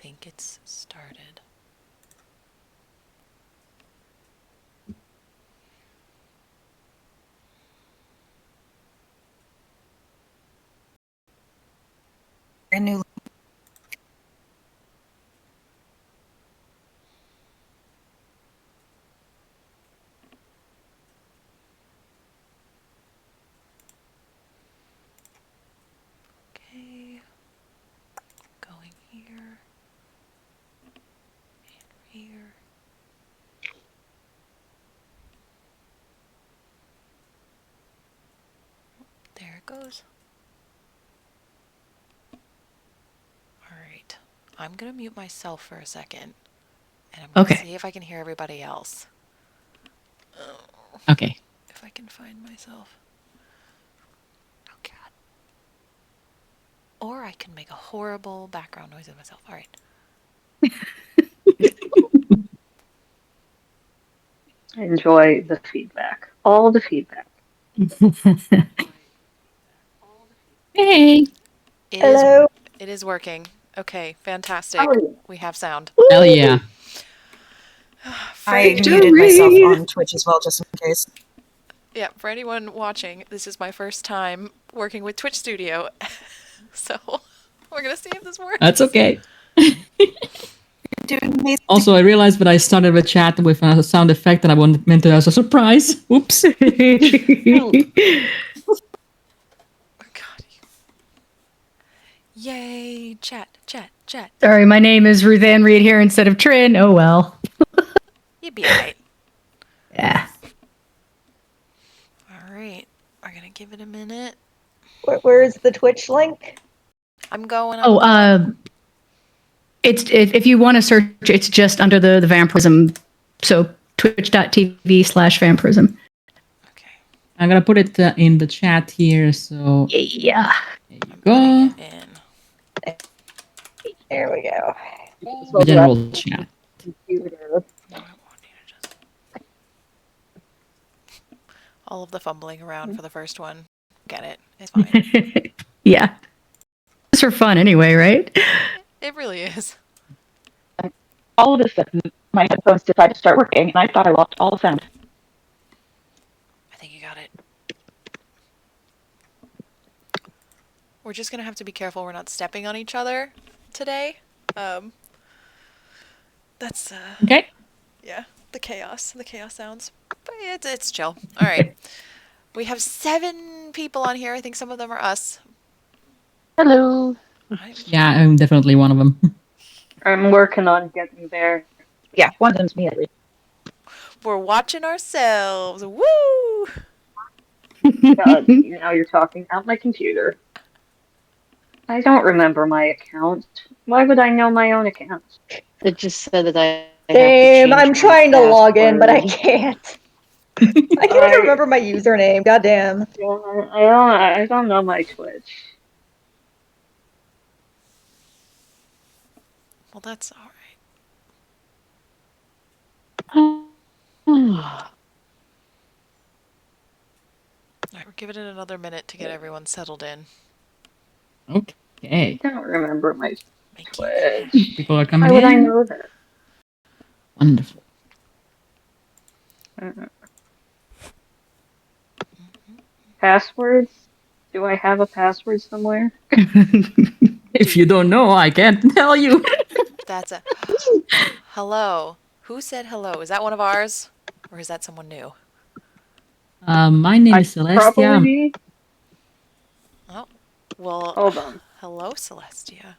think it's started. A new. Okay. Going here. And here. There it goes. Alright. I'm gonna mute myself for a second. And I'm gonna see if I can hear everybody else. Okay. If I can find myself. Oh god. Or I can make a horrible background noise of myself. Alright. I enjoy the feedback. All the feedback. Hey! Hello. It is working. Okay, fantastic. Oh. We have sound. Hell yeah. I muted myself on Twitch as well, just in case. Yeah, for anyone watching, this is my first time working with Twitch Studio. So, we're gonna see if this works. That's okay. Doing amazing. Also, I realized that I started a chat with a sound effect that I wanted meant to as a surprise. Oops. Oh god. Yay! Chat. Sorry, my name is Ruth Ann Reed here instead of Trin. Oh well. You'd be alright. Yeah. Alright. We're gonna give it a minute. Where's the Twitch link? I'm going. If you want to search, it's just under the Vampirism. So twitch.tv/Vampirism. Okay. I'm gonna put it in the chat here, so... Yeah. There you go. There we go. The general chat. All of the fumbling around for the first one. Get it. It's fine. Yeah. It's for fun anyway, right? It really is. All of a sudden, my headphones decided to start working, and I thought I lost all the sound. I think you got it. We're just gonna have to be careful we're not stepping on each other today. That's okay. Yeah, the chaos sounds. But it's chill. All right. We have 7 people on here. I think some of them are us. Hello. Yeah, I'm definitely one of them. I'm working on getting there. Yeah, one of them's me at least. We're watching ourselves. Woo! God, now you're talking out my computer. I don't remember my account. Why would I know my own account? It just said that I Same. I'm trying to log in, but I can't. I can't even remember my username. Goddamn. I don't know my Twitch. Well, that's all right. All right, we're giving it another minute to get everyone settled in. Okay. I don't remember my Twitch. People are coming in. How would I know that? Wonderful. Passwords? Do I have a password somewhere? If you don't know, I can't tell you. That's a... Hello. Who said hello? Is that one of ours? Or is that someone new? My name is Celestia. Oh, well... Hold on. Hello, Celestia.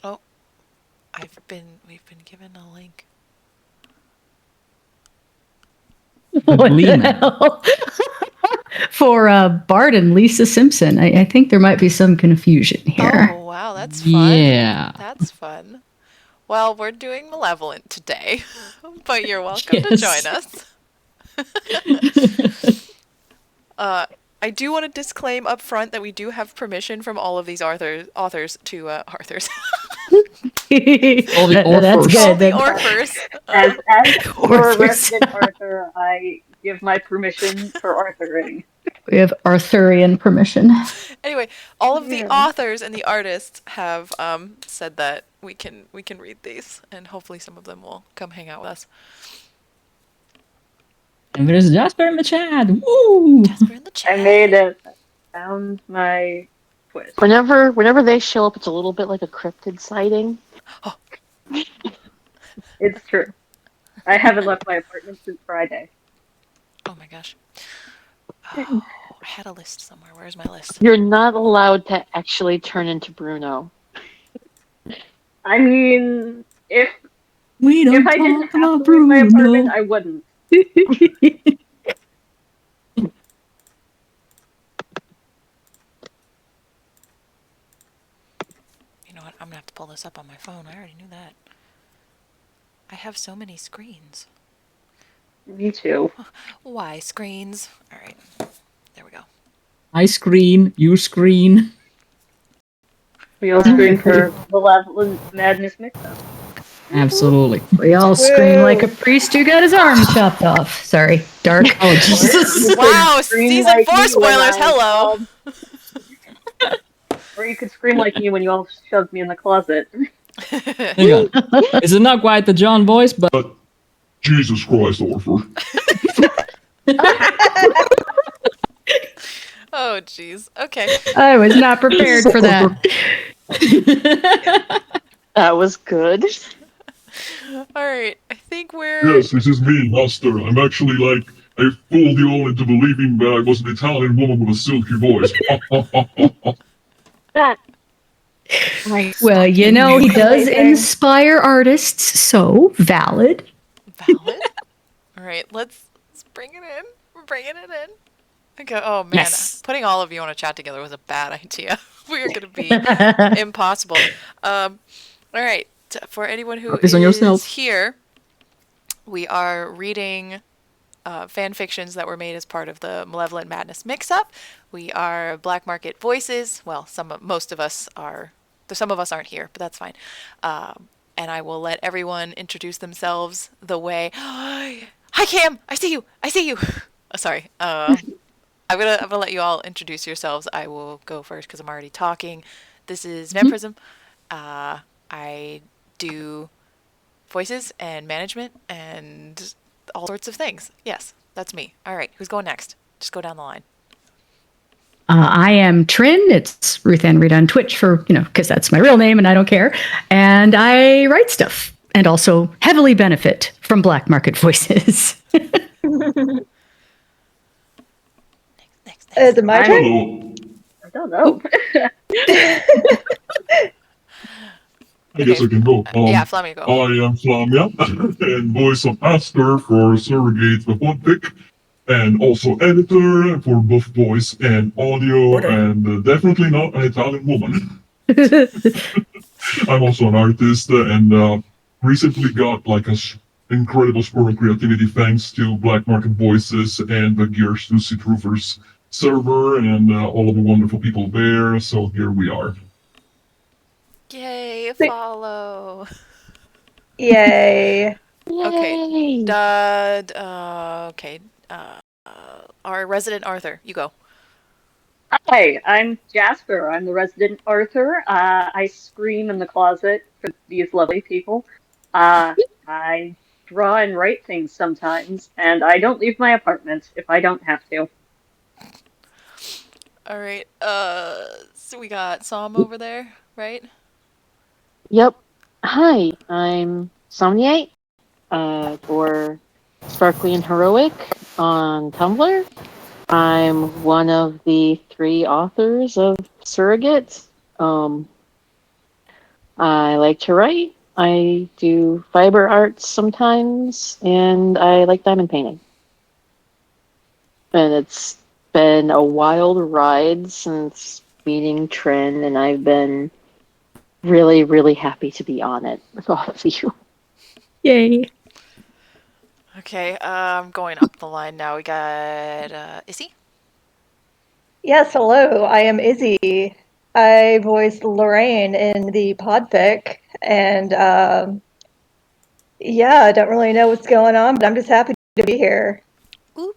Oh. We've been given a link. What the hell? For Bart and Lisa Simpson. I think there might be some confusion here. Oh, wow, that's fun. Yeah. That's fun. Well, we're doing Malevolent today, but you're welcome to join us. I do want to disclaim up front that we do have permission from all of these authors to authors. All the That's good. All the authors. As for resident Arthur, I give my permission for Arthuring. We have Arthurian permission. Anyway, all of the Yeah. authors and the artists have said that we can read these, and hopefully some of them will come hang out with us. And there's Jasper in the chat. Woo! Jasper in the chat. I made it. I found my twist. Whenever they show up, it's a little bit like a cryptid sighting. It's true. I haven't left my apartment since Friday. Oh my gosh. Oh, I had a list somewhere. Where's my list? You're not allowed to actually turn into Bruno. I mean, if We don't I didn't talk have about to leave my apartment, Bruno. I wouldn't. You know what? I'm gonna have to pull this up on my phone. I already knew that. I have so many screens. Me too. Why screens? All right. There we go. I screen, you screen. We all scream for Malevolent Madness Mixup. Absolutely. We all scream like a priest who got his arm chopped off. Sorry, dark. Oh, Jesus. Wow, Scream season like 4 me when spoilers. I Hello. Or you could scream like me when you all shoved me in the closet. Hang on. This is not quite the John voice, but Jesus Christ, Orpher. Oh, jeez. Okay. I was not prepared for that. That was good. All right. I think we're. Yes, this is me, Master. I'm actually like, I fooled you all into believing that I was an Italian woman with a silky voice. That. Well, you know, he does inspire artists, so valid. Valid. All right. Let's bring it in. We're bringing it in. Okay. Oh, man. Yes. Putting all of you on a chat together was a bad idea. We are going to be impossible. All right. For anyone who Focus on yourself. is here, we are reading fan fictions that were made as part of the Malevolent Madness Mixup. We are Black Market Voices. Well, most of us are. Some of us aren't here, but that's fine. And I will let everyone introduce themselves the way. Hi, Cam. I see you. I see you. Oh, sorry. I'm gonna let you all introduce yourselves. I will go first because I'm already talking. This is Vampirism. I do voices and management and all sorts of things. Yes, that's me. All right, who's going next? Just go down the line. I am Trin. It's Ruth Ann Reed on Twitch for, because that's my real name and I don't care. And I write stuff and also heavily benefit from Black Market Voices. Next. Is it my turn? Hello. I don't know. I guess I can go. Yeah, Flamia, go. I am Flamia, and voice of Aster for Surrogate the Fanfic, and also editor for both voice and audio, and definitely not an Italian woman. I'm also an artist, and recently got like a incredible spurt of creativity thanks to Black Market Voices and the Gears to Sit Roofers server and all of the wonderful people there. So here we are. Yay, follow. Yay. Okay. Yay. Our resident Arthur, you go. Hi, I'm Jasper. I'm the resident Arthur. I scream in the closet for these lovely people. I draw and write things sometimes, and I don't leave my apartment if I don't have to. All right. So we got Sam over there, right? Yep. Hi, I'm Somniate, or Sparkly and Heroic on Tumblr. I'm one of the 3 authors of Surrogate. I like to write. I do fiber arts sometimes, and I like diamond painting. And it's been a wild ride since meeting Trin, and I've been really, really happy to be on it with all of you. Yay. Okay, I'm going up the line now. We got Issy. Yes, hello. I am Izzy. I voiced Lorraine in the podfic, and yeah, I don't really know what's going on, but I'm just happy to be here. All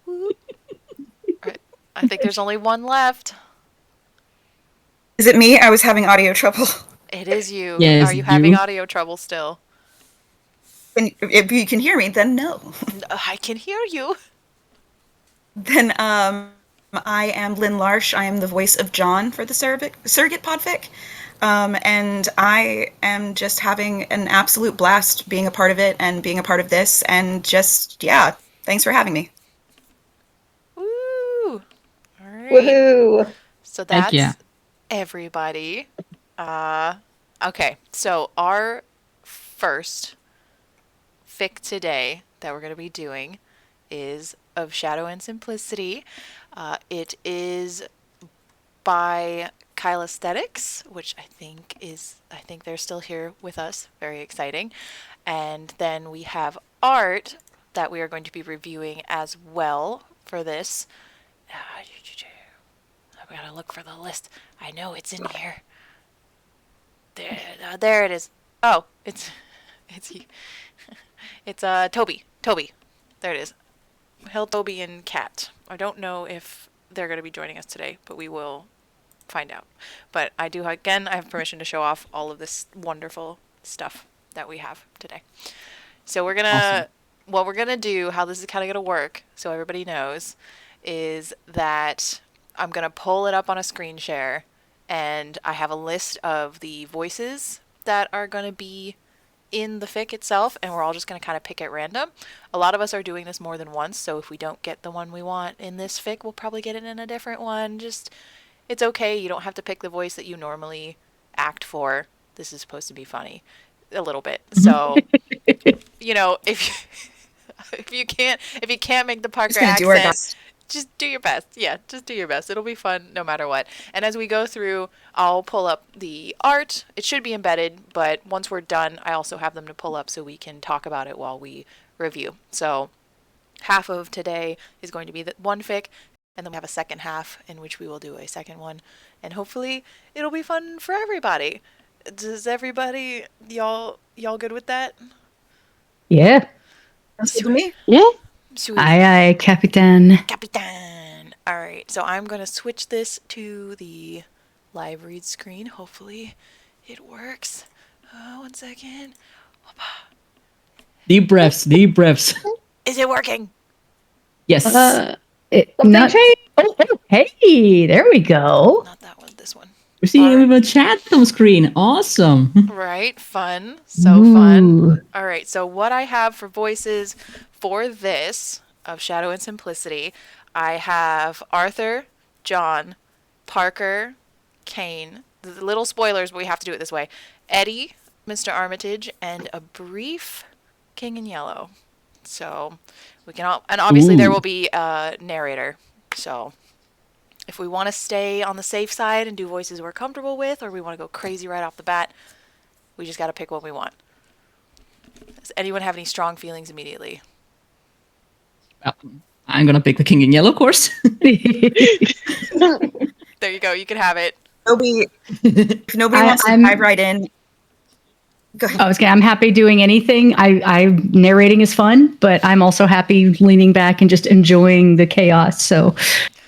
right. I think there's only one left. Is it me? I was having audio trouble. It is you. Yes, Are you having you. audio trouble still? And if you can hear me, then no. I can hear you. Then I am Lynn Larsh. I am the voice of John for the Surrogate Podfic. And I am just having an absolute blast being a part of it and being a part of this. And just, yeah, thanks for having me. Woo! All right. Woohoo! So Heck that's yeah. everybody. Okay, so our first fic today that we're going to be doing is Of Shadow and Simplicity. It is by Kyle Aesthetics, which I think they're still here with us. Very exciting. And then we have art that we are going to be reviewing as well for this. I've got to look for the list. I know it's in here. There it is. Oh, it's Toby. There it is. Hail Toby and Kat. I don't know if they're going to be joining us today, but we will find out. But I have permission to show off all of this wonderful stuff that we have today. So we're gonna, what we're gonna do, how this is kind of gonna work, so everybody knows, is that I'm gonna pull it up on a screen share, and I have a list of the voices that are gonna be in the fic itself, and we're all just going to kind of pick at random. A lot of us are doing this more than once, so if we don't get the one we want in this fic, we'll probably get it in a different one. Just, it's okay. You don't have to pick the voice that you normally act for. This is supposed to be funny a little bit. So, if you can't make the Parker accent, just do your best. Yeah, just do your best. It'll be fun no matter what. And as we go through, I'll pull up the art. It should be embedded, but once we're done, I also have them to pull up so we can talk about it while we review. So half of today is going to be the one fic, and then we have a second half in which we will do a second one. And hopefully it'll be fun for everybody. Does everybody, y'all good with that? Yeah. Sounds good to me. Yeah. Sweet. Aye, Capitan. Capitan. All right, so I'm going to switch this to the live read screen. Hopefully it works. 1 second. Deep breaths. Is it working? Yes. Not, changed. oh, hey, there we go. Not that one, this one. We're seeing a chat on screen. Awesome. Right, fun. So fun. All right, so what I have for voices for this, Of Shadow and Simplicity, I have Arthur, John, Parker, Kane, the little spoilers, but we have to do it this way, Eddie, Mr. Armitage, and a brief King in Yellow. So we can all, and obviously there will be a narrator. So if we want to stay on the safe side and do voices we're comfortable with, or we want to go crazy right off the bat, we just got to pick what we want. Does anyone have any strong feelings immediately? I'm gonna pick the King in Yellow, of course. There you go. You can have it. If nobody wants to dive right in, go ahead. I'm happy doing anything. Narrating is fun, but I'm also happy leaning back and just enjoying the chaos. So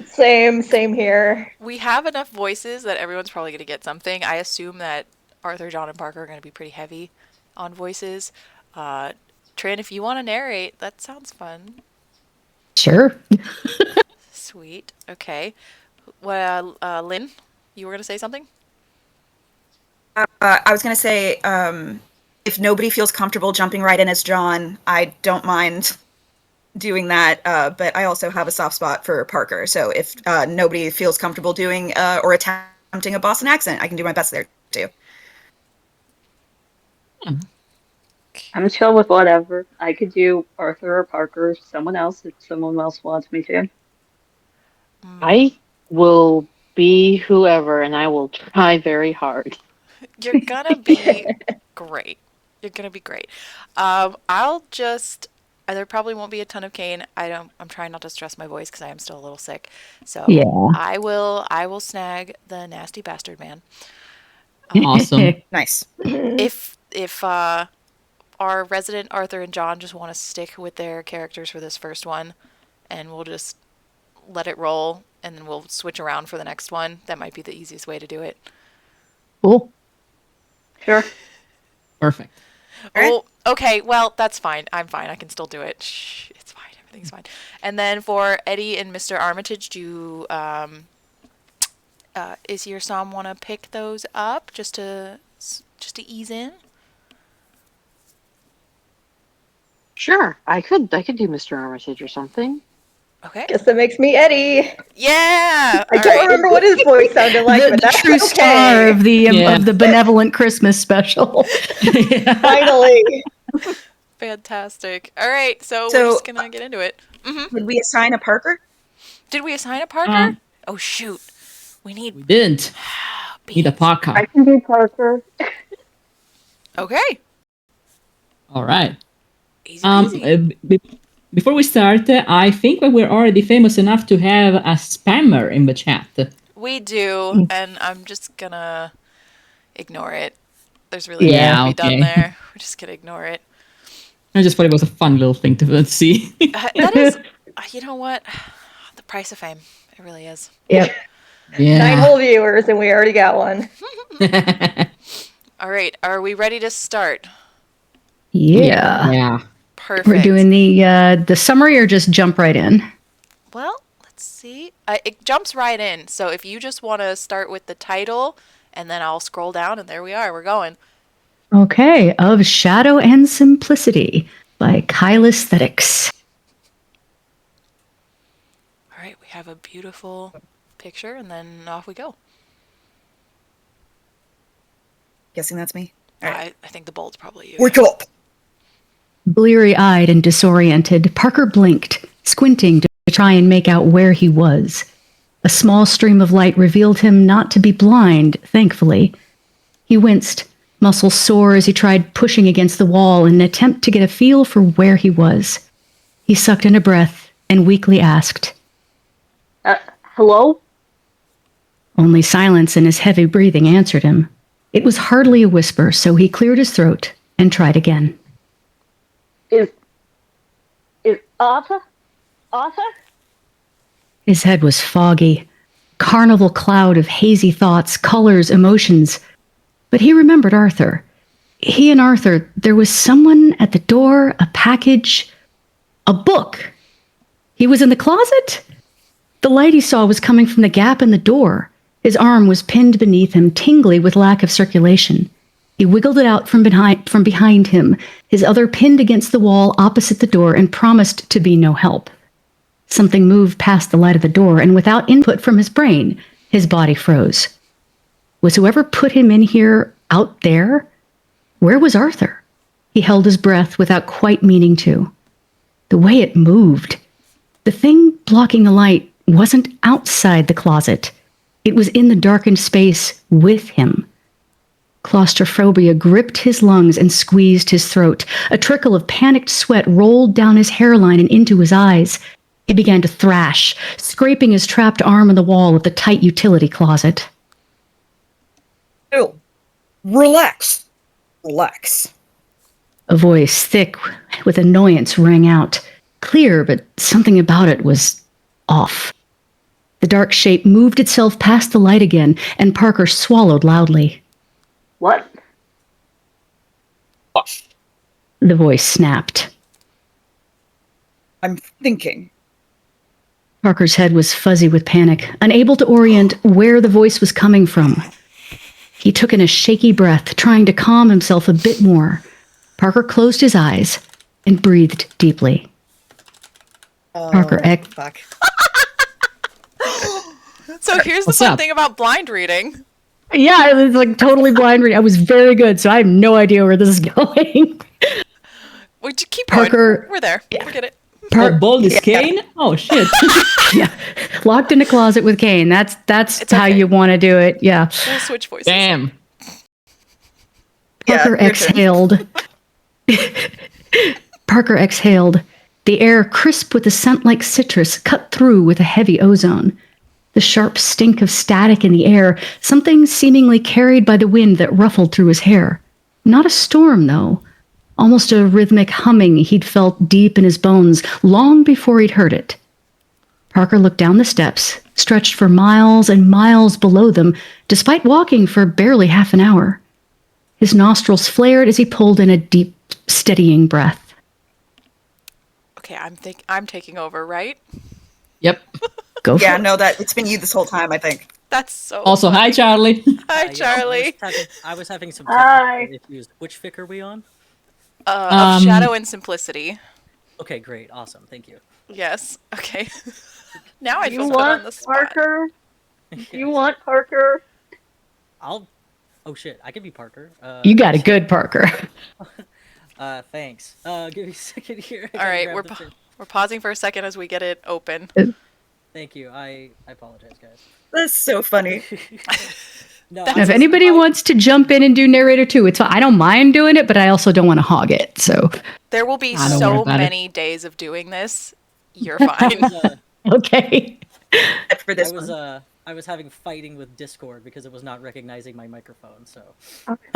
Same here. We have enough voices that everyone's probably going to get something. I assume that Arthur, John, and Parker are going to be pretty heavy on voices. Trin, if you want to narrate, that sounds fun. sure. Sweet. Okay. Well, Lynn, you were going to say something? I was going to say, if nobody feels comfortable jumping right in as John, I don't mind doing that. But I also have a soft spot for Parker. So if nobody feels comfortable doing or attempting a Boston accent, I can do my best there too. I'm chill with whatever. I could do Arthur or Parker, someone else if someone else wants me to. I will be whoever, and I will try very hard. You're going to be great. You're going to be great. There probably won't be a ton of Kane. I'm trying not to stress my voice because I am still a little sick. So Yeah. I will snag the nasty bastard man. Awesome. Nice. If our resident Arthur and John just want to stick with their characters for this first one, and we'll let it roll, and then we'll switch around for the next one. That might be the easiest way to do it. Cool. Sure. Perfect. Alright. Oh, okay. Well, that's fine. I'm fine. I can still do it. Shh, it's fine. Everything's fine. And then for Eddie and Mr. Armitage, do Izzy or Sam want to pick those up just to ease in? Sure, I could do Mr. Armitage or something. Okay. Guess that makes me Eddie. Yeah. I don't remember what his voice sounded like, the but that's true star okay. of the Yeah. of the benevolent Christmas special. Finally. Fantastic. All right. So we're So, just gonna get into it. Would we assign a Parker? Did we assign a Parker? Oh shoot. We need We didn't need a beans. I podcast. can do Parker. Okay. All right. Easy peasy. Before we start, I think that we're already famous enough to have a spammer in the chat. We do, and I'm just gonna ignore it. There's really Yeah, nothing to be done okay. there. We're just gonna ignore it. I just thought it was a fun little thing to see. That is, you know what? The price of fame. It really is. Yep. 9 Yeah. whole viewers, and we already got one. All right. Are we ready to start? Yeah. Yeah. Perfect. We're doing the summary or just jump right in? Well, let's see. It jumps right in. So if you just want to start with the title, and then I'll scroll down, and there we are. We're going. Okay, Of Shadow and Simplicity by Kyle Aesthetics. All right. We have a beautiful picture, and then off we go. Guessing that's me. All right. I think the bold's probably you. Wake up! Bleary-eyed and disoriented, Parker blinked, squinting to try and make out where he was. A small stream of light revealed him not to be blind, thankfully. He winced, muscles sore as he tried pushing against the wall in an attempt to get a feel for where he was. He sucked in a breath and weakly asked. Hello? Only silence and his heavy breathing answered him. It was hardly a whisper, so he cleared his throat and tried again. Is Arthur? Arthur? His head was foggy, carnival cloud of hazy thoughts, colors, emotions. But he remembered Arthur. He and Arthur, there was someone at the door, a package, a book. He was in the closet? The light he saw was coming from the gap in the door. His arm was pinned beneath him, tingly with lack of circulation. He wiggled it out from behind him, his other pinned against the wall opposite the door, and promised to be no help. Something moved past the light of the door, and without input from his brain, his body froze. Was whoever put him in here out there? Where was Arthur? He held his breath without quite meaning to. The way it moved. The thing blocking the light wasn't outside the closet. It was in the darkened space with him. Claustrophobia gripped his lungs and squeezed his throat. A trickle of panicked sweat rolled down his hairline and into his eyes. He began to thrash, scraping his trapped arm on the wall of the tight utility closet. Ew. Relax. Relax. A voice, thick with annoyance, rang out. Clear, but something about it was off. The dark shape moved itself past the light again, and Parker swallowed loudly. What? Off. The voice snapped. I'm thinking. Parker's head was fuzzy with panic, unable to orient where the voice was coming from. He took in a shaky breath, trying to calm himself a bit more. Parker closed his eyes and breathed deeply. Parker Fuck. So here's the What's fun up? thing about blind reading. Yeah, it was like totally blind reading. I was very good, so I have no idea where this is going. We just keep going. Parker- We're there. We get it. Oh, bold is Kane? Oh, shit. Yeah, locked in a closet with Kane. That's It's how okay. you want to do it. Yeah. We'll switch voices. Damn. Parker your turn. exhaled. Parker exhaled. The air, crisp with a scent like citrus, cut through with a heavy ozone. The sharp stink of static in the air, something seemingly carried by the wind that ruffled through his hair. Not a storm, though. Almost a rhythmic humming he'd felt deep in his bones long before he'd heard it. Parker looked down the steps, stretched for miles and miles below them, despite walking for barely half an hour. His nostrils flared as he pulled in a deep, steadying breath. Okay, I'm taking over, right? Yep. Go for Yeah, it. no, that it's been you this whole time, I think. That's so Also, hi, Charlie. Hi, Yeah, Charlie. I was having some Hi. technical issues. Which fic are we on? Of Shadow and Simplicity. Okay, great, awesome, thank you. Yes. Okay. Now I You feel put on want the spot. Parker? You want Parker? Oh shit, I can be Parker. You got a good Parker. Thanks. Give me a second here. All right, we're pausing for a second as we get it open. Thank you. I apologize, guys. That's so funny. No, That's Now, if anybody wants to jump in and do narrator too, it's fine. I don't mind doing it, but I also don't want to hog it. So There will be don't worry so about it. many days of doing this. You're fine. okay. For this one. I was having fighting with Discord because it was not recognizing my microphone. So,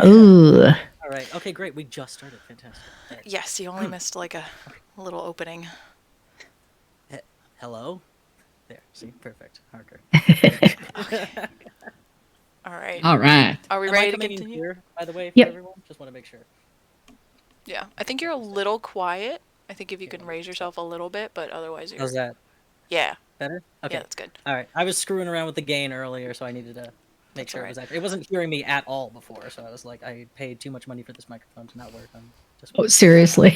Ooh. all right, okay, great. We just started. Fantastic. Thanks. Yes, you only missed like a little opening. Hello. There. See, perfect. Parker. All right. All right. Are we Am I ready to coming in continue? clear, by the way, for Yep. everyone? Just want to make sure. Yeah. I think you're a little quiet. I think if you can raise yourself a little bit, but otherwise you're. How's that? Yeah. Better? Okay. Yeah, that's good. All right. I was screwing around with the gain earlier, so I needed to make That's sure all it was accurate. It wasn't hearing me at all before, so I was like, I paid too much money for this microphone to not work. Oh, seriously.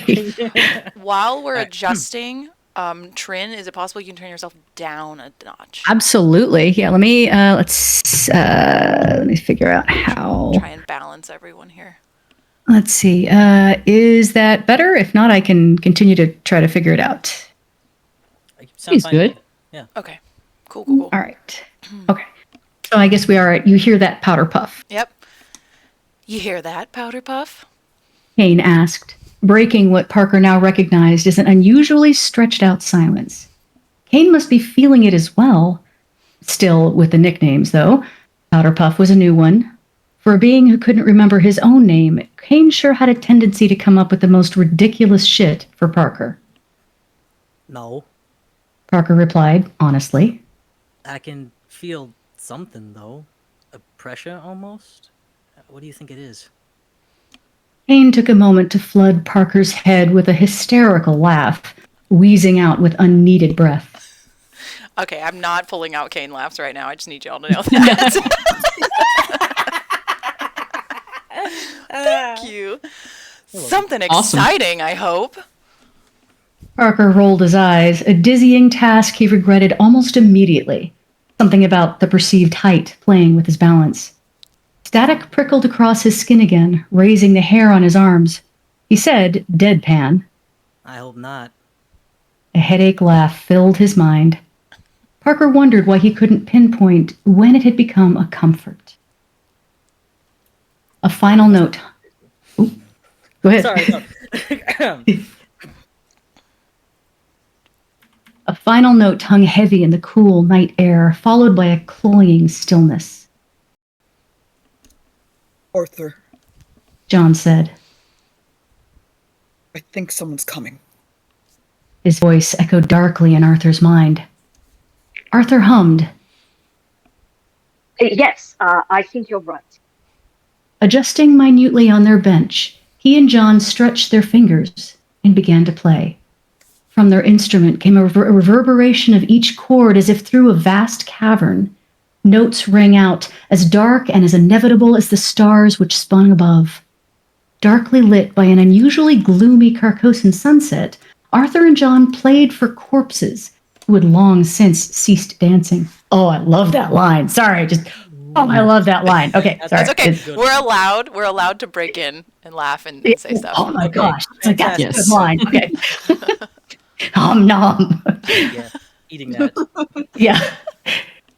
While we're All right. adjusting, Trin, is it possible you can turn yourself down a notch? Absolutely. Yeah. Let me let me figure out how. Try and balance everyone here. Let's see. Is that better? If not, I can continue to try to figure it out. Sound He's fine to good. me. Yeah. Okay. Cool. All right. Okay. So I guess we are. You hear that powder puff? Yep. You hear that, Powder Puff? Kane asked, breaking what Parker now recognized as an unusually stretched out silence. Kane must be feeling it as well. Still with the nicknames, though. Powder Puff was a new one. For a being who couldn't remember his own name, Kane sure had a tendency to come up with the most ridiculous shit for Parker. No, Parker replied, honestly. I can feel something though. A pressure almost. What do you think it is? Kane took a moment to flood Parker's head with a hysterical laugh, wheezing out with unneeded breath. Okay, I'm not pulling out Kane laughs right now. I just need y'all to know that. Thank you. Something Awesome. exciting, I hope. Parker rolled his eyes, a dizzying task he regretted almost immediately. Something about the perceived height playing with his balance. Static prickled across his skin again, raising the hair on his arms. He said, deadpan. I hope not. A headache laugh filled his mind. Parker wondered why he couldn't pinpoint when it had become a comfort. A final note. Ooh, go ahead. Sorry. No. A final note hung heavy in the cool night air, followed by a cloying stillness. Arthur, John said. I think someone's coming. His voice echoed darkly in Arthur's mind. Arthur hummed. Yes, I think you're right. Adjusting minutely on their bench, he and John stretched their fingers and began to play. From their instrument came a reverberation of each chord as if through a vast cavern. Notes rang out, as dark and as inevitable as the stars which spun above. Darkly lit by an unusually gloomy Carcosan sunset, Arthur and John played for corpses who had long since ceased dancing. Oh, I love that line. Sorry, I love that line. Okay, sorry. That's okay. We're allowed to break in and laugh and say stuff. Oh my Okay, gosh, it's like, that's a yes. good line. Okay. Nom. Yeah, eating that. Yeah.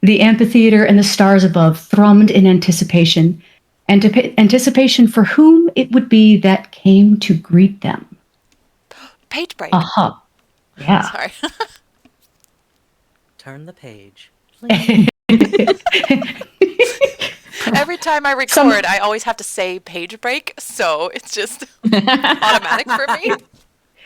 The amphitheater and the stars above thrummed in anticipation. Anticipation for whom it would be that came to greet them. Page break. Uh-huh. Yeah. Sorry. Turn the page. Every time I record, I always have to say page break, so it's just automatic for me.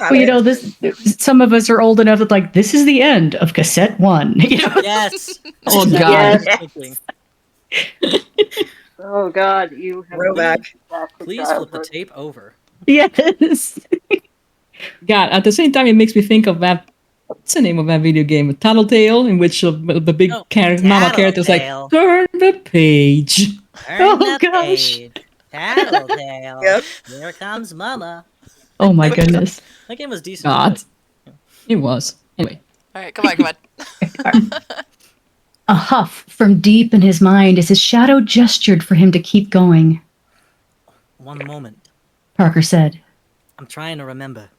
Well, you know, this. Some of us are old enough that like this is the end of cassette 1. You know? Yes. Oh, Exactly God. what I was thinking. Oh God, you have Throwback. been back to Please flip the childhood. tape over. Yes. God, at the same time, it makes me think of that. What's the name of that video game? Tattletale, in which the big Oh, mama character is like, Tattletale. turn the page. Turn Oh, the gosh. page. Tattletale. Yep. Here comes Mama. Oh my goodness. That game was decent. God. It was. Anyway. All right, come on. A huff from deep in his mind as his shadow gestured for him to keep going. One moment. Parker said. I'm trying to remember.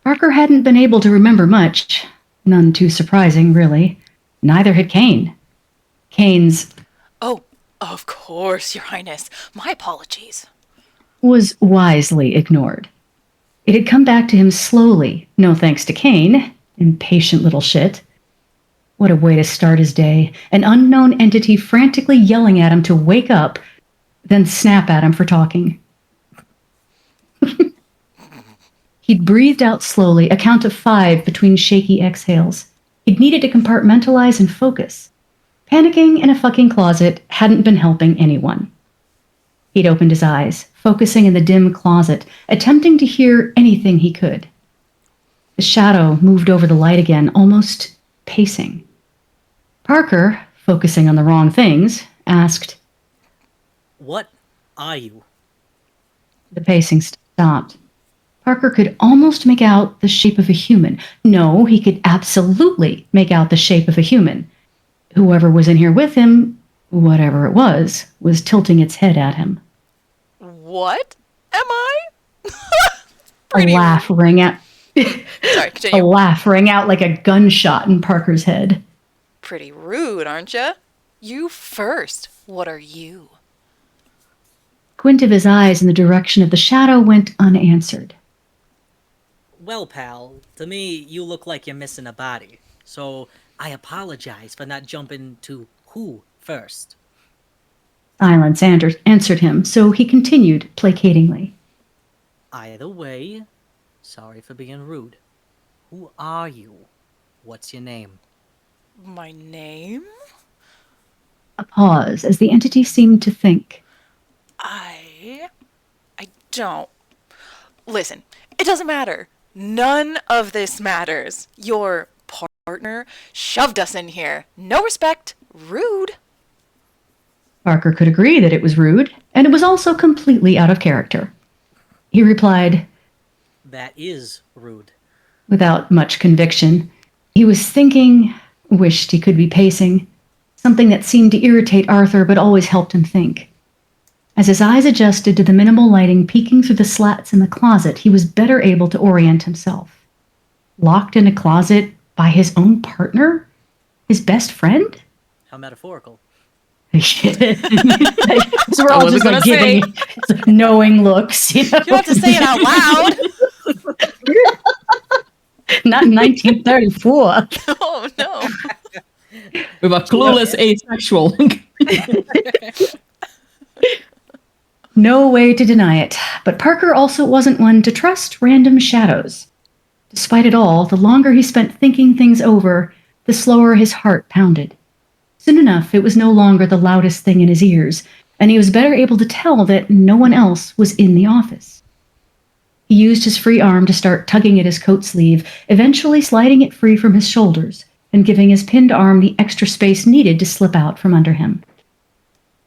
Parker hadn't been able to remember much. None too surprising, really. Neither had Kane. Kane's Oh, of course, Your Highness. My apologies. was wisely ignored. It had come back to him slowly, no thanks to Kane. Impatient little shit. What a way to start his day. An unknown entity frantically yelling at him to wake up, then snap at him for talking. He'd breathed out slowly, a count of 5 between shaky exhales. He'd needed to compartmentalize and focus. Panicking in a fucking closet hadn't been helping anyone. He'd opened his eyes, focusing in the dim closet, attempting to hear anything he could. The shadow moved over the light again, almost pacing. Parker, focusing on the wrong things, asked. What are you? The pacing stopped. Parker could almost make out the shape of a human. No, he could absolutely make out the shape of a human. Whoever was in here with him, whatever it was tilting its head at him. What am I? A laugh rang out. Sorry, A continue. laugh rang out like a gunshot in Parker's head. Pretty rude, aren't you? You first. What are you? Squint of his eyes in the direction of the shadow went unanswered. Well, pal, to me, you look like you're missing a body. So I apologize for not jumping to who first. Silence answered him, so he continued placatingly. Either way, sorry for being rude. Who are you? What's your name? My name? A pause as the entity seemed to think. I don't. Listen, it doesn't matter. None of this matters. Your partner shoved us in here. No respect. Rude. Parker could agree that it was rude, and it was also completely out of character. He replied, That is rude. without much conviction. He was thinking, wished he could be pacing, something that seemed to irritate Arthur but always helped him think. As his eyes adjusted to the minimal lighting peeking through the slats in the closet, he was better able to orient himself. Locked in a closet by his own partner? His best friend? How metaphorical. So we're all just like say. giving knowing looks. You know? You don't have to say it out loud. Not in 1934. Oh, no. With a clueless asexual. No way to deny it, but Parker also wasn't one to trust random shadows. Despite it all, the longer he spent thinking things over, the slower his heart pounded. Soon enough, it was no longer the loudest thing in his ears, and he was better able to tell that no one else was in the office. He used his free arm to start tugging at his coat sleeve, eventually sliding it free from his shoulders and giving his pinned arm the extra space needed to slip out from under him.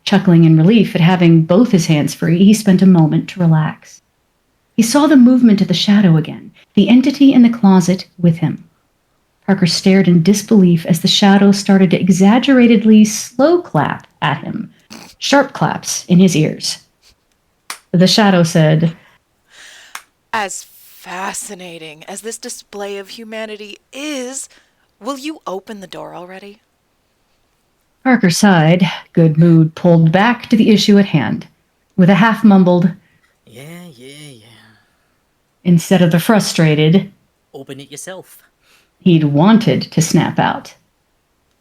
Chuckling in relief at having both his hands free, he spent a moment to relax. He saw the movement of the shadow again, the entity in the closet with him. Parker stared in disbelief as the shadow started to exaggeratedly slow clap at him, sharp claps in his ears. The shadow said, As fascinating as this display of humanity is, will you open the door already? Parker sighed, good mood pulled back to the issue at hand, with a half-mumbled, Yeah. instead of the frustrated, Open it yourself. he'd wanted to snap out.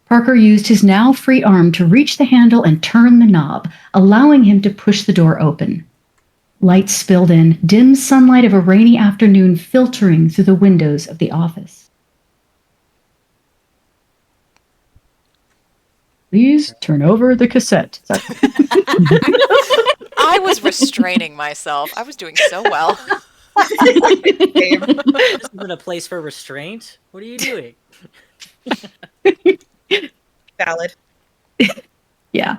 Parker used his now free arm to reach the handle and turn the knob, allowing him to push the door open. Light spilled in, dim sunlight of a rainy afternoon filtering through the windows of the office. Please turn over the cassette. I was restraining myself. I was doing so well. This isn't a place for restraint. What are you doing? Valid. Yeah.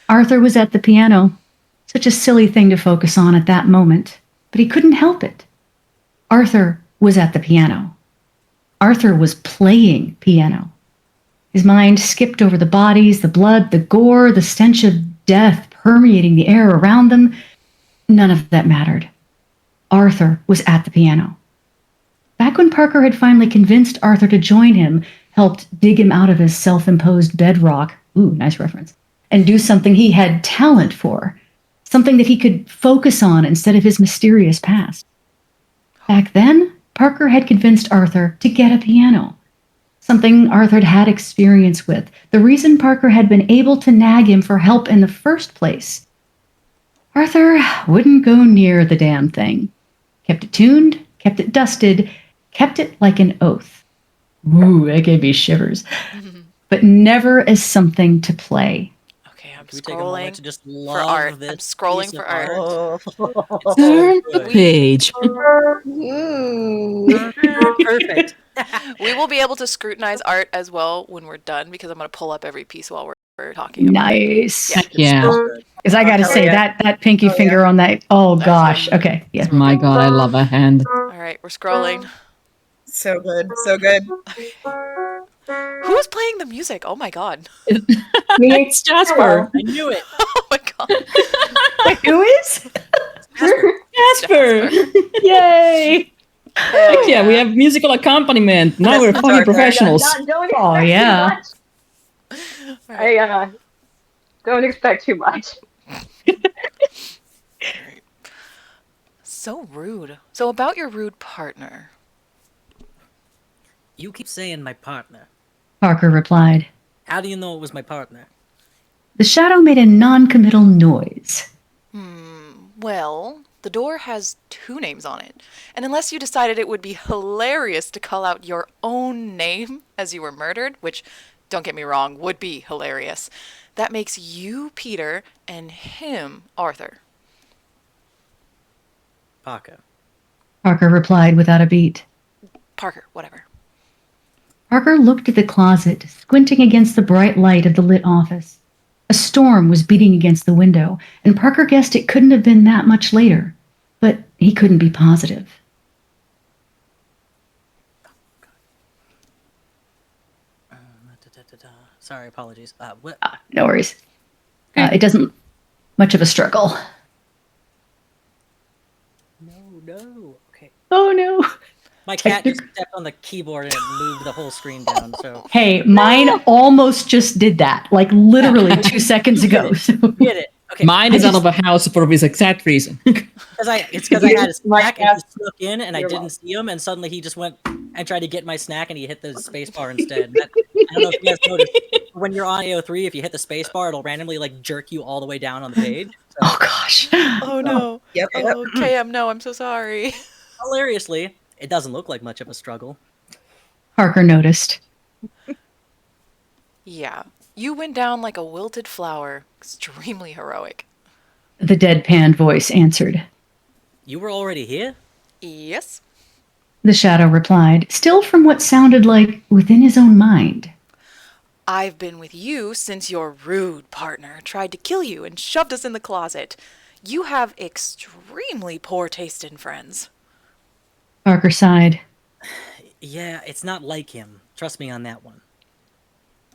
Arthur was at the piano. Such a silly thing to focus on at that moment, but he couldn't help it. Arthur was at the piano. Arthur was playing piano. His mind skipped over the bodies, the blood, the gore, the stench of death permeating the air around them. None of that mattered. Arthur was at the piano. Back when Parker had finally convinced Arthur to join him, helped dig him out of his self-imposed bedrock, ooh, nice reference, and do something he had talent for, something that he could focus on instead of his mysterious past. Back then, Parker had convinced Arthur to get a piano, something Arthur had had experience with, the reason Parker had been able to nag him for help in the first place. Arthur wouldn't go near the damn thing. Kept it tuned, kept it dusted, kept it like an oath. Ooh, that gave me shivers. But never as something to play. Okay, I'm Can we take a moment scrolling to just for love art. this I'm scrolling piece for of art. It's so Turn the good. page. Ooh. Perfect. We will be able to scrutinize art as well when we're done because I'm going to pull up every piece while we're talking about it. Nice. Yeah. Yeah. So good. Because I got to Hell say, yeah. that pinky Oh, finger yeah. on that, oh That's gosh. good. Okay, yeah. My God, I love a hand. All right, we're scrolling. So good. So good. Who's playing the music? Oh my god. It's Jasper. I knew it. Oh my god. Wait, who is? Jasper. Jasper. Yay! Hell Yeah, we have musical accompaniment. Now we're That's fucking Arthur. professionals. Don't expect Oh, yeah. too much. All right. I don't expect too much. So rude. So about your rude partner. You keep saying my partner. Parker replied. How do you know it was my partner? The shadow made a non-committal noise. Well, the door has 2 names on it. And unless you decided it would be hilarious to call out your own name as you were murdered, which, don't get me wrong, would be hilarious, that makes you Peter and him Arthur. Parker. Parker replied without a beat. Parker, whatever. Parker looked at the closet, squinting against the bright light of the lit office. A storm was beating against the window, and Parker guessed it couldn't have been that much later, but he couldn't be positive. Sorry, apologies. What? No worries. It doesn't much of a struggle. No. Okay. Oh no. My cat just stepped on the keyboard and it moved the whole screen down. So Hey, mine almost just did that, like literally 2 seconds ago. So. get it. Okay. Mine is out of a house for this exact reason. It's because I had a My snack and cat- he snuck in and I You're didn't welcome. see him and suddenly he just went and tried to get my snack and he hit the space bar instead. I don't know if you guys noticed. When you're on AO3, if you hit the space bar, it'll randomly like jerk you all the way down on the page. So, Oh gosh. Oh no. Yep. Oh, KM, no, I'm so sorry. hilariously, it doesn't look like much of a struggle. Parker noticed. Yeah. You went down like a wilted flower. Extremely heroic. The deadpan voice answered. You were already here? Yes. The shadow replied, still from what sounded like within his own mind. I've been with you since your rude partner tried to kill you and shoved us in the closet. You have extremely poor taste in friends. Parker sighed. Yeah, it's not like him. Trust me on that one.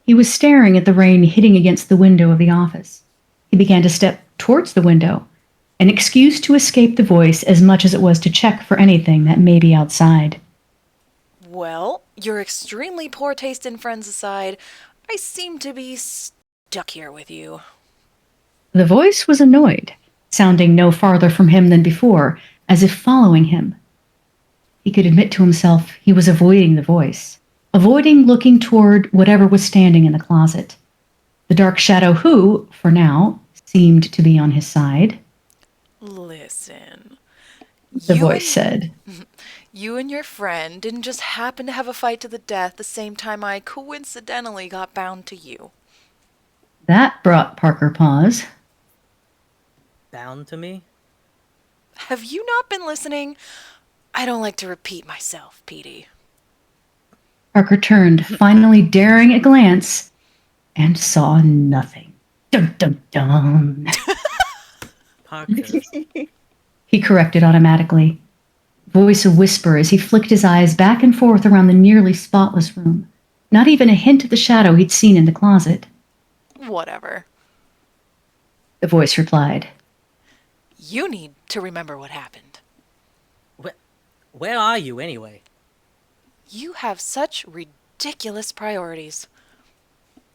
He was staring at the rain hitting against the window of the office. He began to step towards the window, an excuse to escape the voice as much as it was to check for anything that may be outside. Well, your extremely poor taste in friends aside, I seem to be stuck here with you. The voice was annoyed, sounding no farther from him than before, as if following him. He could admit to himself he was avoiding the voice, avoiding looking toward whatever was standing in the closet. The dark shadow who, for now, seemed to be on his side. Listen. The You voice and- said. You and your friend didn't just happen to have a fight to the death the same time I coincidentally got bound to you. That brought Parker pause. Bound to me? Have you not been listening? I don't like to repeat myself, Petey. Parker turned, finally daring a glance, and saw nothing. Dun dun dun. Parker. He corrected automatically. Voice a whisper as he flicked his eyes back and forth around the nearly spotless room. Not even a hint of the shadow he'd seen in the closet. Whatever. The voice replied. You need to remember what happened. Where are you, anyway? You have such ridiculous priorities.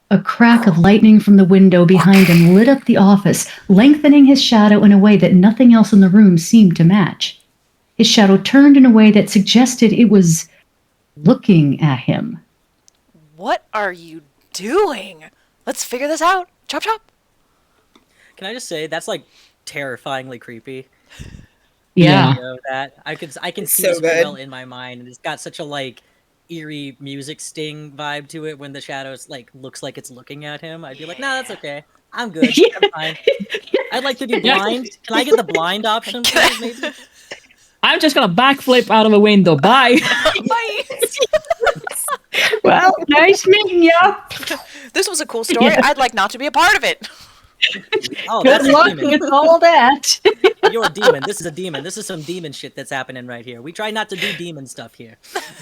A crack of lightning from the window behind him lit up the office, lengthening his shadow in a way that nothing else in the room seemed to match. His shadow turned in a way that suggested it was looking at him. What are you doing? Let's figure this out. Chop chop. Can I just say, that's like terrifyingly creepy. Yeah. You know, that I can see so this pretty good. well in my mind, and it's got such a like eerie music sting vibe to it when the shadows like looks like it's looking at him. I'd be like, nah, that's okay. I'm good. I'm fine. I'd like to be blind. Can I get the blind option, please, maybe? I'm just gonna backflip out of a window. Bye. Bye. Well, nice meeting ya. This was a cool story. Yeah. I'd like not to be a part of it. Oh, Good that's a luck demon. with all that. You're a demon. This is a demon. This is some demon shit that's happening right here. We try not to do demon stuff here.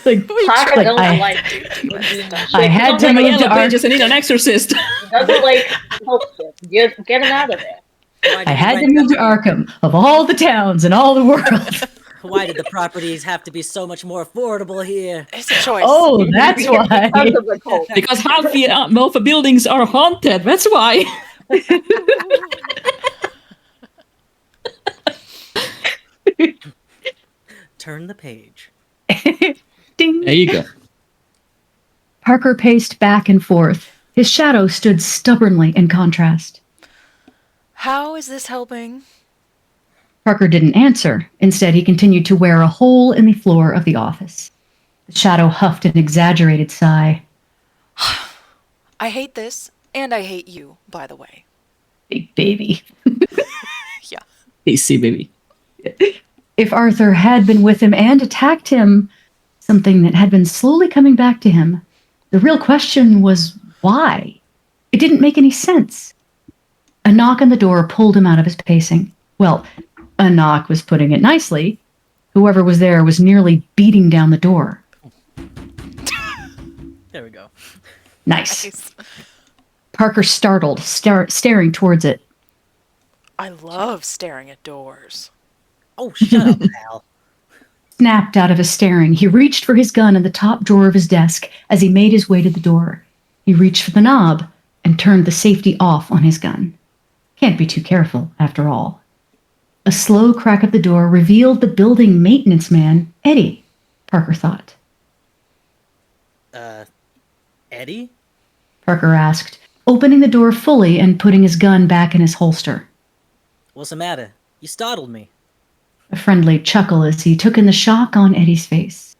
Like, Parker like, don't I- like demon shit. I had to Like a move to yellow Ark. pages, I need an exorcist. He doesn't like help shit. Get him out of there. Why I did you had to rent move to that- Arkham, of all the towns in all the world. Why did the properties have to be so much more affordable here? It's a choice. Oh, that's why. Because of the cult. Because half the buildings are haunted. That's why. Turn the page. Ding. There you go. Parker paced back and forth. His shadow stood stubbornly in contrast. How is this helping? Parker didn't answer. Instead, he continued to wear a hole in the floor of the office. The shadow huffed an exaggerated sigh. I hate this, and I hate you, by the way. Big baby. Yeah. AC, baby. If Arthur had been with him and attacked him, something that had been slowly coming back to him, the real question was why? It didn't make any sense. A knock on the door pulled him out of his pacing. Well, a knock was putting it nicely. Whoever was there was nearly beating down the door. There we go. Nice. Nice. Parker startled, staring towards it. I love staring at doors. Oh, shut up, pal. Snapped out of his staring, he reached for his gun in the top drawer of his desk as he made his way to the door. He reached for the knob and turned the safety off on his gun. Can't be too careful, after all. A slow crack of the door revealed the building maintenance man, Eddie, Parker thought. Eddie? Parker asked, opening the door fully and putting his gun back in his holster. What's the matter? You startled me. A friendly chuckle as he took in the shock on Eddie's face.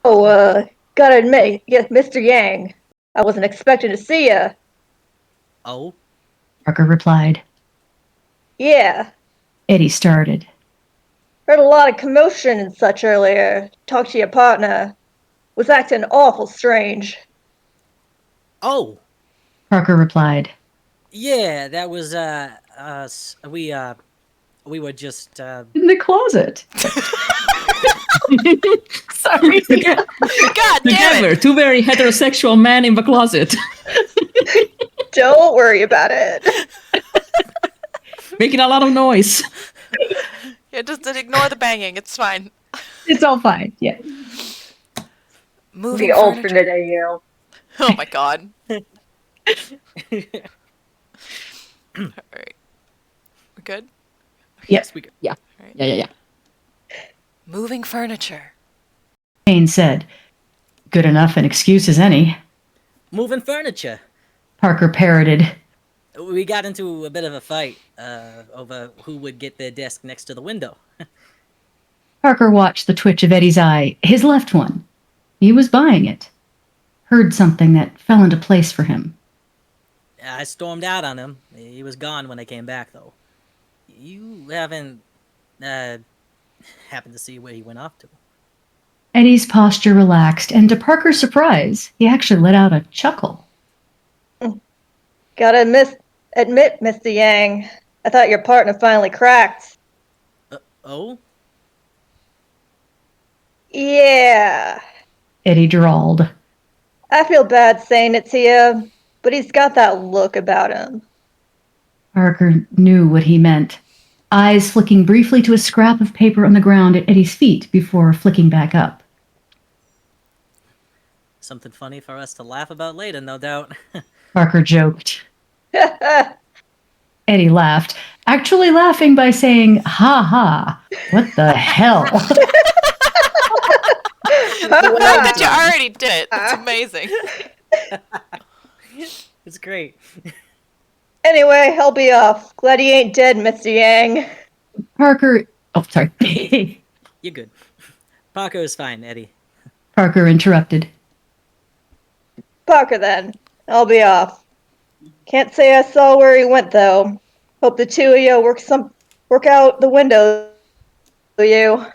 Oh, gotta admit, yes, Mr. Yang. I wasn't expecting to see ya. Oh? Parker replied. Yeah, Eddie started. heard a lot of commotion and such earlier. Talked to your partner. Was acting awful strange. Oh! Parker replied. Yeah, that was, us. We were just, In the closet. Sorry. God damn Together, it! two very heterosexual men in the closet. Don't worry about it. Making a lot of noise. Yeah, just ignore the banging. It's fine. It's all fine. Yeah. Moving The furniture. alternate AU. Oh my god. Alright. We good? Yes, we go. Yeah. Moving furniture. Payne said. Good enough an excuse as any. Moving furniture. Parker parroted. We got into a bit of a fight over who would get their desk next to the window. Parker watched the twitch of Eddie's eye, his left one. He was buying it. Heard something that fell into place for him. I stormed out on him. He was gone when I came back, though. You haven't happened to see where he went off to. Eddie's posture relaxed, and to Parker's surprise, he actually let out a chuckle. Gotta admit, Mr. Yang, I thought your partner finally cracked. Oh? Yeah. Eddie drawled. I feel bad saying it to you, but he's got that look about him. Parker knew what he meant, eyes flicking briefly to a scrap of paper on the ground at Eddie's feet before flicking back up. Something funny for us to laugh about later, no doubt. Parker joked. Eddie laughed, actually laughing by saying, "Ha ha, what the hell?" The fact that you already did it, it's amazing. It's great. Anyway, I'll be off. Glad he ain't dead, Mr. Yang. Parker, oh, sorry. You're good. Parker is fine, Eddie. Parker interrupted. Parker, then. I'll be off. Can't say I saw where he went, though. Hope the two of you work out the window. You.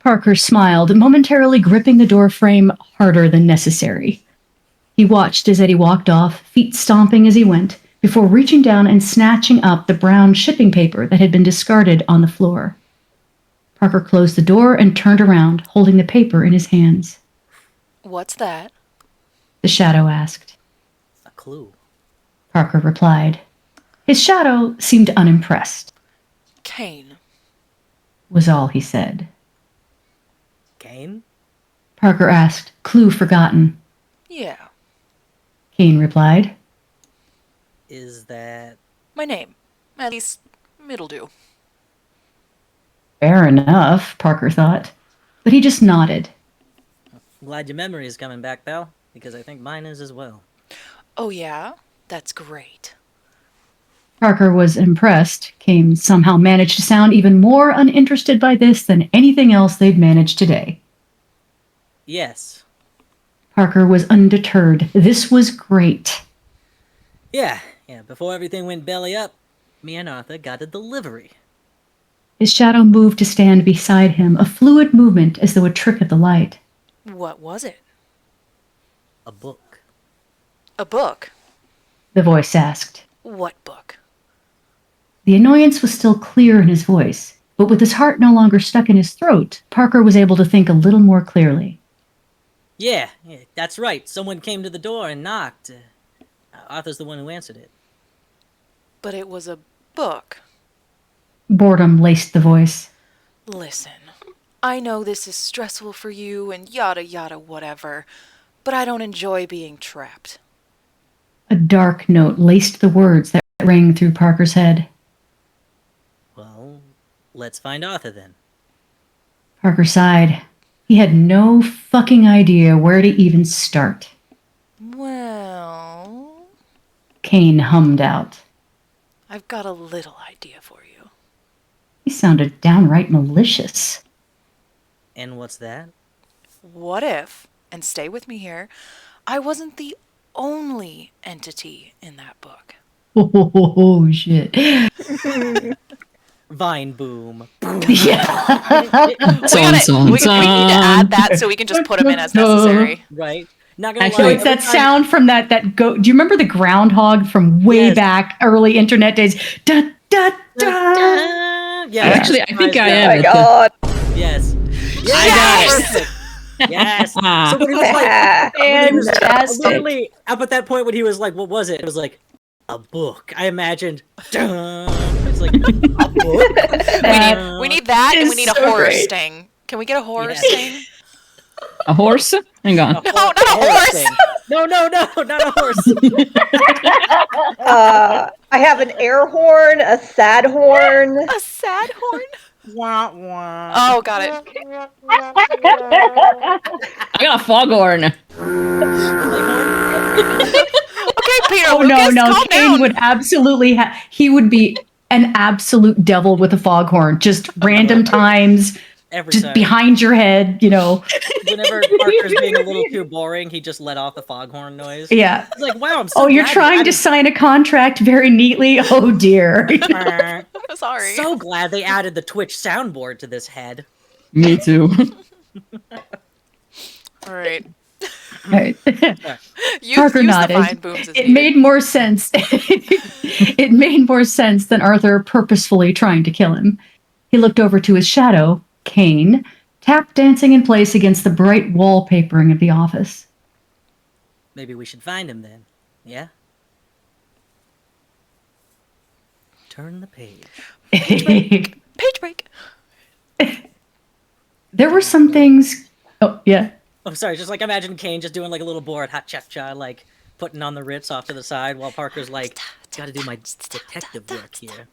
Parker smiled, momentarily gripping the door frame harder than necessary. He watched as Eddie walked off, feet stomping as he went, before reaching down and snatching up the brown shipping paper that had been discarded on the floor. Parker closed the door and turned around, holding the paper in his hands. What's that? The shadow asked. A clue. Parker replied. His shadow seemed unimpressed. Kane. Was all he said. Kane? Parker asked, clue forgotten. Yeah. Kane replied. Is that... My name. At least, it'll do. Fair enough, Parker thought. But he just nodded. I'm glad your memory is coming back, pal, because I think mine is as well. Oh yeah? That's great. Parker was impressed. Kane somehow managed to sound even more uninterested by this than anything else they'd managed today. Yes. Parker was undeterred. This was great. Yeah. Before everything went belly up, me and Arthur got a delivery. His shadow moved to stand beside him, a fluid movement as though a trick of the light. What was it? A book. A book? The voice asked. What book? The annoyance was still clear in his voice, but with his heart no longer stuck in his throat, Parker was able to think a little more clearly. Yeah, that's right. Someone came to the door and knocked. Arthur's the one who answered it. But it was a book. Boredom laced the voice. Listen, I know this is stressful for you and yada yada whatever, but I don't enjoy being trapped. A dark note laced the words that rang through Parker's head. Well, let's find Arthur then. Parker sighed. He had no fucking idea where to even start. Well... Kane hummed out. I've got a little idea for you. He sounded downright malicious. And what's that? What if, and stay with me here, I wasn't the only entity in that book? Oh, shit. Vine boom. Yeah. We need to add that so we can just put them in as necessary. Right. Not gonna Actually, lie, it's that sound from that go. Do you remember the groundhog from way back early internet days? Da da da. Yeah. Actually, I think I Oh am. my god. Yes. I got it. Yes. So when he was like, Fantastic. literally up at that point when he was like, "What was it?" It was like a book. I imagined. It's like a book. We need that, and we need a so horror great. sting. Can we get a horror sting? A horse? Hang on. No, not a horse. No, not a horse. I have an air horn, a sad horn. A sad horn? Wah, wah. Oh, got it. I got a foghorn. Okay, Peter Oh Lucas, no, calm Kane down. would absolutely he would be an absolute devil with a foghorn, just random times, Every just time. behind your head, you know. Whenever Parker's being a little too boring, he just let off the foghorn noise. Yeah. It's like, wow, I'm so Oh, you're glad trying to they sign a contract very neatly. Oh dear. added... Sorry. So glad they added the Twitch soundboard to this head. Me too. All right. Right. Use Parker the nodded. fine booms as It needed. made more sense. It made more sense than Arthur purposefully trying to kill him. He looked over to his shadow, Kane, tap dancing in place against the bright wallpapering of the office. Maybe we should find him then. Yeah? Turn the page. Page break. There were some things. Oh, yeah. I'm sorry, just like imagine Kane just doing like a little board hot cha-cha, like putting on the Ritz off to the side while Parker's like, gotta do my detective work here.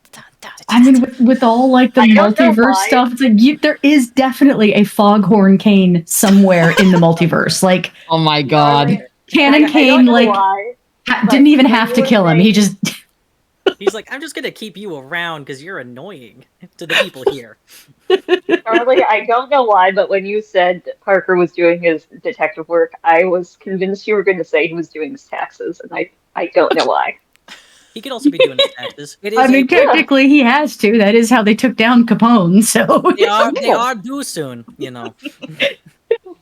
I mean, with all like the I don't know multiverse why. stuff, it's like there is definitely a foghorn Kane somewhere in the multiverse. Like, Oh my god. Canon I don't Kane, know like, why, didn't even when have you to were kill him. He saying- just. He's like, I'm just gonna keep you around because you're annoying to the people here. Charlie, I don't know why, but when you said Parker was doing his detective work, I was convinced you were going to say he was doing his taxes, and I don't know why. He could also be doing his taxes. It is I mean, April. technically, he has to. That is how they took down Capone. So They are due soon, you know.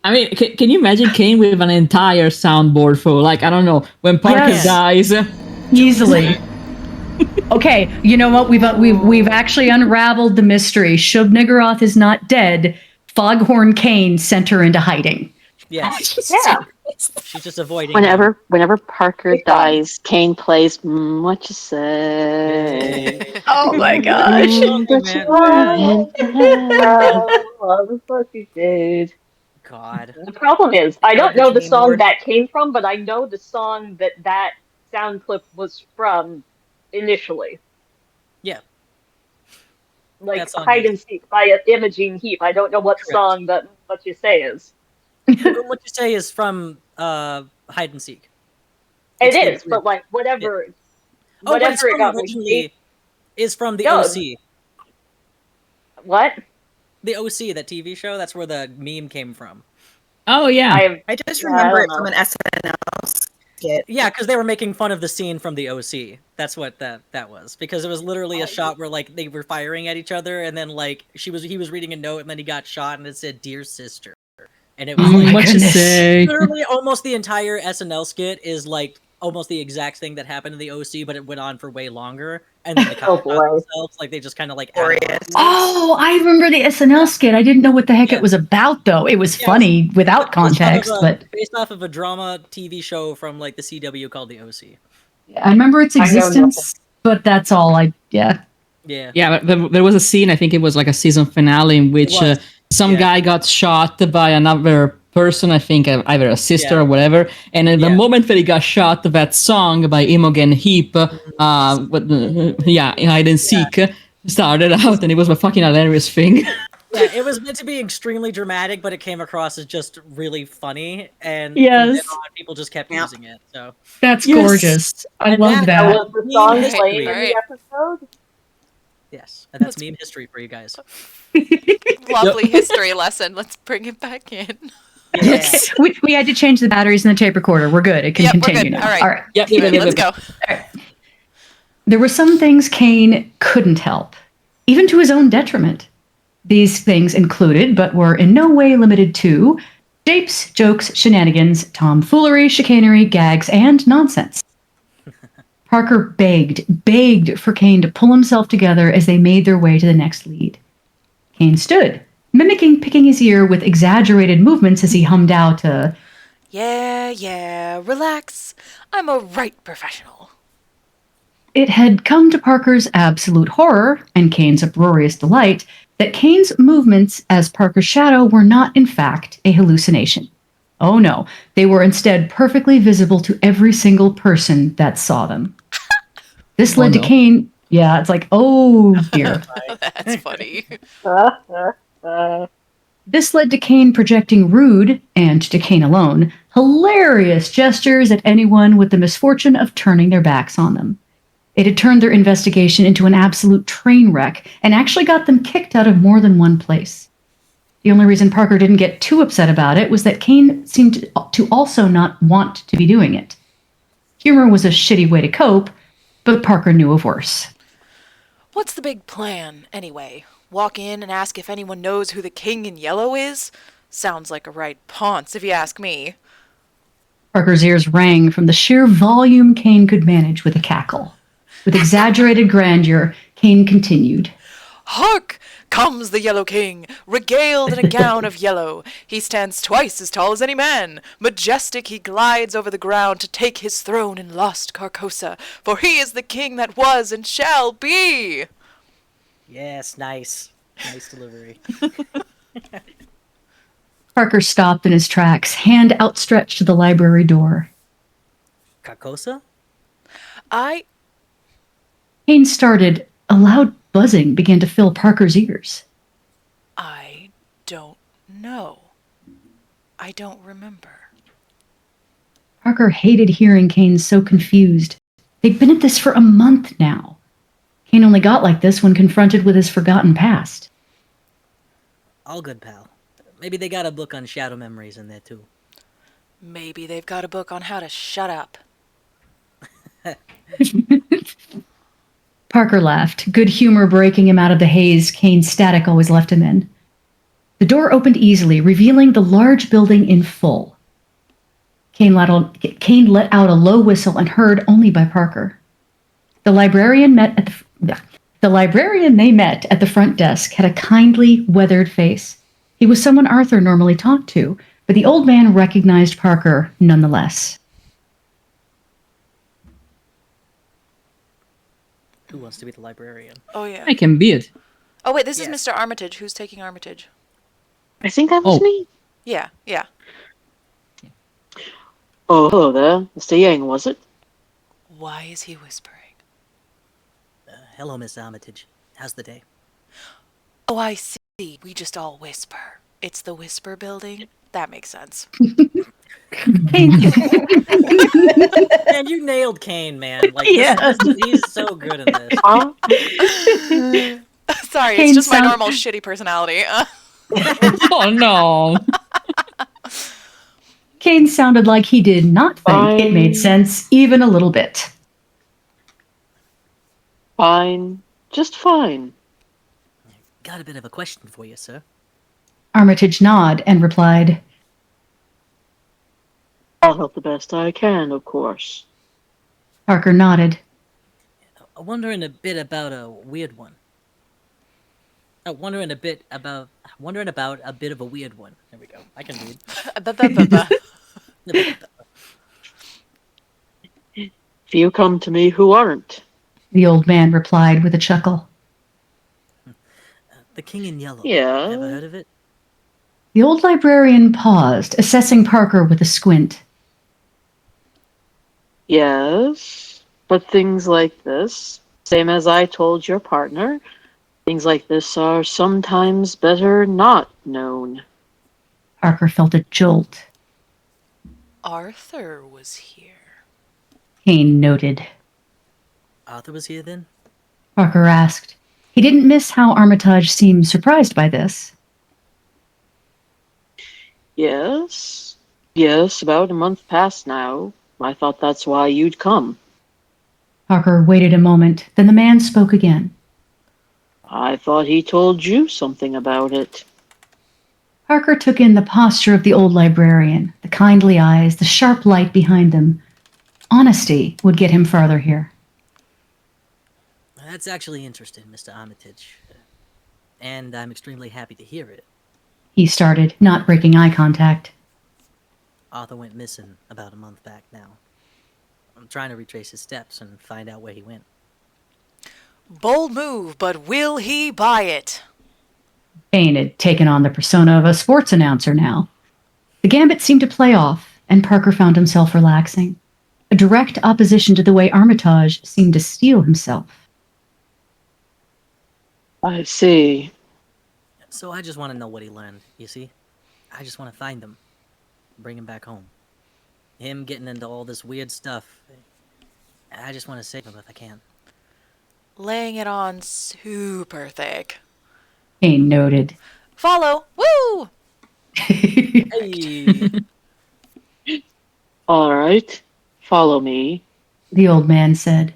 I mean, can you imagine Kane with an entire soundboard full? Like, I don't know, when Parker Yes. dies. easily. Okay, you know what? We've actually unraveled the mystery. Shub Niggurath is not dead. Foghorn Kane sent her into hiding. Yes, Yeah. she's just avoiding him. Whenever Parker dies, Kane plays What You Say. Oh my gosh. But man. What you did. God. The problem is, I don't the know the game song board. that came from, but I know the song that sound clip was from initially. Yeah. Like That song Hide is- and Seek by Imogene Heap. I don't know what Correct. song that What You Say is. What You Say is from Hide and Seek. It It's the is, but like whatever, Oh, what it's whatever it from got like originally is from the No. OC. what? The OC, that TV show, that's where the meme came from. Oh yeah. I just Yeah, remember I it don't from know. an SNL skit. Yeah, because they were making fun of the scene from the OC. That's what that was. Because it was literally a shot where like they were firing at each other, and then like he was reading a note, and then he got shot, and it said "Dear Sister," and it was like What you goodness. say? literally almost the entire SNL skit is like almost the exact thing that happened in the OC, but it went on for way longer. And then the Oh, cops boy. themselves, like they just kind of like added on Glorious. to it. Oh, I remember the SNL skit. I didn't know what the heck Yeah. it was about, though. It was Yeah, funny without Based off of context, a- but based off of a drama TV show from like the CW called the OC. I remember its I know nothing. existence. But that's all Yeah. Yeah, but there was a scene, I think it was like a season finale, in which was. some Yeah. guy got shot by another person, I think either a sister Yeah. or whatever. And in the Yeah. moment that he got shot, that song by Imogen Heap, Hide and Seek, started out, and it was a fucking hilarious thing. Yeah, it was meant to be extremely dramatic, but it came across as just really funny, and from Yes. then on, people just kept Yeah. using it. So that's Yes. gorgeous. I And love that that. Was the song Meme playing in history. the episode? yes, and that's meme history for you guys. Lovely history lesson. Let's bring it back in. Yeah. We had to change the batteries in the tape recorder. We're good. It can Yep, we're continue good. now. All right. Yep, All right, let's go. There were some things Kane couldn't help, even to his own detriment. These things included, but were in no way limited to, japes, jokes, shenanigans, tomfoolery, chicanery, gags, and nonsense. Parker begged for Kane to pull himself together as they made their way to the next lead. Kane stood, picking his ear with exaggerated movements as he hummed out, Yeah, relax. I'm a right professional. It had come to Parker's absolute horror, and Kane's uproarious delight, that Kane's movements as Parker's shadow were not, in fact, a hallucination. Oh no, they were instead perfectly visible to every single person that saw them. This led to no. Kane. Yeah, it's like, oh dear. That's funny. This led to Kane projecting rude, and to Kane alone, hilarious gestures at anyone with the misfortune of turning their backs on them. It had turned their investigation into an absolute train wreck and actually got them kicked out of more than one place. The only reason Parker didn't get too upset about it was that Kane seemed to also not want to be doing it. Humor was a shitty way to cope, but Parker knew of worse. What's the big plan, anyway? Walk in and ask if anyone knows who the king in yellow is? Sounds like a right ponce, if you ask me. Parker's ears rang from the sheer volume Kane could manage with a cackle. With exaggerated grandeur, Kane continued. Hark! Comes the Yellow King, regaled in a gown of yellow. He stands twice as tall as any man. Majestic he glides over the ground to take his throne in lost Carcosa, for he is the king that was and shall be. Yes, nice. Nice delivery. Parker stopped in his tracks, hand outstretched to the library door. Carcosa? Kane started. A loud buzzing began to fill Parker's ears. I don't know. I don't remember. Parker hated hearing Kane so confused. They'd been at this for a month now. Kane only got like this when confronted with his forgotten past. All good, pal. Maybe they got a book on shadow memories in there, too. Maybe they've got a book on how to shut up. Parker laughed, good humor breaking him out of the haze Kane's static always left him in. The door opened easily, revealing the large building in full. Kane let out a low whistle and heard only by Parker. The librarian they met at the front desk had a kindly, weathered face. He was someone Arthur normally talked to, but the old man recognized Parker nonetheless. Who wants to be the librarian? Oh, yeah. I can be it. Oh, wait, this is Yes. Mr. Armitage. Who's taking Armitage? I think that was me. Yeah. Oh, hello there. Mr. Yang, was it? Why is he whispering? Hello, Miss Armitage. How's the day? Oh, I see. We just all whisper. It's the Whisper Building? That makes sense. Kane, Man, you nailed Kane, man. Like, Yeah. he's so good in this. Huh? Sorry, Kane it's just my sound- normal shitty personality. Oh no. Kane sounded like he did not think it made sense even a little bit. Fine. Just fine. Got a bit of a question for you, sir. Armitage nodded and replied, I'll help the best I can, of course. Parker nodded. I'm wondering a bit about a weird one. Wondering about a bit of a weird one. There we go. I can read. Few come to me who aren't. The old man replied with a chuckle. The King in Yellow. Yeah. Ever heard of it? The old librarian paused, assessing Parker with a squint. Yes, but things like this, same as I told your partner, things like this are sometimes better not known. Parker felt a jolt. Arthur was here. Kane noted. Arthur was here then? Parker asked. He didn't miss how Armitage seemed surprised by this. Yes, about a month past now. I thought that's why you'd come. Parker waited a moment, then the man spoke again. I thought he told you something about it. Parker took in the posture of the old librarian, the kindly eyes, the sharp light behind them. Honesty would get him farther here. That's actually interesting, Mr. Armitage. And I'm extremely happy to hear it. He started, not breaking eye contact. Arthur went missing about a month back now. I'm trying to retrace his steps and find out where he went. Bold move, but will he buy it? Kane had taken on the persona of a sports announcer now. The gambit seemed to play off, and Parker found himself relaxing. A direct opposition to the way Armitage seemed to steel himself. I see. So I just want to know what he learned, you see? I just want to find him. Bring him back home. Him getting into all this weird stuff. I just want to save him if I can. Laying it on super thick. Kane noted. Follow. Woo! Hey! All right, follow me. The old man said.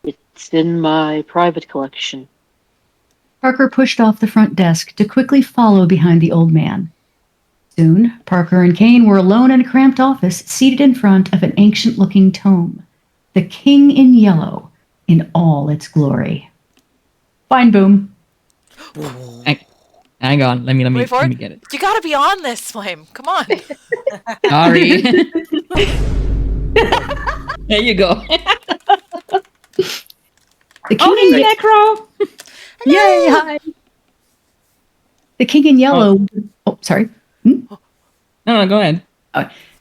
It's in my private collection. Parker pushed off the front desk to quickly follow behind the old man. Soon, Parker and Kane were alone in a cramped office, seated in front of an ancient-looking tome. The King in Yellow, in all its glory. Fine, boom. Hang on, let me Wait for let it. me get it. You gotta be on this, Flame. Come on. Sorry. There you go. The King in Necro. Yay! Hi. The King in Yellow. Oh, sorry. No, go ahead.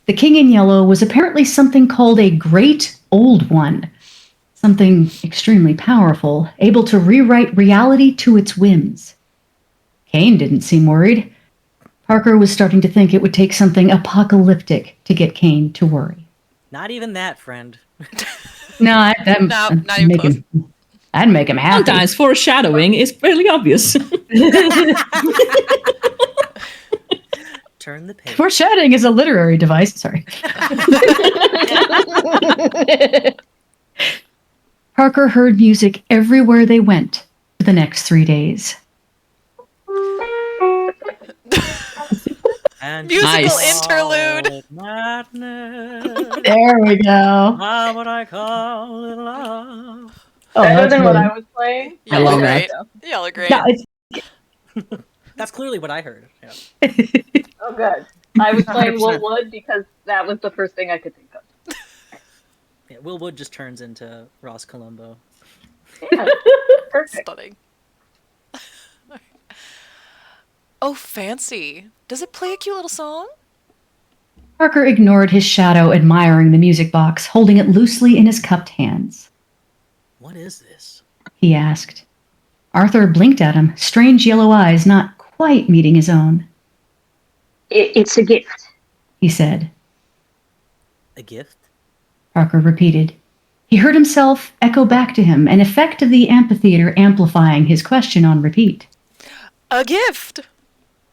The King in Yellow was apparently something called a Great Old One. Something extremely powerful, able to rewrite reality to its whims. Kane didn't seem worried. Parker was starting to think it would take something apocalyptic to get Kane to worry. Not even that, friend. No, Not even close. I'd make him happy. Sometimes foreshadowing is fairly obvious. Turn the page. Foreshadowing is a literary device. Sorry. Parker heard music everywhere they went for the next 3 days. And Musical Nice. interlude. Madness. There we go. How would I call it love? Oh, Better that's than what good. I was playing. I Y'all love are that. great. Y'all are great. No, it's- That's clearly what I heard. Yeah. Oh, good. I was playing 100%. Will Wood because that was the first thing I could think of. Yeah, Will Wood just turns into Ross Colombo. Yeah, perfect. Stunning. Oh, fancy. Does it play a cute little song? Parker ignored his shadow, admiring the music box, holding it loosely in his cupped hands. What is this? He asked. Arthur blinked at him, strange yellow eyes not quite meeting his own. It's a gift. He said. A gift? Parker repeated. He heard himself echo back to him, an effect of the amphitheater amplifying his question on repeat. A gift.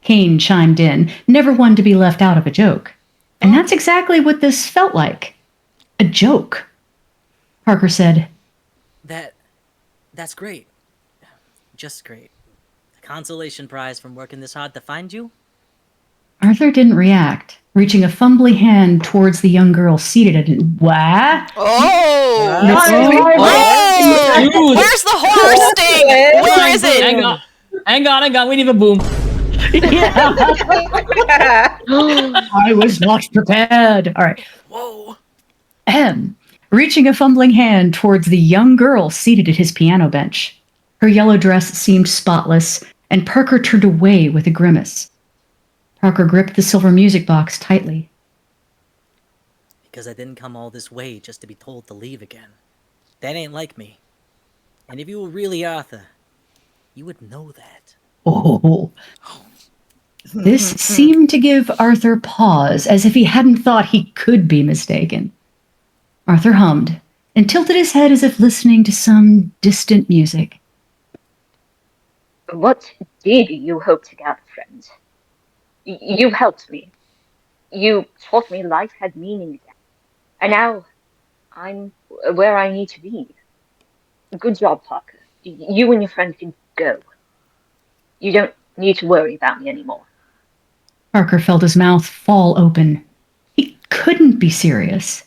Kane chimed in, never one to be left out of a joke. And that's exactly what this felt like. A joke. Parker said, That's great. Just great. The consolation prize from working this hard to find you? Arthur didn't react, reaching a fumbly hand towards the young girl seated at it. What? Oh! Oh, dude. Where's the horror sting? Where is it? Hang on. We need a boom. Yeah. I was not prepared. All right. Whoa. Reaching a fumbling hand towards the young girl seated at his piano bench. Her yellow dress seemed spotless, and Parker turned away with a grimace. Parker gripped the silver music box tightly. Because I didn't come all this way just to be told to leave again. That ain't like me. And if you were really Arthur, you would know that. Oh. This seemed to give Arthur pause, as if he hadn't thought he could be mistaken. Arthur hummed and tilted his head as if listening to some distant music. What did you hope to gather, friend? You helped me. You taught me life had meaning again. And now I'm where I need to be. Good job, Parker. You and your friend can go. You don't need to worry about me anymore. Parker felt his mouth fall open. He couldn't be serious.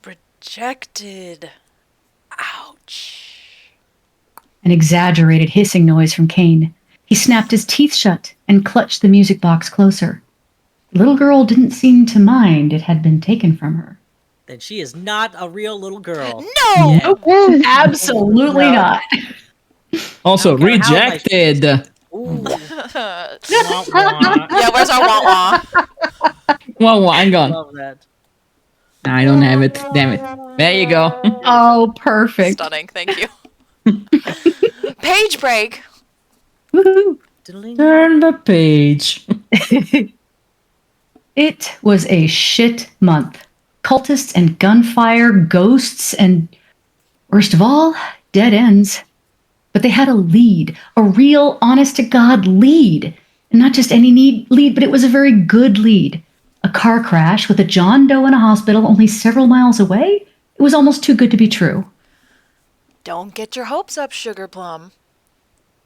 Rejected. Ouch. An exaggerated hissing noise from Kane. He snapped his teeth shut and clutched the music box closer. The little girl didn't seem to mind it had been taken from her. Then she is not a real little girl. No! Nope, absolutely not. Also, I don't care how much- rejected. Ooh. Yeah, where's our wah wah? Whoa, hang on. Love that. I don't have it. Damn it. There you go. Oh, perfect. Stunning, thank you. Page break. Woohoo. Turn the page. It was a shit month. Cultists and gunfire, ghosts, and worst of all, dead ends. But they had a lead, a real, honest to God lead. And not just any lead, but it was a very good lead. A car crash with a John Doe in a hospital only several miles away? It was almost too good to be true. Don't get your hopes up, Sugar Plum.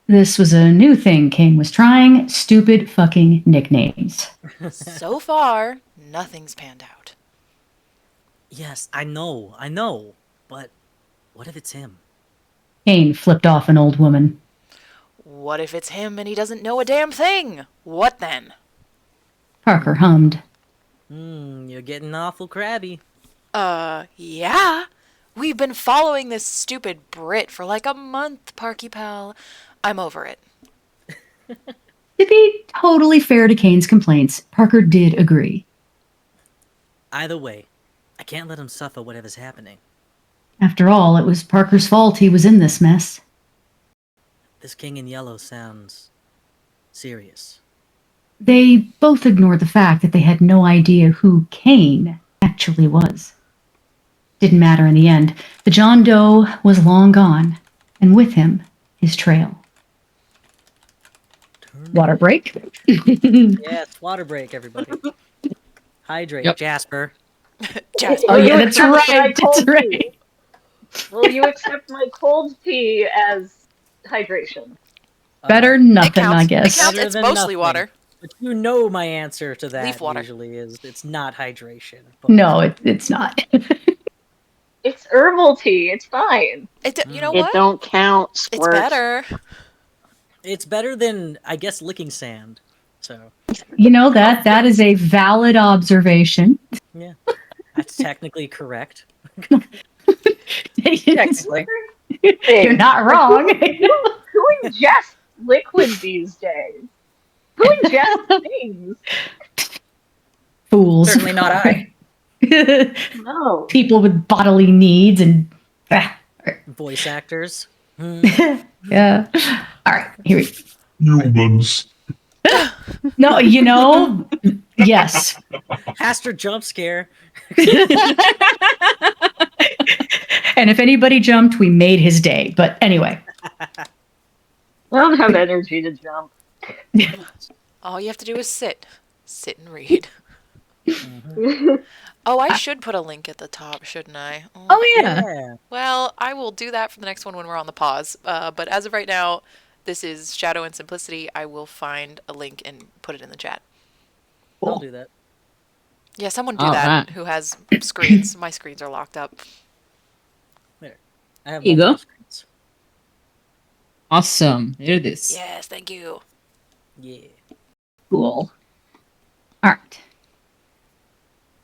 This was a new thing Kane was trying. Stupid fucking nicknames. So far, nothing's panned out. Yes, I know. But what if it's him? Kane flipped off an old woman. What if it's him and he doesn't know a damn thing? What then? Parker hummed. You're getting awful crabby. Yeah. We've been following this stupid Brit for like a month, Parky Pal. I'm over it. To be totally fair to Kane's complaints, Parker did agree. Either way, I can't let him suffer whatever's happening. After all, it was Parker's fault he was in this mess. This king in yellow sounds serious. They both ignored the fact that they had no idea who Kane actually was. Didn't matter in the end. The John Doe was long gone, and with him, his trail. Water break. Yes, water break, everybody. Hydrate, Yep. Jasper. Jasper. Oh yeah, that's Accept my right. That's cold right. tea. Will you accept my cold tea as hydration? Better Uh, nothing, It counts. I It guess. counts. Better It's than mostly nothing. water. But you know my answer to that Leaf water. usually is it's not hydration. But No, it's not. It's herbal tea. It's fine. You know It what? don't count, It's squirt. better. it's better than, I guess, licking sand. So, You know, that is a valid observation. yeah. That's technically correct. Technically. You're not wrong. Who ingests liquid these days? Who ingests things? Fools. Certainly not I. No. People with bodily needs and Voice actors. yeah. All right, here we Humans. No, you know, yes. Aster jump scare. And if anybody jumped, we made his day. But anyway, I don't have energy to jump. All you have to do is sit. Sit and read. Oh, I should put a link at the top, shouldn't I? oh yeah. Yeah. Well, I will do that for the next one when we're on the pause. But as of right now, this is Shadow and Simplicity. I will find a link and put it in the chat. I'll do that. Yeah, someone do All that right. who has screens. My screens are locked up. I have Here you go. multiple screens. Awesome. Here it is. Yes, thank you. Yeah. Cool. All right.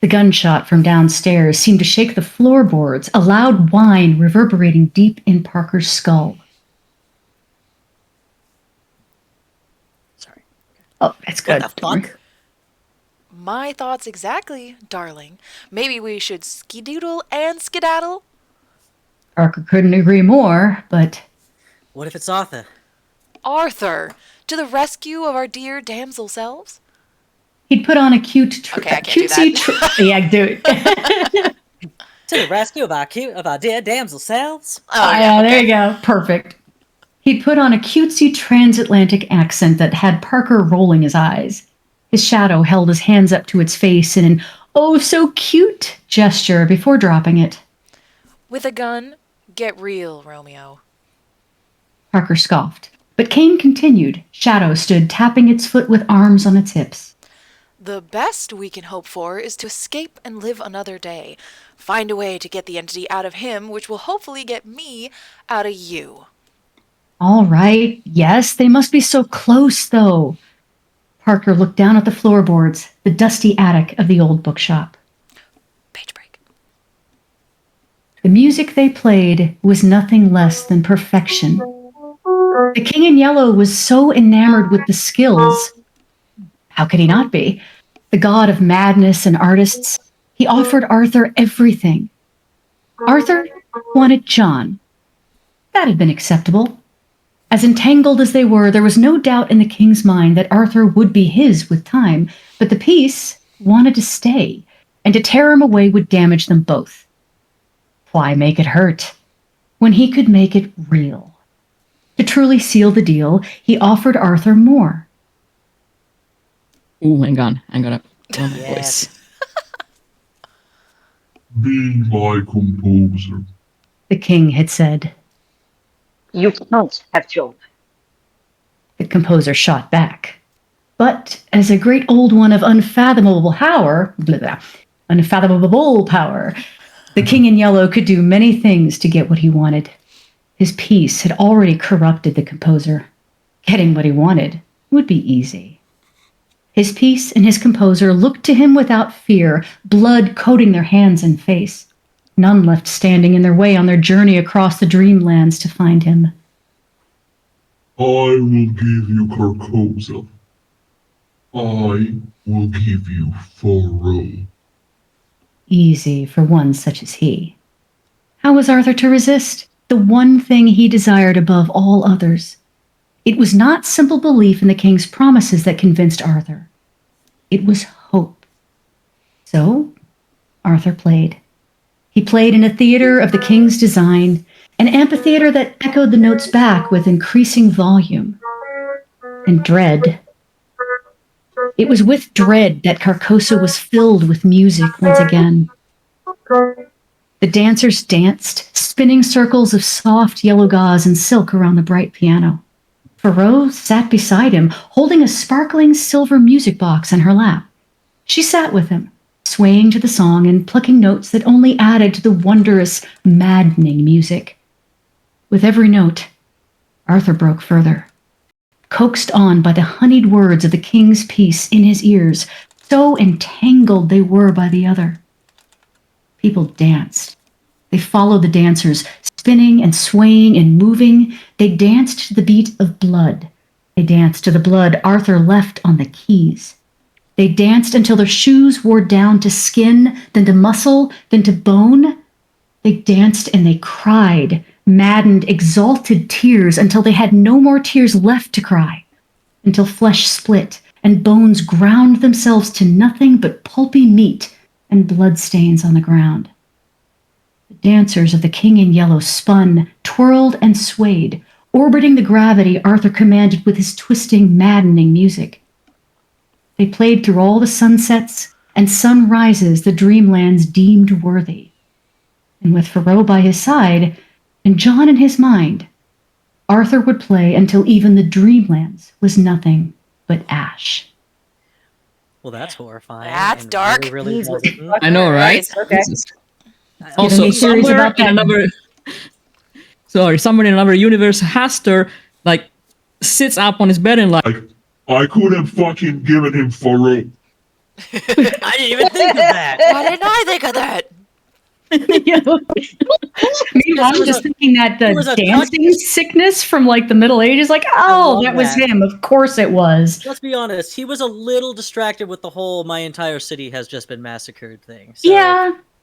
The gunshot from downstairs seemed to shake the floorboards, a loud whine reverberating deep in Parker's skull. Sorry. Oh, that's good. What the fuck? My thoughts exactly, darling. Maybe we should skidoodle and skedaddle? Parker couldn't agree more, but What if it's Arthur? Arthur, to the rescue of our dear damsel selves? he'd put on a cute, Okay, I can't do that. yeah, do it. To the rescue of our dear damsel selves. Oh, yeah, there okay. you go. Perfect. He'd put on a cutesy transatlantic accent that had Parker rolling his eyes. His shadow held his hands up to its face in an oh so cute gesture before dropping it. With a gun, get real, Romeo. Parker scoffed, but Kane continued. Shadow stood tapping its foot with arms on its hips. The best we can hope for is to escape and live another day. Find a way to get the entity out of him, which will hopefully get me out of you. All right, yes, they must be so close, though. Parker looked down at the floorboards, the dusty attic of the old bookshop. Page break. The music they played was nothing less than perfection. The King in Yellow was so enamored with the skills. How could he not be? The god of madness and artists. He offered Arthur everything. Arthur wanted John. That had been acceptable. As entangled as they were, there was no doubt in the king's mind that Arthur would be his with time, but the peace wanted to stay, and to tear him away would damage them both. Why make it hurt when he could make it real? To truly seal the deal, he offered Arthur more. Oh, hang on. I'm gonna tell my Yes. voice. Be my composer. The king had said. You can't have Job. The composer shot back. But as a great old one of unfathomable power, unfathomable power, the king in yellow could do many things to get what he wanted. His peace had already corrupted the composer. Getting what he wanted would be easy. His peace and his composer looked to him without fear, blood coating their hands and face. None left standing in their way on their journey across the dreamlands to find him. I will give you Carcosa. I will give you Faro. Easy for one such as he. How was Arthur to resist the one thing he desired above all others? It was not simple belief in the king's promises that convinced Arthur. It was hope. So, Arthur played. He played in a theater of the king's design, an amphitheater that echoed the notes back with increasing volume. And dread. It was with dread that Carcosa was filled with music once again. The dancers danced, spinning circles of soft yellow gauze and silk around the bright piano. Faro sat beside him, holding a sparkling silver music box in her lap. She sat with him, swaying to the song and plucking notes that only added to the wondrous, maddening music. With every note, Arthur broke further. Coaxed on by the honeyed words of the king's peace in his ears, so entangled they were by the other. People danced. They followed the dancers, spinning and swaying and moving. They danced to the beat of blood. They danced to the blood Arthur left on the keys. They danced until their shoes wore down to skin, then to muscle, then to bone. They danced and they cried, maddened, exalted tears until they had no more tears left to cry, until flesh split and bones ground themselves to nothing but pulpy meat and bloodstains on the ground. The dancers of the King in Yellow spun, twirled, and swayed, orbiting the gravity Arthur commanded with his twisting, maddening music. They played through all the sunsets and sunrises the dreamlands deemed worthy. And with Faro by his side, and John in his mind, Arthur would play until even the dreamlands was nothing but ash. Well, that's horrifying. That's and dark. Really, really wasn't. I know, right? Okay. Also, any theories somewhere about in that? another, somewhere in another universe, Haster like sits up on his bed and like, I could have fucking given him Faro. I didn't even think of that. Why didn't I think of that? Meanwhile, I'm just thinking that it was the a dancing sickness from like the Middle Ages, like, oh, love that was that. him. Of course it was. Let's be honest. He was a little distracted with the whole "my entire city has just been massacred" thing. So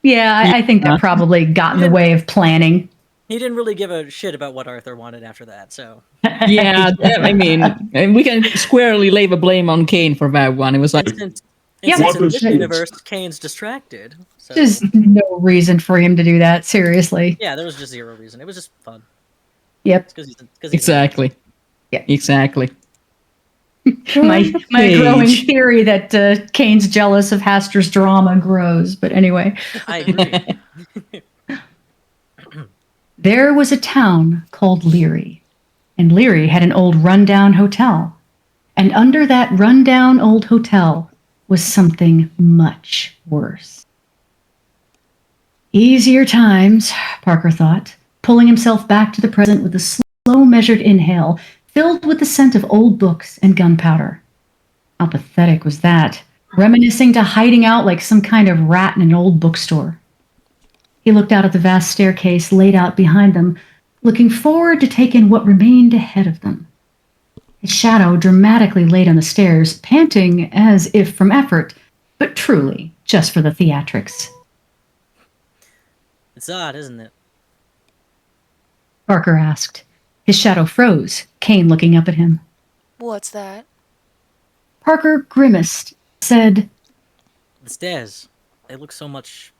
Yeah, I think that probably got in the way of planning. he didn't really give a shit about what Arthur wanted after that. So yeah, I mean, and we can squarely lay the blame on Kane for that one. It was like, since What in this the- universe, Kane's distracted. So There's no reason for him to do that, seriously. yeah, there was just zero reason. It was just fun. Yep. Because he's exactly. Yeah. Exactly. My growing Page. theory that Kane's jealous of Haster's drama grows. But anyway, I agree. there was a town called Leary, and Leary had an old rundown hotel. And under that rundown old hotel was something much worse. Easier times, Parker thought, pulling himself back to the present with a slow, measured inhale, filled with the scent of old books and gunpowder. How pathetic was that, reminiscing to hiding out like some kind of rat in an old bookstore. He looked out at the vast staircase laid out behind them, looking forward to take in what remained ahead of them. His shadow dramatically laid on the stairs, panting as if from effort, but truly just for the theatrics. It's odd, isn't it? Parker asked. His shadow froze, Kane looking up at him. What's that? Parker grimaced, said, The stairs, they look so much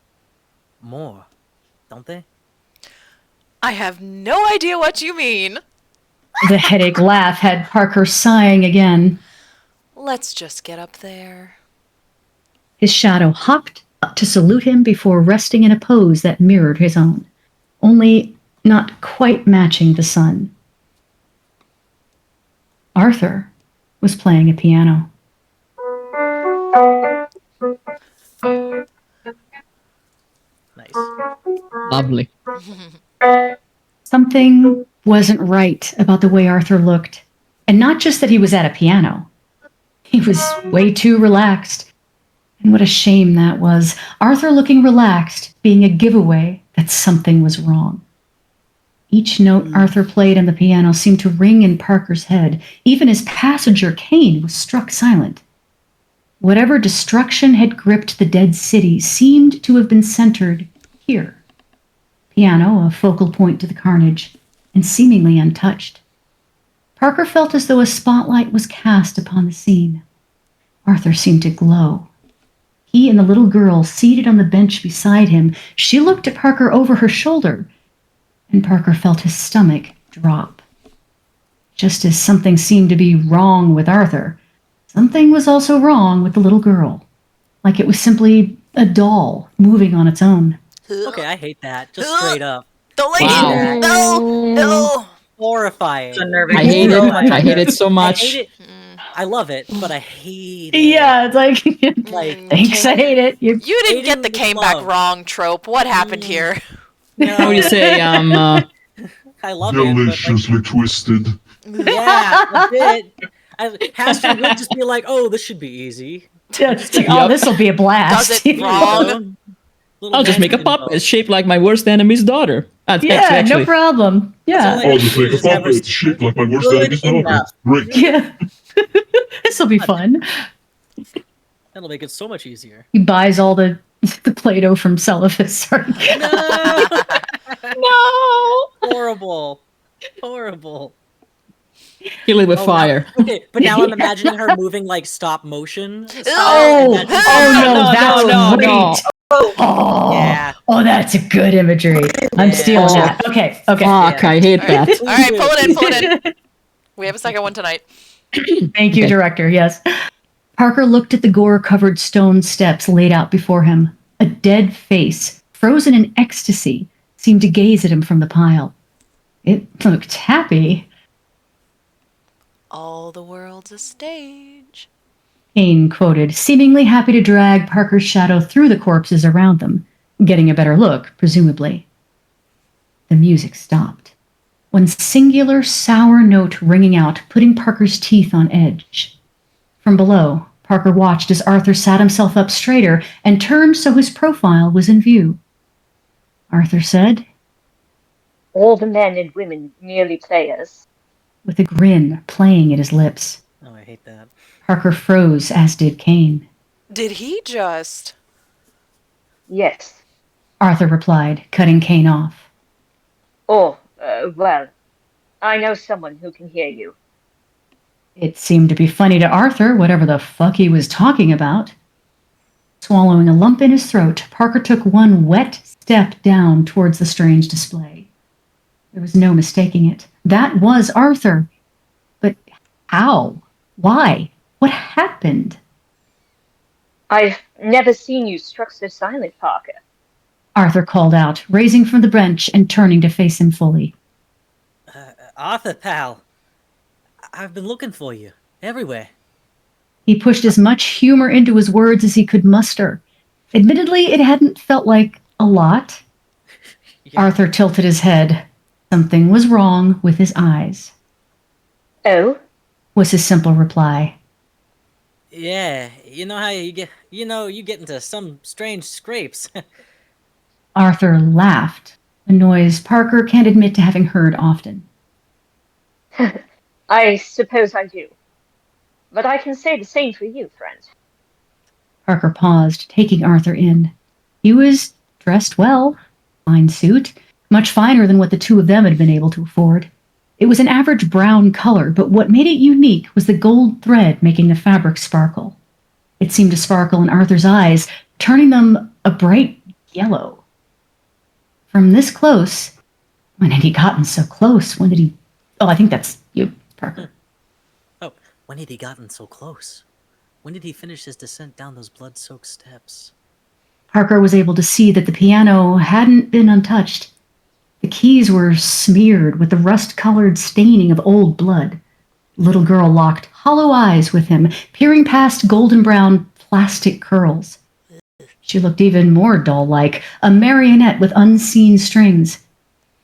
more, don't they? I have no idea what you mean. The headache laugh had Parker sighing again. Let's just get up there. His shadow hopped up to salute him before resting in a pose that mirrored his own, only not quite matching the sun. Arthur was playing a piano. Nice. Lovely. Something wasn't right about the way Arthur looked. And not just that he was at a piano. He was way too relaxed. And what a shame that was. Arthur looking relaxed, being a giveaway that something was wrong. Each note Arthur played on the piano seemed to ring in Parker's head. Even his passenger, Kane, was struck silent. Whatever destruction had gripped the dead city seemed to have been centered here. Piano, a focal point to the carnage, and seemingly untouched. Parker felt as though a spotlight was cast upon the scene. Arthur seemed to glow. He and the little girl seated on the bench beside him, she looked at Parker over her shoulder, and Parker felt his stomach drop. Just as something seemed to be wrong with Arthur, something was also wrong with the little girl. Like it was simply a doll moving on its own. Okay, I hate that. Just straight up. Don't like Wow. it. No, no. Horrifying. It's unnerving. I hate it. I hate it so I much. hate it. I love it, but I hate it. Yeah, it's like, Like, thanks, I hate it. You didn't Hating get the with came back love. wrong trope. What happened here? no, How do you say? I love it. But like, Deliciously twisted. yeah, a bit. Hashtag would just be like, oh, this should be easy. Yeah, it's like, oh, this will be a blast. Does it wrong? I'll just make a puppet shaped like my worst enemy's daughter. Yeah, Actually. no problem. Yeah. That's I'll just make a puppet. It's shaped like my worst enemy's daughter. Great. Yeah. This will be fun. That'll make it so much easier. He buys all the Play-Doh from Cephas. Sorry. No! No! Horrible. Horrible. Kill it with Oh, fire. Wow. Okay, but now I'm imagining her moving like stop motion. Oh, And that's- oh no, that's great. no. Oh, Yeah. oh, that's a good imagery. I'm Yeah. stealing that. Okay, okay. Fuck, I hate that. All right, pull it in. We have a second one tonight. Thank you, Okay. director. Yes. Parker looked at the gore-covered stone steps laid out before him. A dead face, frozen in ecstasy, seemed to gaze at him from the pile. It looked happy. All the world's a stage. Kane quoted, seemingly happy to drag Parker's shadow through the corpses around them, getting a better look, presumably. The music stopped. One singular sour note ringing out, putting Parker's teeth on edge. From below, Parker watched as Arthur sat himself up straighter and turned so his profile was in view. Arthur said, All the men and women merely players. with a grin playing at his lips. Oh, I hate that. Parker froze, as did Kane. Did he just? Yes. Arthur replied, cutting Kane off. Oh, well, I know someone who can hear you. It seemed to be funny to Arthur, whatever the fuck he was talking about. Swallowing a lump in his throat, Parker took one wet step down towards the strange display. There was no mistaking it. That was Arthur. But how? Why? What happened? I've never seen you struck so silent, Parker. Arthur called out, raising from the bench and turning to face him fully. Arthur, pal. I've been looking for you. Everywhere. He pushed as much humor into his words as he could muster. Admittedly, it hadn't felt like a lot. Yeah. Arthur tilted his head. Something was wrong with his eyes, Oh? was his simple reply. Yeah, you know how you get, you get into some strange scrapes. Arthur laughed, a noise Parker can't admit to having heard often. I suppose I do. But I can say the same for you, friend. Parker paused, taking Arthur in. He was dressed well, fine suit, much finer than what the two of them had been able to afford. It was an average brown color, but what made it unique was the gold thread making the fabric sparkle. It seemed to sparkle in Arthur's eyes, turning them a bright yellow. From this close, when had he gotten so close? When did he... Oh, I think that's you, Parker. Oh, when had he gotten so close? When did he finish his descent down those blood-soaked steps? Parker was able to see that the piano hadn't been untouched. The keys were smeared with the rust-colored staining of old blood. The little girl locked hollow eyes with him, peering past golden-brown plastic curls. She looked even more doll-like, a marionette with unseen strings.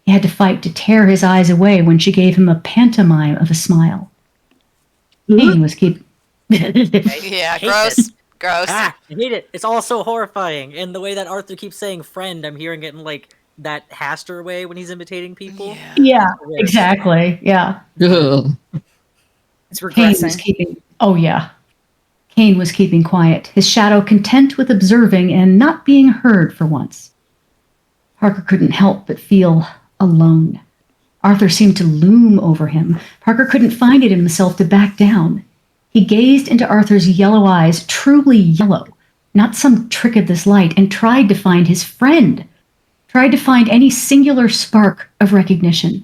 He had to fight to tear his eyes away when she gave him a pantomime of a smile. Kane was keeping... Yeah, gross. Gross. Ah, I hate it. It's all so horrifying. And the way that Arthur keeps saying friend, I'm hearing it in like that Haster way when he's imitating people. Yeah, exactly. Yeah. Ugh. It's Kane was regressing. keeping... Oh, yeah. Kane was keeping quiet, his shadow content with observing and not being heard for once. Parker couldn't help but feel alone. Arthur seemed to loom over him. Parker couldn't find it in himself to back down. He gazed into Arthur's yellow eyes, truly yellow, not some trick of this light, and tried to find his friend, tried to find any singular spark of recognition.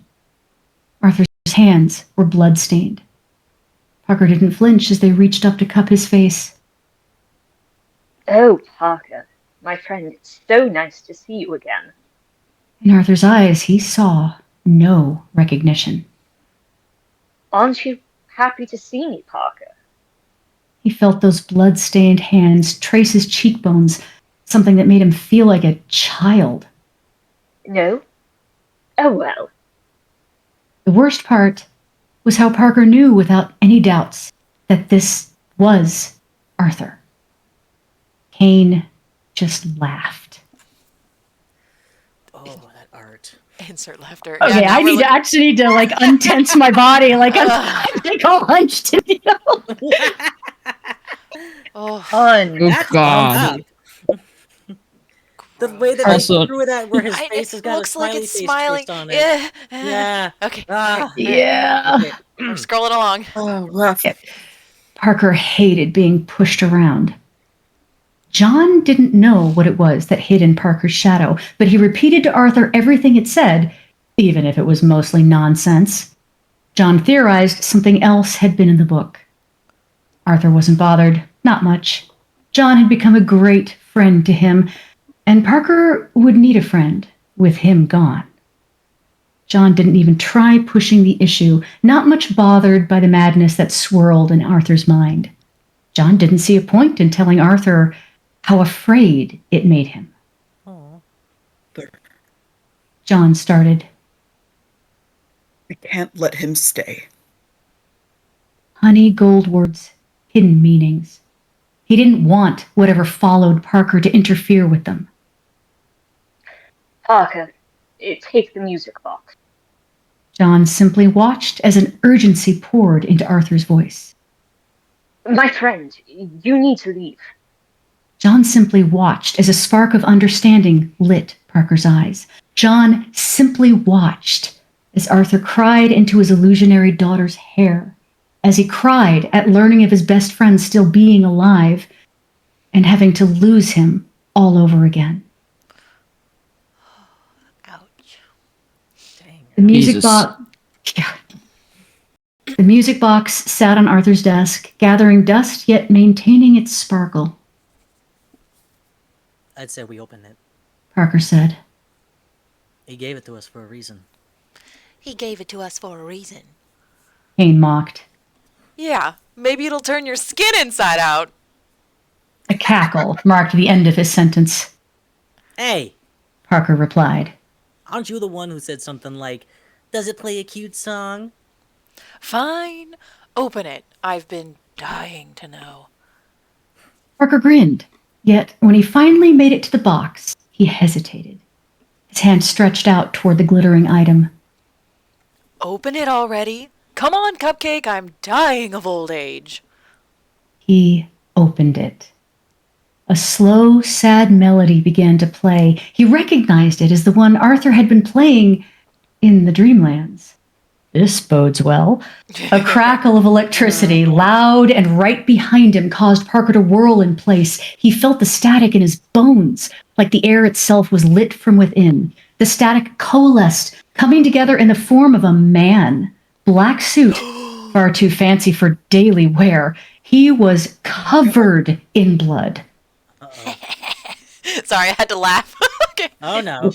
Arthur's hands were blood-stained. Parker didn't flinch as they reached up to cup his face. Oh, Parker, my friend, it's so nice to see you again. In Arthur's eyes, he saw no recognition. Aren't you happy to see me, Parker? He felt those blood-stained hands trace his cheekbones, something that made him feel like a child. No? Oh well. The worst part was how Parker knew without any doubts that this was Arthur. Kane just laughed. Oh, that art. Insert laughter. Okay, Yeah, I actually need to like untense my body, like I'm like all hunched in the Oh, Fun. Oh, That's God. up. The way that Also- they drew that where his I- face has it got looks a like smiley it's face smiling. twist on it. Yeah. Yeah. Okay. Ah. Yeah. Okay. We're scrolling along. Oh, rough. Parker hated being pushed around. John didn't know what it was that hid in Parker's shadow, but he repeated to Arthur everything it said, even if it was mostly nonsense. John theorized something else had been in the book. Arthur wasn't bothered, not much. John had become a great friend to him, and Parker would need a friend with him gone. John didn't even try pushing the issue, not much bothered by the madness that swirled in Arthur's mind. John didn't see a point in telling Arthur how afraid it made him. Aw. John started. I can't let him stay. Honey gold words, hidden meanings. He didn't want whatever followed Parker to interfere with them. Parker, take the music box. John simply watched as an urgency poured into Arthur's voice. My friend, you need to leave. John simply watched as a spark of understanding lit Parker's eyes. John simply watched as Arthur cried into his illusionary daughter's hair, as he cried at learning of his best friend still being alive and having to lose him all over again. Ouch. Dang. The music Jesus. box. Yeah. The music box sat on Arthur's desk, gathering dust yet maintaining its sparkle. I'd say we open it. Parker said. He gave it to us for a reason. He gave it to us for a reason. Kane mocked. Yeah, maybe it'll turn your skin inside out. A cackle marked the end of his sentence. Hey, Parker replied. aren't you the one who said something like, "Does it play a cute song?" Fine. Open it. I've been dying to know. Parker grinned, yet when he finally made it to the box, he hesitated. His hand stretched out toward the glittering item. Open it already. Come on, Cupcake. I'm dying of old age. He opened it. A slow, sad melody began to play. He recognized it as the one Arthur had been playing in the Dreamlands. This bodes well. A crackle of electricity, loud and right behind him, caused Parker to whirl in place. He felt the static in his bones, like the air itself was lit from within. The static coalesced, coming together in the form of a man. Black suit, far too fancy for daily wear. He was covered in blood. Sorry, I had to laugh. Okay. Oh no.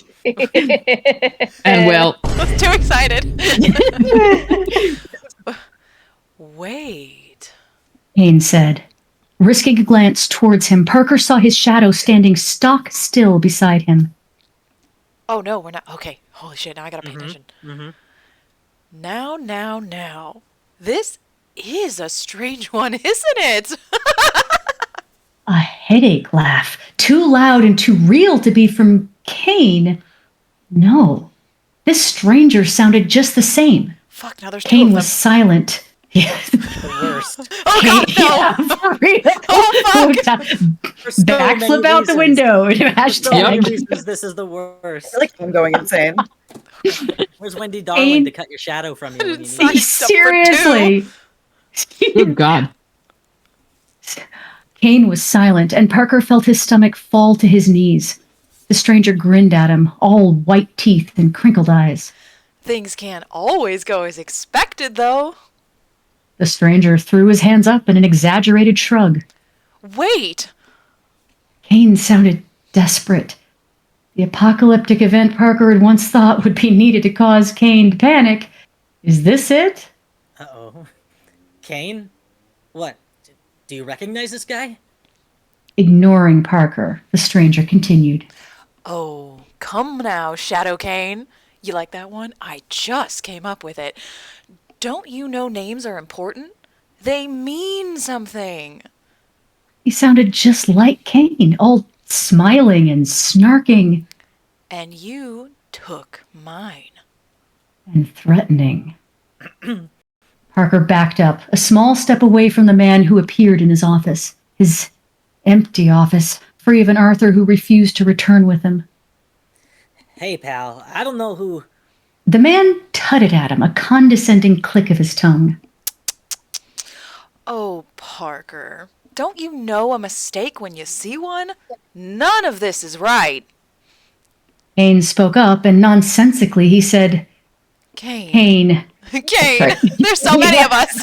And well, I was too excited. Wait. Kane said. Risking a glance towards him, Parker saw his shadow standing stock still beside him. Oh no, we're not. Okay. Holy shit, now I gotta pay attention. Now. This is a strange one, isn't it? A headache laugh, too loud and too real to be from Kane. No, this stranger sounded just the same. Fuck, now there's two Kane of was them. silent. The worst. Oh god, no! Yeah, for real. Oh fuck! For so many Backflip out the reasons. window. For so many Hashtag. reasons, this is the worst. I feel like I'm going insane. Where's Wendy Darling to cut your shadow from you when you need Sign it? up for two. Seriously. good God. Kane was silent, and Parker felt his stomach fall to his knees. The stranger grinned at him, all white teeth and crinkled eyes. Things can't always go as expected, though. The stranger threw his hands up in an exaggerated shrug. Wait! Kane sounded desperate. The apocalyptic event Parker had once thought would be needed to cause Kane to panic. Is this it? Uh-oh. Kane? What? Do you recognize this guy? Ignoring Parker, the stranger continued. Oh, come now, Shadow Kane. You like that one? I just came up with it. Don't you know names are important? They mean something. He sounded just like Kane, all smiling and snarking. And you took mine. And threatening. Parker backed up, a small step away from the man who appeared in his office. His empty office, free of an Arthur who refused to return with him. Hey, pal, I don't know who... The man tutted at him, a condescending click of his tongue. Oh, Parker. Don't you know a mistake when you see one? None of this is right. Kane spoke up, and nonsensically he said, Kane. Kane. Kane! Sorry. There's so many of us.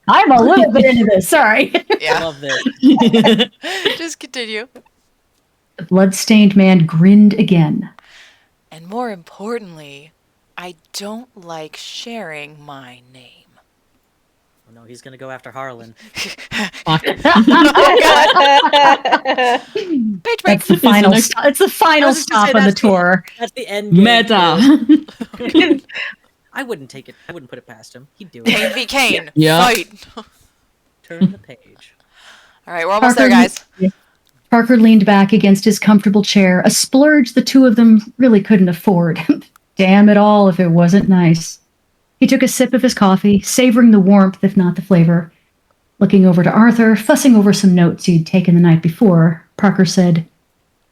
I'm a little bit into this, sorry. I Yeah, love this. just continue. The blood-stained man grinned again. And more importantly, I don't like sharing my name. Oh, no, he's gonna go after Harlan. Oh, God. Page break. That's the final next- stop. It's the I final was just gonna stop say, on the that's the- tour. That's the end game. Meta. I wouldn't take it. I wouldn't put it past him. He'd do it. Kane v. Kane. Yeah. Fight. Turn the page. All right, we're almost there, guys. Parker leaned back against his comfortable chair, a splurge the two of them really couldn't afford. Damn it all if it wasn't nice. He took a sip of his coffee, savoring the warmth if not the flavor. Looking over to Arthur, fussing over some notes he'd taken the night before, Parker said,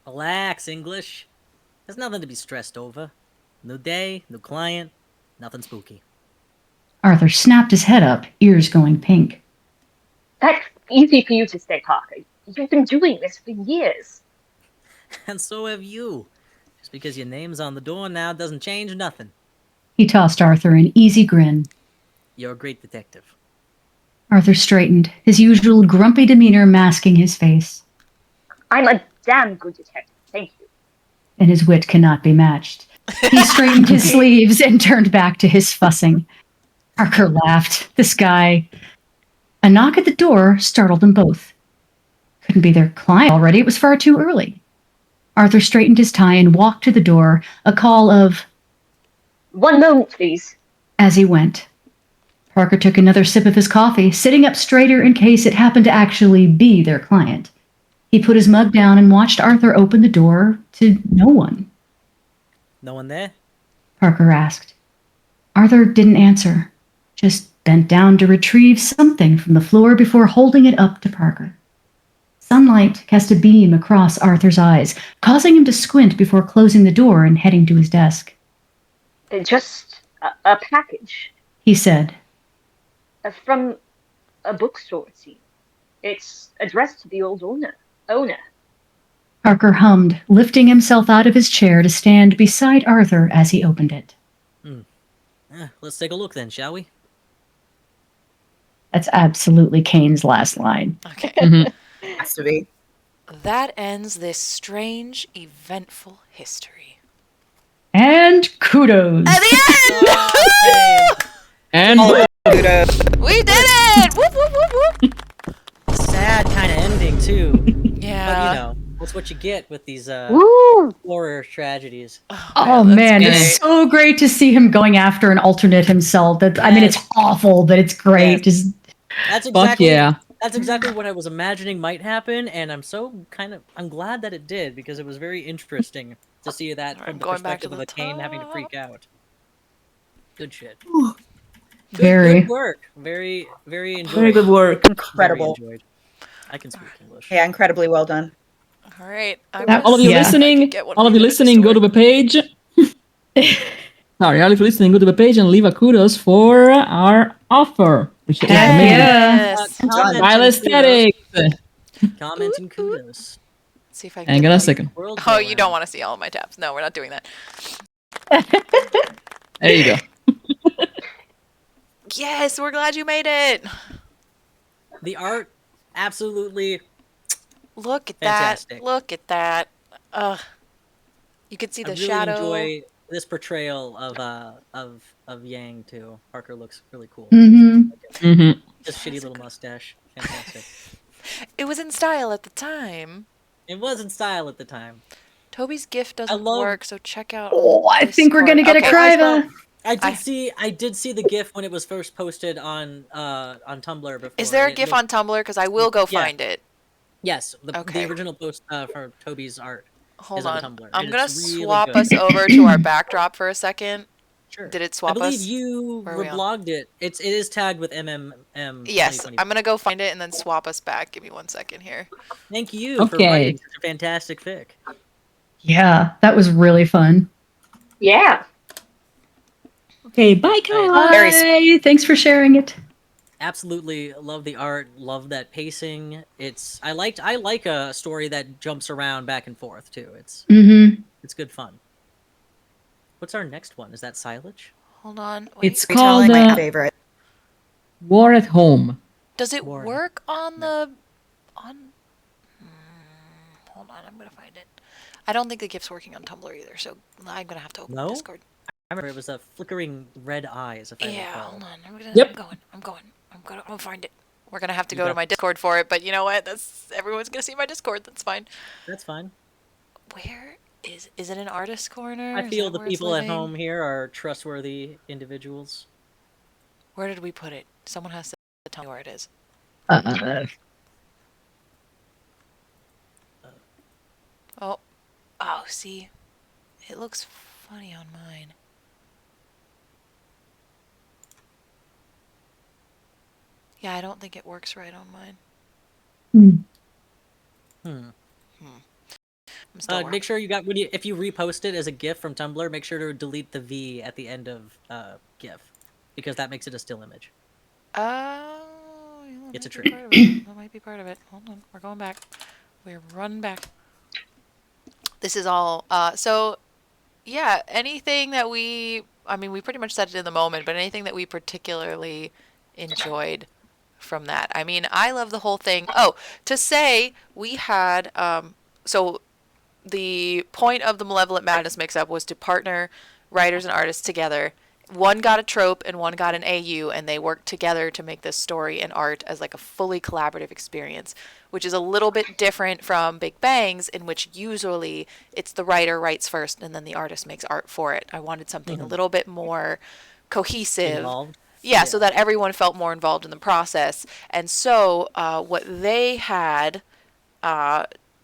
Relax, English. There's nothing to be stressed over. No day, no client, nothing spooky. Arthur snapped his head up, ears going pink. That's easy for you to say, Parker. You've been doing this for years. And so have you. Just because your name's on the door now doesn't change nothing. He tossed Arthur an easy grin. You're a great detective. Arthur straightened, his usual grumpy demeanor masking his face. I'm a damn good detective, thank you. And his wit cannot be matched. He straightened his sleeves and turned back to his fussing. Parker laughed. This guy. A knock at the door startled them both. Couldn't be their client already. It was far too early. Arthur straightened his tie and walked to the door, a call of, One moment, please. as he went. Parker took another sip of his coffee, sitting up straighter in case it happened to actually be their client. He put his mug down and watched Arthur open the door to no one. No one there? Parker asked. Arthur didn't answer, just bent down to retrieve something from the floor before holding it up to Parker. Sunlight cast a beam across Arthur's eyes, causing him to squint before closing the door and heading to his desk. Just a package. he said. From a bookstore, it seems. It's addressed to the old owner. Parker hummed, lifting himself out of his chair to stand beside Arthur as he opened it. Let's take a look then, shall we? That's absolutely Kane's last line. Okay. Has to be. That ends this strange, eventful history. And kudos. At the end! And We did it! Whoop, whoop, whoop, whoop. Sad kind of ending too. Yeah. But you know, that's what you get with these Woo! horror tragedies. Oh that's man, great. it's so great to see him going after an alternate himself. That I mean, it's awful, but it's great. Yes. Just That's fuck exactly yeah. that's exactly what I was imagining might happen, and I'm glad that it did because it was very interesting to see that Alright, from the going back to perspective of the a Kane having to top. freak out. Good shit. very. Good work. Very, very enjoyed. Very good work. Very Incredible. enjoyed. I can speak English. Yeah, incredibly well done. All right. All of you listening, go to the page. Sorry, all of you listening, go to the page and leave a kudos for our offer, which is amazing. Yes. Comment Style and aesthetics. kudos. Comment and kudos. See if I can Hang get on a the- second. World Oh, go you don't round. want to see all of my tabs. No, we're not doing that. There you go. Yes, we're glad you made it. The art, absolutely. Look at Fantastic. that. Look at that. You can see I the really shadow. enjoy this portrayal of Yang too. Parker looks really cool. Mm-hmm. Just shitty little mustache. Fantastic. It was in style at the time. It was in style at the time. Toby's gift doesn't love- work, so check out. Oh, I think we're gonna get a Discord. Kryva. I did see the GIF when it was first posted on Tumblr before. Is there a and it GIF looked- on Tumblr? Because I will go Yeah. find it. Yes, Okay. the original post for Toby's art Hold is on on. Tumblr. I'm and gonna it's really swap good. us over to our backdrop for a second. Sure. Did it I swap believe us? you Where are we on? reblogged it. It is tagged with MMM. Yes, 2020. I'm gonna go find it and then swap us back. Give me 1 second here. Thank you for Okay. writing such a fantastic fic. Yeah, that was really fun. Yeah. Okay, bye, Kyle. Bye. Thanks for sharing it. Absolutely love the art. Love that pacing. I like a story that jumps around back and forth too. It's good fun. What's our next one? Is that Silage? Hold on. Wait. It's Retelling called my favorite. War at Home. Does it Warren. work on the hold on, I'm gonna find it. I don't think the GIF's working on Tumblr either, so I'm gonna have to open No? Discord. I remember it was a flickering red eyes. If I Yeah, recall. hold on. Yep. I'm gonna find it. We're gonna have to go to my Discord for it, but you know what? Everyone's gonna see my Discord. That's fine. That's fine. Where is it? An artist corner? I Is feel that the where it's people at living? home here are trustworthy individuals. Where did we put it? Someone has to tell me where it is. Oh, see, it looks funny on mine. Yeah, I don't think it works right on mine. I'm still Make sure you got if you repost it as a GIF from Tumblr, make sure to delete the V at the end of GIF because that makes it a still image. Oh, yeah, It's a might be trick. part of it. That might be part of it. Hold on, we're going back. We're running back. This is all. So, yeah, anything that we pretty much said it in the moment, but anything that we particularly enjoyed from that. I mean, I love the whole thing. Oh, to say we had, so the point of the Malevolent Madness Mixup was to partner writers and artists together. One got a trope and one got an AU, and they worked together to make this story and art as like a fully collaborative experience, which is a little bit different from Big Bangs, in which usually it's the writer writes first and then the artist makes art for it. I wanted something a little bit more cohesive. Involved. Yeah, so that everyone felt more involved in the process. And so what they had,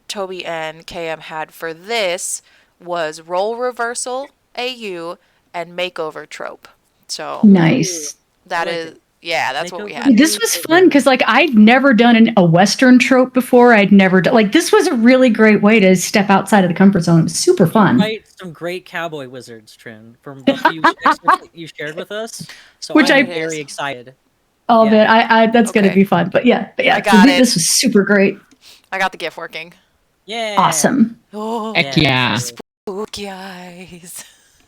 Toby and KM had for this was role reversal, AU, and makeover trope. So Nice. that I like is it. Yeah, that's Make what a we had. This was fun because like I'd never done a Western trope before. I'd never done like this was a really great way to step outside of the comfort zone. It was super fun. Write some great cowboy wizards, Trin, from the few excerpts that you shared with us. So Which I'm I- very excited. Oh Yeah. man, I that's gonna Okay. be fun. But yeah, I got it. this was super great. I got the GIF working. Yeah. Awesome. Oh, Heck yeah. spooky eyes.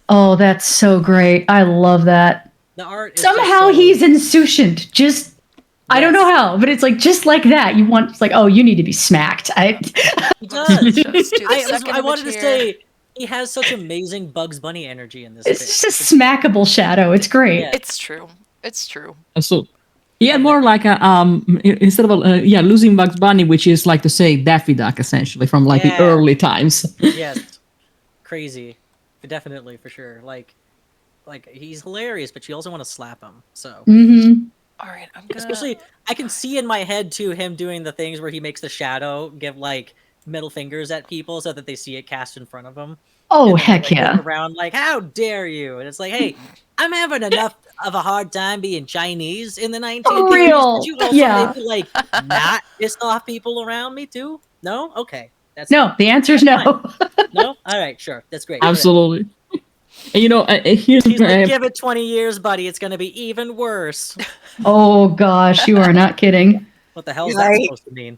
Oh, that's so great. I love that. The art is Somehow just so... he's insouciant. Just I don't know how, but it's like just like that. You want it's like, oh, you need to be smacked. He does. Just do the I second wanted to image here. say he has such amazing Bugs Bunny energy in this. It's just a smackable shadow. It's great. Yeah. It's true. It's true. So he had more like a instead of losing Bugs Bunny, which is like to say Daffy Duck essentially from like the Yeah. early times. Yes, crazy, definitely for sure. Like he's hilarious, but you also want to slap him. So All right, I'm gonna. especially I can see in my head too him doing the things where he makes the shadow give like middle fingers at people so that they see it cast in front of them. Oh, And then, heck like, yeah. look around like, how dare you? And it's like, hey, I'm having enough of a hard time being Chinese in the 1930s. real. Did you also Yeah. maybe like not piss off people around me too? No? Okay. That's No, the answer is no. no? All right, sure. That's great. Absolutely. And you know, here's He's like, give it 20 years, buddy. It's going to be even worse. Oh gosh, you are not kidding. What the hell is that supposed to mean?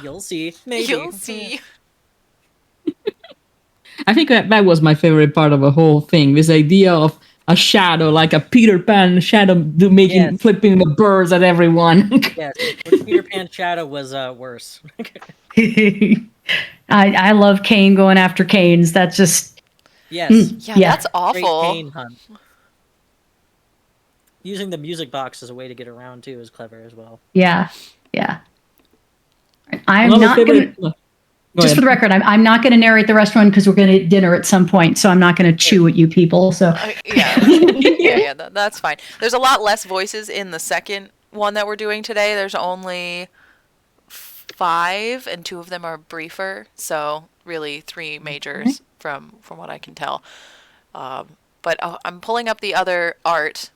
You'll see. Maybe. You'll see. I think that was my favorite part of the whole thing. This idea of a shadow, like a Peter Pan shadow, making flipping the birds at everyone. Yes, but Peter Pan shadow was worse. I love Kane going after Canes. That's just Yes. Yeah, that's Great awful. cane hunt. Using the music box as a way to get around too is clever as well. yeah. I'm Another not favorite- gonna. Go Just ahead. for the record, I'm not going to narrate the rest one because we're going to eat dinner at some point. So I'm not going to chew at you people. So Yeah, that's fine. There's a lot less voices in the second one that we're doing today. There's only 5, and 2 of them are briefer. So really 3 majors from what I can tell. But I'm pulling up the other art.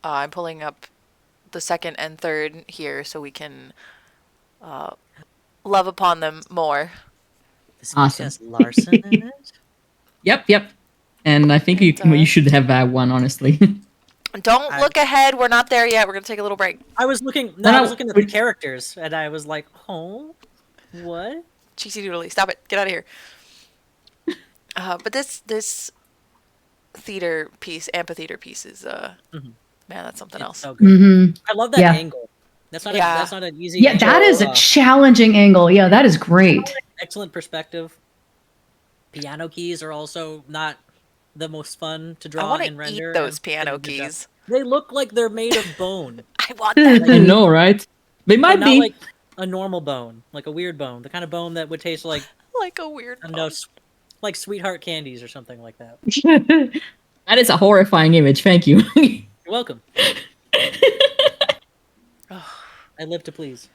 I'm pulling up the second and third here so we can love upon them more. This Awesome. has Larson in it. Yep. And I think you should have that one, honestly. Don't look ahead. We're not there yet. We're gonna take a little break. I was looking. No, I was looking at the characters, and I was like, "Oh, what?" Cheesy doodly, stop it. Get out of here. But this theater piece, amphitheater piece is man, that's something else. So good. I love that Yeah. angle. That's not an easy. Yeah, angle. that is a challenging angle. Yeah, that is great. Excellent perspective. Piano keys are also not the most fun to I draw want and to render. eat those and piano did a good job. keys. They look like they're made of bone. I want that. I know, right? They might But be. not like a normal bone, like a weird bone, the kind of bone that would taste like Like a weird. I don't know, like sweetheart candies or something like that. That is a horrifying image. Thank you. You're welcome. I live to please.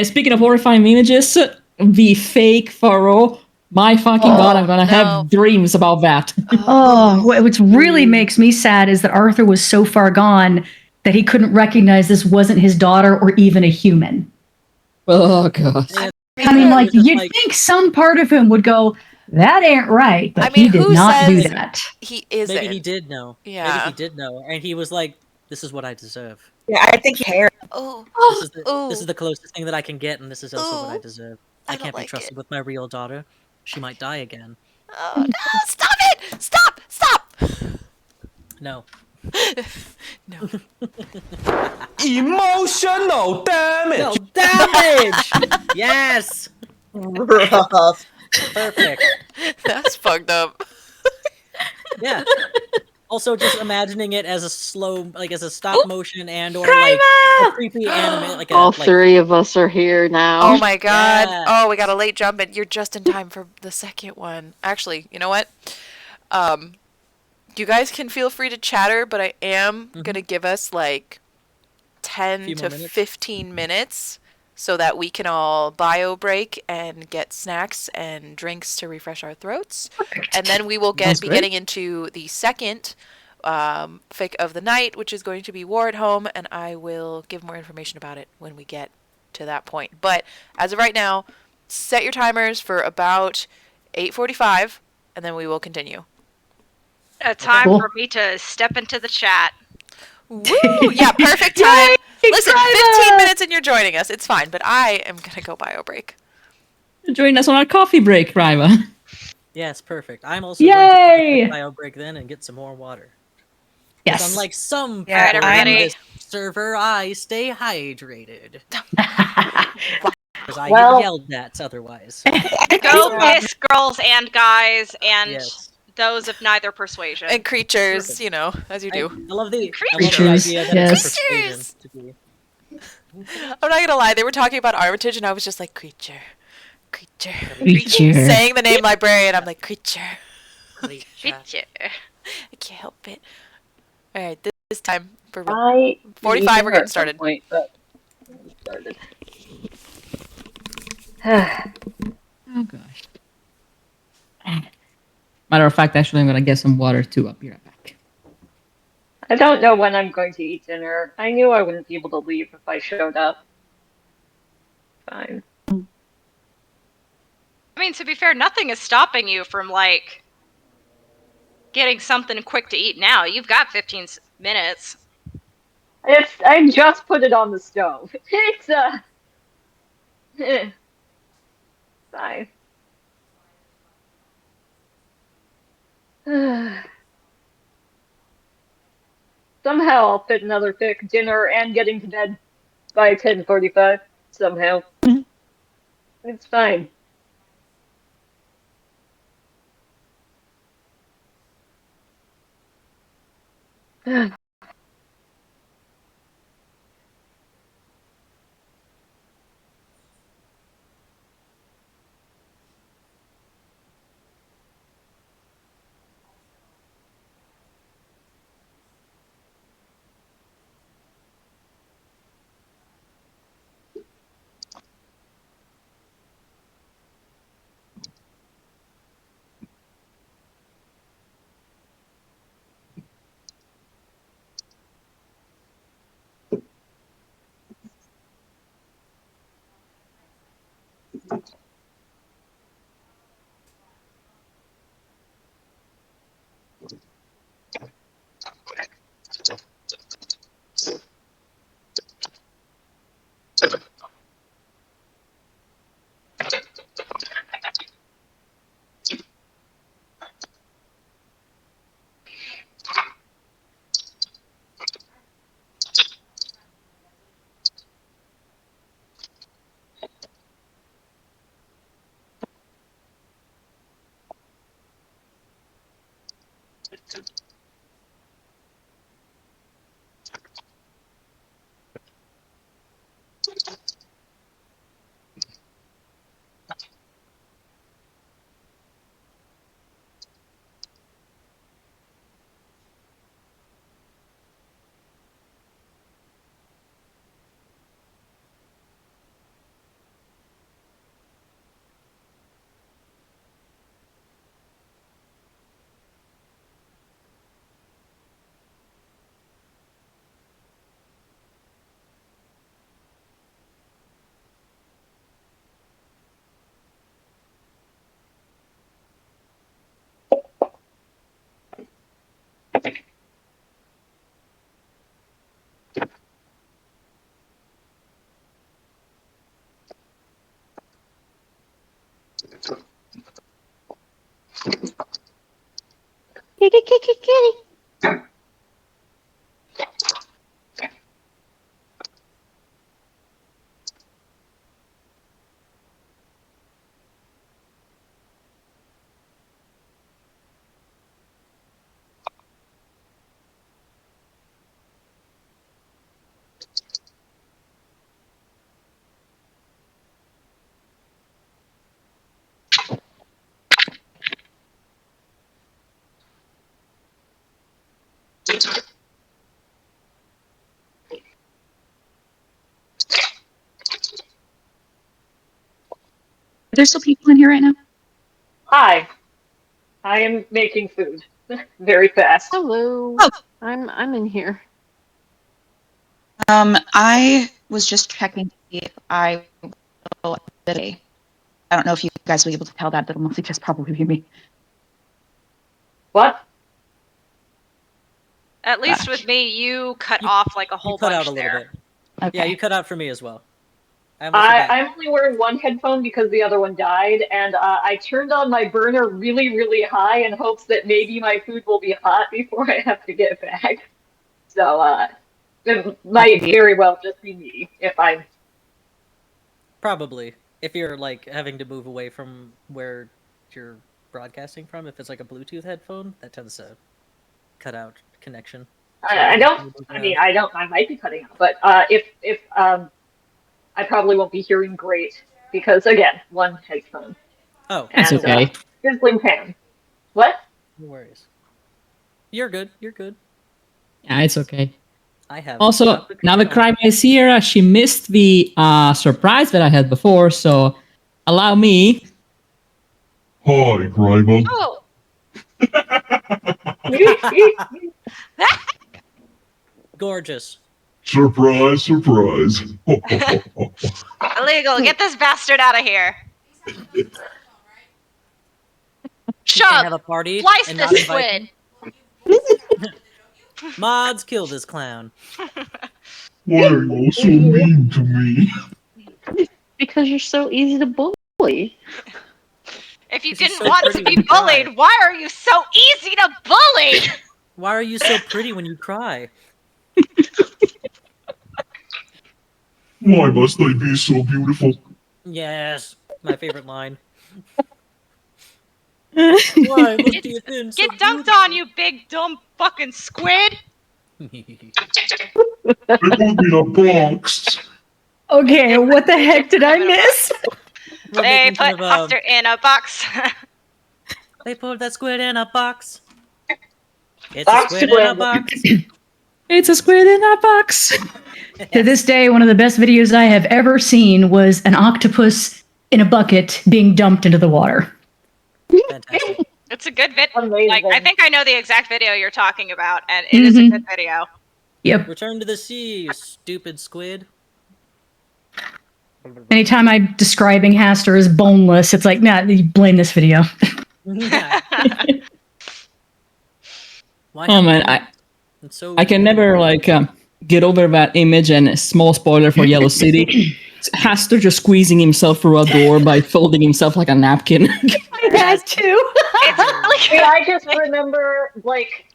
Speaking of horrifying images, the fake furrow. My fucking god, I'm gonna have dreams about that. Oh, what really makes me sad is that Arthur was so far gone that he couldn't recognize this wasn't his daughter or even a human. Oh god. I mean, like, you'd think some part of him would go, that ain't right, but I mean, he did who do says that. he isn't? Maybe he did know. Yeah. Maybe he did know, and he was like, "This is what I deserve. Yeah, I think he cared. Oh, This is the closest thing that I can get, and this is also what I deserve. I don't can't be like trusted with my real daughter. She might die again." Oh no! Stop it! Stop! Stop! No. No. Emotional damage. No damage. Yes. Rough. Perfect. That's fucked up. Yeah. Also, just imagining it as a slow, like as a stop motion and or like a creepy anime, like All 3 of us are here now. Oh my god. Yeah. Oh, we got a late jump, and you're just in time for the second one. Actually, you know what? You guys can feel free to chatter, but I am gonna give us like 10 Few to more minutes. 15 minutes so that we can all bio break and get snacks and drinks to refresh our throats. And then we will Sounds be great. getting into the second fic of the night, which is going to be War at Home, and I will give more information about it when we get to that point. But as of right now, set your timers for about 8:45, and then we will continue. A time for me to step into the chat. Woo! Yeah, perfect time. Listen, 15 minutes and you're joining us. It's fine, but I am going to go bio break. Join us on our coffee break, Riva. Yes, perfect. I'm also going to take a bio break then and get some more water. Yes. Unlike some All right, people everybody. on this server, I stay hydrated. Because I Well- get yelled at otherwise. Go piss, girls and guys, and Yes. those of neither persuasion. And creatures, Perfect. you know, as you do. I love the Creatures, idea that yes. it's a persuasion to be. I'm not gonna lie, they were talking about Armitage, and I was just like, creature. Creature. Saying the name librarian, I'm like, creature. Creature. I can't help it. Alright, this is time for I 45, we're getting started. Point, but started. Oh gosh. Matter of fact, actually, I'm gonna get some water too. I'll be right back. I don't know when I'm going to eat dinner. I knew I wouldn't be able to leave if I showed up. Fine. I mean, to be fair, nothing is stopping you from, like, getting something quick to eat now. You've got 15 minutes. I just put it on the stove. It's fine. Somehow I'll fit another thick dinner and getting to bed by 10:45. Somehow. It's fine. Kitty. Are there still people in here right now? Hi. I am making food. very fast. Hello. Oh. I'm in here. I was just checking to see if I will today. I don't know if you guys will be able to tell that. That'll mostly just probably be me. What? At least with me, you cut off like a whole You cut bunch out a little there. bit. Okay. Yeah, you cut out for me as well. I almost forgot. I'm only wearing one headphone because the other one died, and I turned on my burner really, really high in hopes that maybe my food will be hot before I have to get back. So, it might very well just be me if I'm. Probably. If you're like having to move away from where you're broadcasting from, if it's like a Bluetooth headphone, that tends to cut out connection. I might be cutting out, but if I probably won't be hearing great because again, one headphone. Oh, That's and, okay. Sizzling pan. What? No worries. You're good. You're good. Yeah, it's okay. I have. Also, now that Crime is here, she missed the surprise that I had before, so allow me. Hi, Gryma. Oh, Gorgeous. Surprise, surprise. illegal! Get this bastard out of here! You can't have a Shove! party Slice and not this invite squid! mods. Kill this clown. Why are you all so mean to me? Because you're so easy to bully. If you 'Cause you're didn't so want pretty to when be you cry. bullied, why are you so easy to bully? Why are you so pretty when you cry? Why must I be so beautiful? Yes, my favorite line. Why must you thin so Get dunked on, you big dumb fucking squid! beautiful? They put me in a box. Okay, what the heck did I miss? We're They making fun put of, Buster in a box. They put that squid in a box. It's Box a squid in a squid. box. It's a squid in a box. To this day, one of the best videos I have ever seen was an octopus in a bucket being dumped into the water. Fantastic. It's a good vid. Amazing. Like, I think I know the exact video you're talking about, and it is a good video. Yep. Return to the sea, you stupid squid. Anytime I'm describing Haster as boneless, it's like, nah, you blame this video. Why Oh have man, one? It's so I can never like get over that image. And a small spoiler for Yellow City, Haster just squeezing himself through a door by folding himself like a napkin. That too. It's really good. Yeah, I just remember like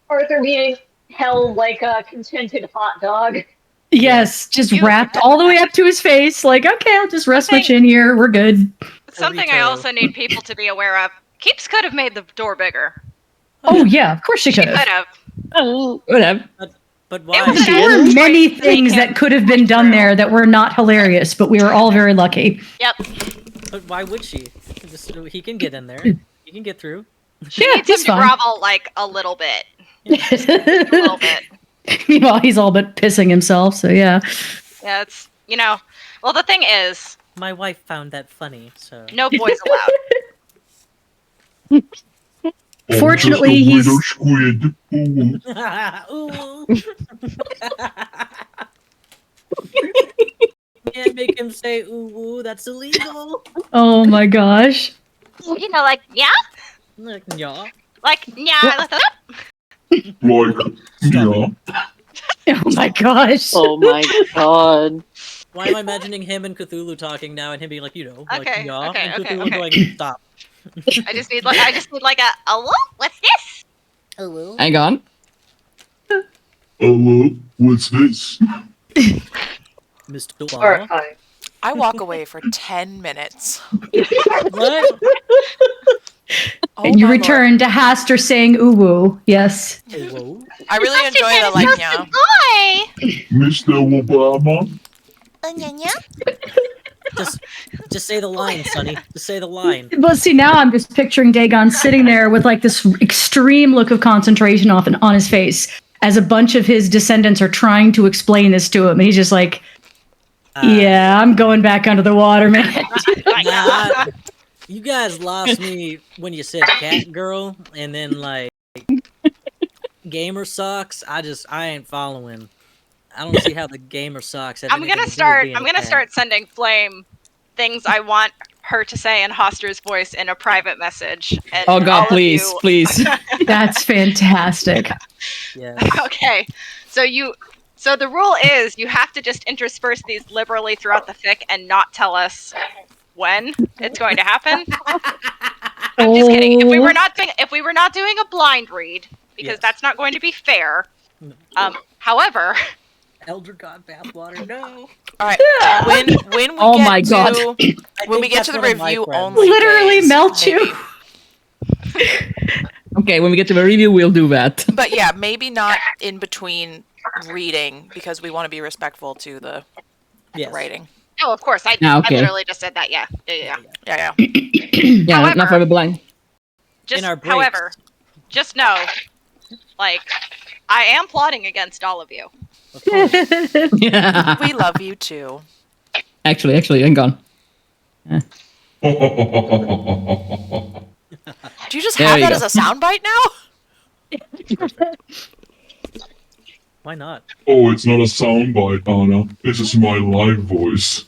Arthur being held like a contented hot dog. Yes, just wrapped all the way up to his face. Like, okay, I'll just rest my chin here. We're good. Something I also need people to be aware of. Keeps could have made the door bigger. Oh yeah, of course she She could could have. have. Oh, Whatever. But why? was There were many things that could have been done there that were not hilarious, but we were all very lucky. Yep. But why would she? He can get in there. He can get through. She Yeah, needs him he's to fine. grovel like a little bit. A little bit. Meanwhile, he's all but pissing himself. So yeah. Yeah, it's well the thing is, My wife found that funny, so. no boys allowed. Fortunately, I'm he's just a little squid. Ooh. Ooh. Can't make him say ooh woo. That's illegal. oh my gosh. Like yeah, Like, yeah. like yeah. Like, yeah. Oh my gosh. oh my god. Why am I imagining him and Cthulhu talking now, and him being like, like, Okay, yeah, okay, and okay, Cthulhu okay. going, stop. I just need like a hello. What's this? Hello. Hang on. Hello, what's this? Mr. Alright, Obama. fine. I walk away for 10 minutes. What? Oh And you my return to Haster saying ooh woo. Yes. Hello. Lord. I really enjoy the like yeah. Hi. Mr. Obama? Just say the line, Sonny. Just say the line. Well, see, now I'm just picturing Dagon sitting there with like this extreme look of concentration on his face as a bunch of his descendants are trying to explain this to him. And he's just like, yeah, I'm going back under the water, man. Nah, you guys lost me when you said cat girl, and then like gamer sucks. I ain't following. I don't see how the gamer sucks. I'm gonna start sending Flame things I want her to say in Hoster's voice in a private message. And Oh God, all of please, you... please. That's fantastic. Yeah. Okay, so the rule is you have to just intersperse these liberally throughout the fic and not tell us when it's going to happen. I'm just kidding. If we were not doing a blind read, because that's not going to be fair. However, Elder God bathwater, no. All right. When we Oh get my God. when we get to the review only, Literally days, melt maybe. you. Okay, when we get to the review, we'll do that. But yeah, maybe not in between reading because we want to be respectful to the writing. Oh, of course. I literally just said that. Yeah. Yeah. Yeah, However, not for the blind. However, just know, like, I am plotting against all of you. Yeah. We love you too. Actually, hang on. Do you just There have you that go. as a soundbite now? Why not? Oh, it's not a soundbite, Anna. This is my live voice.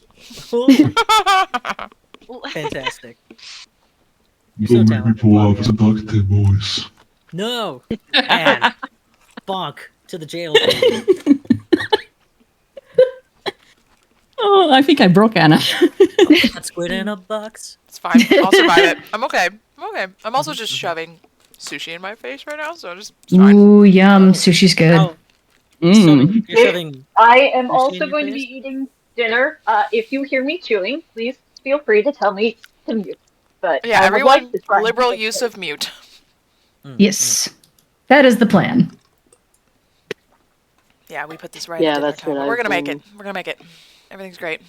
Fantastic. Don't make me pull out a seductive voice. No. And bonk to the jail. Oh, I think I broke Anna. That squid in a box. It's fine. I'll survive it. I'm okay. I'm also just shoving sushi in my face right now, so it's fine. Ooh, yum. Sushi's good. Oh, Mm. you're shoving. I am sushi in also your going to be face? eating dinner. If you hear me chewing, please feel free to tell me to mute. But Yeah, I would everyone, like to try and liberal keep it use safe. of mute. Yes. That is the plan. Yeah, we put this right Yeah, at dinner that's time. what But we're I've gonna make been- it. We're gonna make it. Everything's great.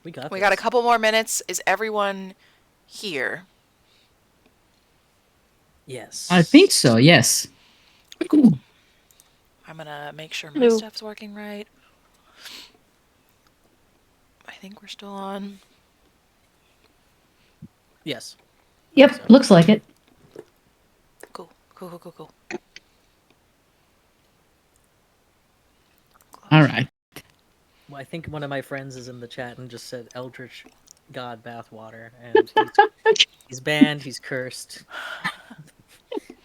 We got a couple more minutes. Is everyone here? Yes. I think so, yes. I'm gonna make sure my Hello. stuff's working right. I think we're still on. Yes. Yep, looks like it. Cool. All right. Well, I think one of my friends is in the chat and just said Eldritch God bathwater, and he's banned. He's cursed.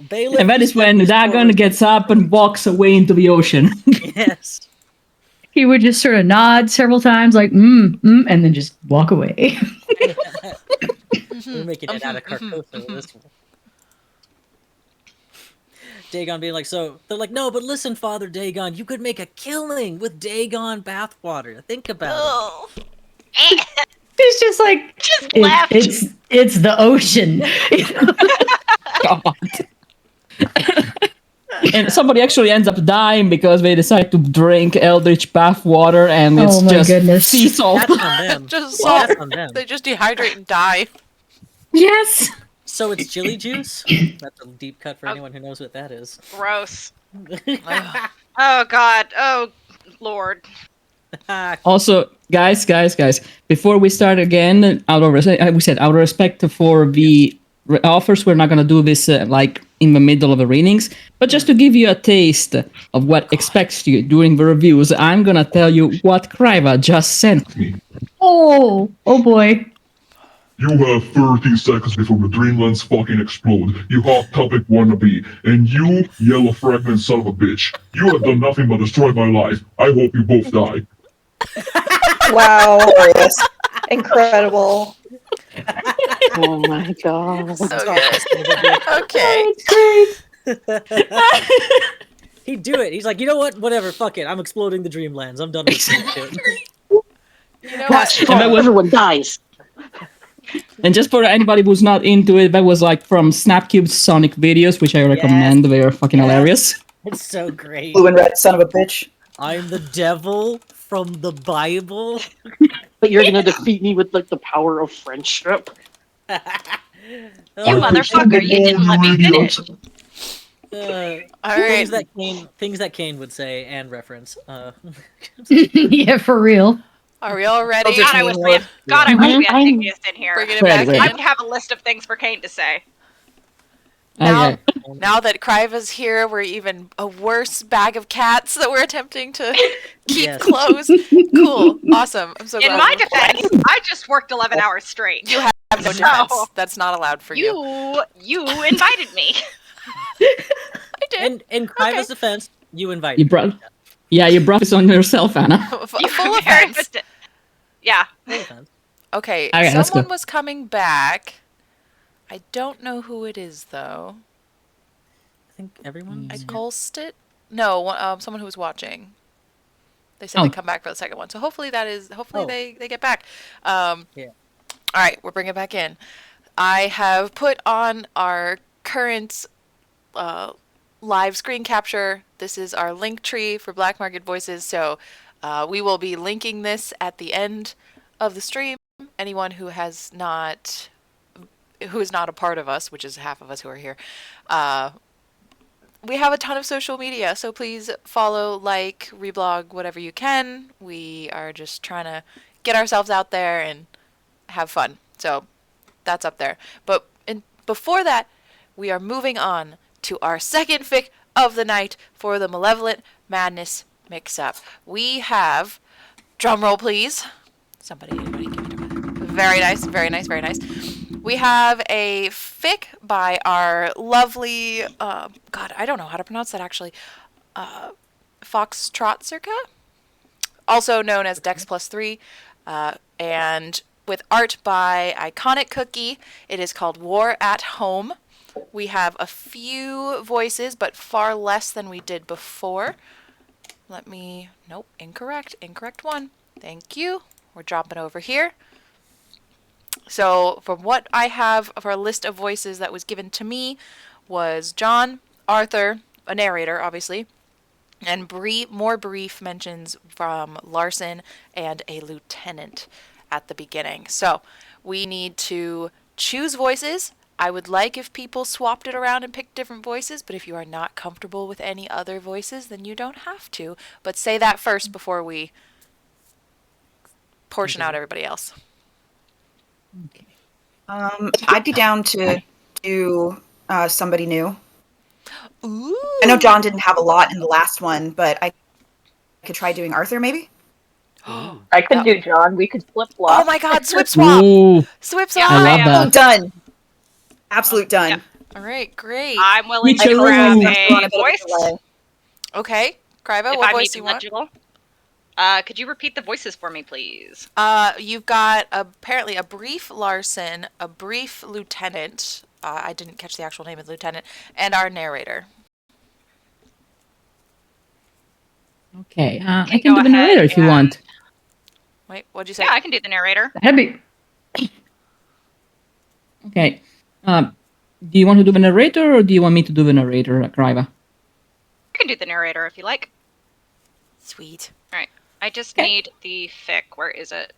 Bailiff, And that is when Dagon gets up and walks away into the ocean. Yes. He would just sort of nod several times, like, and then just walk away. We're making it out of Carcosa with this one. Dagon being like, so they're like, no, but listen, Father Dagon, you could make a killing with Dagon bathwater. Think about it. He's just like, left. It's the ocean. God. And somebody actually ends up dying because they decide to drink Eldritch bathwater, and it's Oh my just goodness. sea salt. That's on them. Just That's salt. on them. They just dehydrate and die. Yes. So it's chili juice? That's a deep cut for anyone who knows what that is. Gross. Oh God. Oh Lord. Also, guys, before we start again, out of respect for the authors, we're not gonna do this like in the middle of the readings, but just to give you a taste of what expects you during the reviews, I'm gonna tell you what Kryva just sent me. Oh boy. You have 30 seconds before the Dreamlands fucking explode. You hot topic wannabe. And you, yellow fragment son of a bitch. You have done nothing but destroy my life. I hope you both die. Wow. Incredible. Oh my god. So good. Okay. He'd do it. He's like, you know what? Whatever. Fuck it. I'm exploding the Dreamlands. I'm done with this shit. You know what? Everyone dies. And just for anybody who's not into it, that was like from Snapcube's Sonic videos, which I recommend. They are fucking hilarious. It's so great. Blue and red son of a bitch. I'm the devil from the Bible. But you're gonna defeat me with like the power of friendship. You motherfucker! You didn't let me finish. All right. Things that Kane would say and reference. Yeah, for real. Are we all ready? God, I wish we had Dignius in here. Bringing it back I in. would have a list of things for Kane to say. Now, Okay. now that Kriva's here, we're even a worse bag of cats that we're attempting to keep Yes. closed. Cool. Awesome. I'm so In glad. my defense, I just worked 11 hours straight. You have no So- defense. That's not allowed for you. You invited me. I did. In Kriva's defense, you invited. You brought. Yeah, you brought this on yourself, Anna. You Full were very offense. Yeah. Full offense. Okay, Okay, let's someone go. was coming back. I don't know who it is though. I think everyone. I pulsed it. No, someone who was watching. They said Oh. they'd come back for the second one, so hopefully Oh. they get back. Yeah. All right, we're bringing it back in. I have put on our current live screen capture. This is our link tree for Black Market Voices, so we will be linking this at the end of the stream. Anyone who is not a part of us, which is half of us who are here, we have a ton of social media, so please follow, like, reblog, whatever you can. We are just trying to get ourselves out there and have fun. So that's up there. But before that, we are moving on to our second fic of the night for the Malevolent Madness Mix-Up. We have, drumroll please. Anybody give me a drum. Very nice, very nice, very nice. We have a fic by our lovely, God, I don't know how to pronounce that actually, Foxtrot Circa, also known as Dex Plus 3, and with art by Iconic Cookie. It is called War at Home. We have a few voices, but far less than we did before. Nope, incorrect one. Thank you. We're dropping over here. So from what I have of our list of voices that was given to me was John, Arthur, a narrator, obviously, and more brief mentions from Larson and a lieutenant at the beginning. So we need to choose voices. I would like if people swapped it around and picked different voices, but if you are not comfortable with any other voices, then you don't have to. But say that first before we portion out everybody else. Okay. I'd be down to do somebody new. Ooh. I know John didn't have a lot in the last one, but I could try doing Arthur maybe. I could do John. We could flip flop. Oh my God, swip swap. Ooh, Swip swap. I love that. Done. Absolute done. Yeah. All right, great. I'm willing to Switcheroo. grab We're on a a bit of a voice. delay. Okay, Kriva, If what I'm voice do you even want? legible. Could you repeat the voices for me, please? You've got apparently a brief Larson, a brief lieutenant. I didn't catch the actual name of the lieutenant, and our narrator. Okay, I Okay, can go do the narrator ahead if you and- want. Wait, what'd you say? Yeah, I can do the narrator. That'd be Okay. Do you want to do the narrator or do you want me to do the narrator, Kriva? I can do the narrator if you like. Sweet. All right. I just Okay. need the fic. Where is it?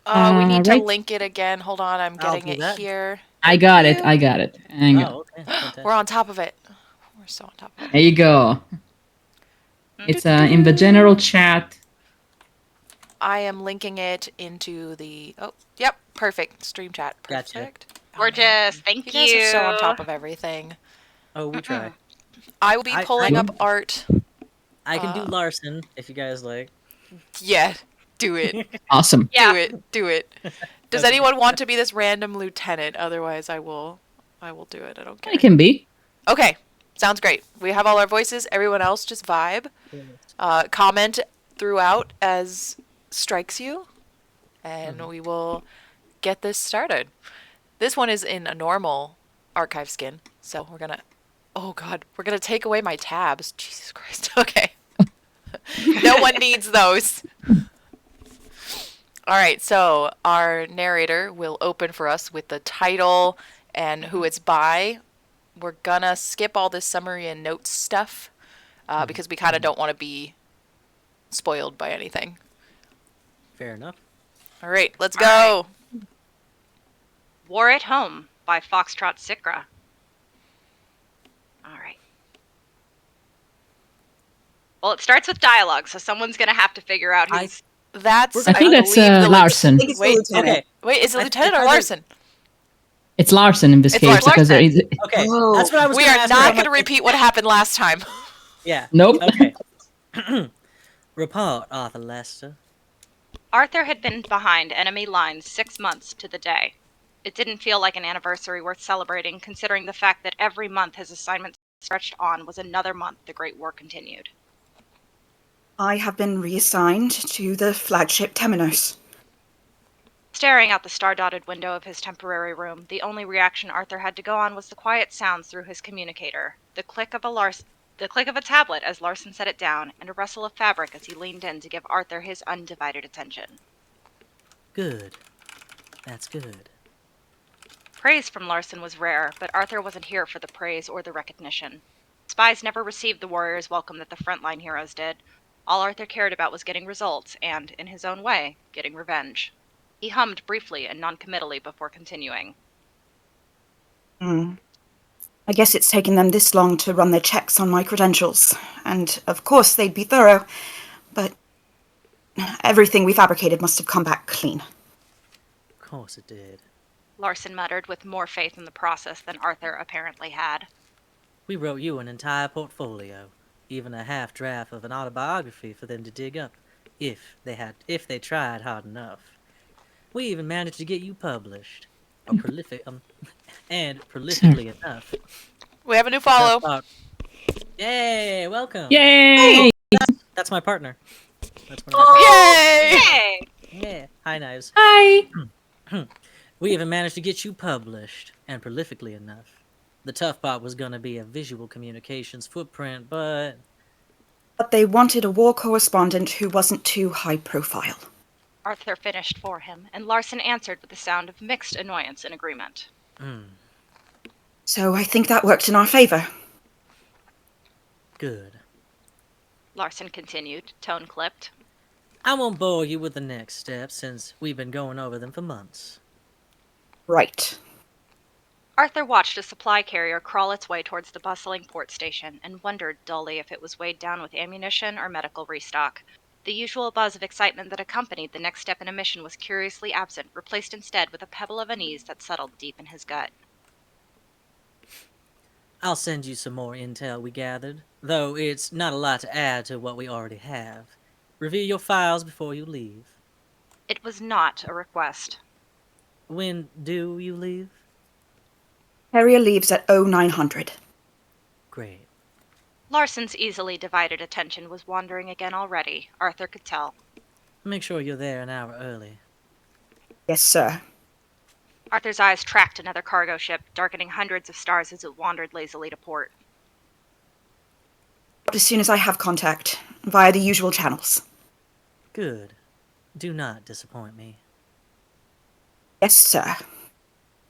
We need to right. link it again. Hold on, I'm I'll getting do it that. here. I got it. Hang on. Oh, okay. Fantastic. We're on top of it. We're so on top of it. There you go. It's in the general chat. I am linking it into the. Oh, yep, perfect. Stream chat. Gotcha. Perfect. Oh, Gorgeous. man. Thank You guys are so on top of everything. Oh, we try. I will be I- pulling I- up art. I can do Larson if you guys like. Yeah, do it. Awesome. Yeah. Do it. Does Okay. anyone want to be this random lieutenant? Otherwise, I will do it. I don't care. It can be. Okay, sounds great. We have all our voices. Everyone else just vibe. Comment throughout as strikes you, and we will get this started. This one is in a normal archive skin, so we're gonna. Oh God, we're gonna take away my tabs. Jesus Christ. Okay. No one needs those. All right, so our narrator will open for us with the title and who it's by. We're gonna skip all this summary and notes stuff because we kind of don't want to be spoiled by anything. Fair enough. All right, let's go. War at Home by Foxtrot Sikra. All right. Well, it starts with dialogue, so someone's gonna have to figure out who's. That's I think that's believe the Larson. I think it's the Wait, lieutenant. Okay. Wait, is it I- Lieutenant I or tried to- Larson? It's Larson in this It's case Larson. because there is. Okay, Oh. that's what I was We gonna are ask. not her. I'm going to like, repeat what happened last time. Yeah. Nope. Okay. Report, Arthur Lester. Arthur had been behind enemy lines 6 months to the day. It didn't feel like an anniversary worth celebrating, considering the fact that every month his assignment stretched on was another month the Great War continued. I have been reassigned to the flagship Temenos. Staring out the star-dotted window of his temporary room, the only reaction Arthur had to go on was the quiet sounds through his communicator, the click of a tablet as Larson set it down, and a rustle of fabric as he leaned in to give Arthur his undivided attention. Good. That's good. Praise from Larson was rare, but Arthur wasn't here for the praise or the recognition. Spies never received the warrior's welcome that the frontline heroes did. All Arthur cared about was getting results and, in his own way, getting revenge. He hummed briefly and noncommittally before continuing. I guess it's taken them this long to run their checks on my credentials. And, of course, they'd be thorough. But everything we fabricated must have come back clean. Of course it did. Larson muttered with more faith in the process than Arthur apparently had. We wrote you an entire portfolio, even a half draft of an autobiography for them to dig up, if they tried hard enough. We even managed to get you published, prolifically enough. We have a new follow. Yay! Welcome. Yay! That's my partner. That's one of my partners. Yay! Yeah. Hi, Knives. Hi. We even managed to get you published, and prolifically enough. The tough part was gonna be a visual communications footprint, but they wanted a war correspondent who wasn't too high profile. Arthur finished for him, and Larson answered with a sound of mixed annoyance and agreement. So I think that worked in our favor. Good. Larson continued, tone clipped. I won't bore you with the next steps, since we've been going over them for months. Right. Arthur watched a supply carrier crawl its way towards the bustling port station and wondered dully if it was weighed down with ammunition or medical restock. The usual buzz of excitement that accompanied the next step in a mission was curiously absent, replaced instead with a pebble of unease that settled deep in his gut. I'll send you some more intel we gathered, though it's not a lot to add to what we already have. Review your files before you leave. It was not a request. When do you leave? Carrier leaves at 0900. Great. Larson's easily divided attention was wandering again already, Arthur could tell. Make sure you're there an hour early. Yes, sir. Arthur's eyes tracked another cargo ship, darkening hundreds of stars as it wandered lazily to port. As soon as I have contact, via the usual channels. Good. Do not disappoint me. Yes, sir.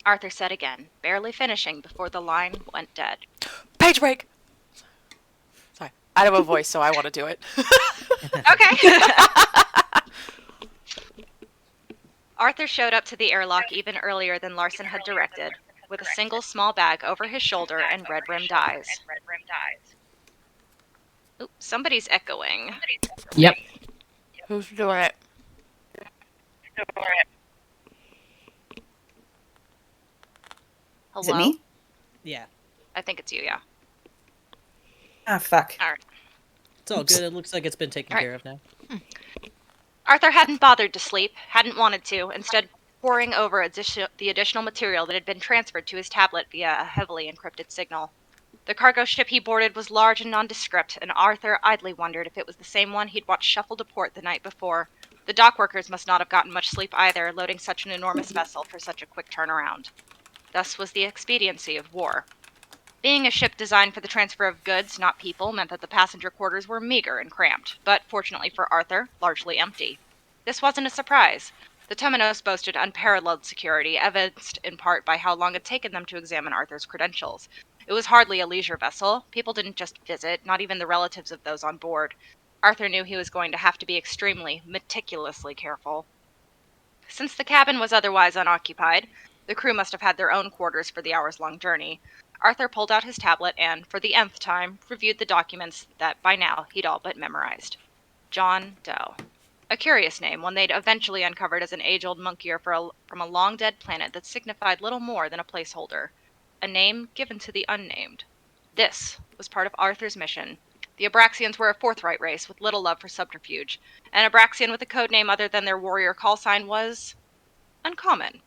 Arthur said again, barely finishing before the line went dead. Page break! Sorry. I don't have a voice, so I want to do it. Okay. Arthur showed up to the airlock even earlier than Larson had directed, with a single small bag over his shoulder and red-rimmed eyes. Ooh, somebody's echoing. Yep. Who's doing it? Hello? Is it me? Yeah. I think it's you, yeah. Ah, fuck. Alright. It's all good. It looks like it's been taken care of now. Arthur hadn't bothered to sleep, hadn't wanted to, instead poring over the additional material that had been transferred to his tablet via a heavily encrypted signal. The cargo ship he boarded was large and nondescript, and Arthur idly wondered if it was the same one he'd watched shuffle to port the night before. The dock workers must not have gotten much sleep either, loading such an enormous vessel for such a quick turnaround. Thus was the expediency of war. Being a ship designed for the transfer of goods, not people, meant that the passenger quarters were meager and cramped, but fortunately for Arthur, largely empty. This wasn't a surprise. The Temenos boasted unparalleled security, evidenced in part by how long it had taken them to examine Arthur's credentials. It was hardly a leisure vessel. People didn't just visit, not even the relatives of those on board. Arthur knew he was going to have to be extremely, meticulously careful. Since the cabin was otherwise unoccupied, the crew must have had their own quarters for the hours-long journey. Arthur pulled out his tablet and, for the nth time, reviewed the documents that by now he'd all but memorized. John Doe. A curious name, one they'd eventually uncovered as an age-old monkeyer from a long-dead planet that signified little more than a placeholder. A name given to the unnamed. This was part of Arthur's mission. The Abraxians were a forthright race with little love for subterfuge. An Abraxian with a code name other than their warrior call sign was uncommon.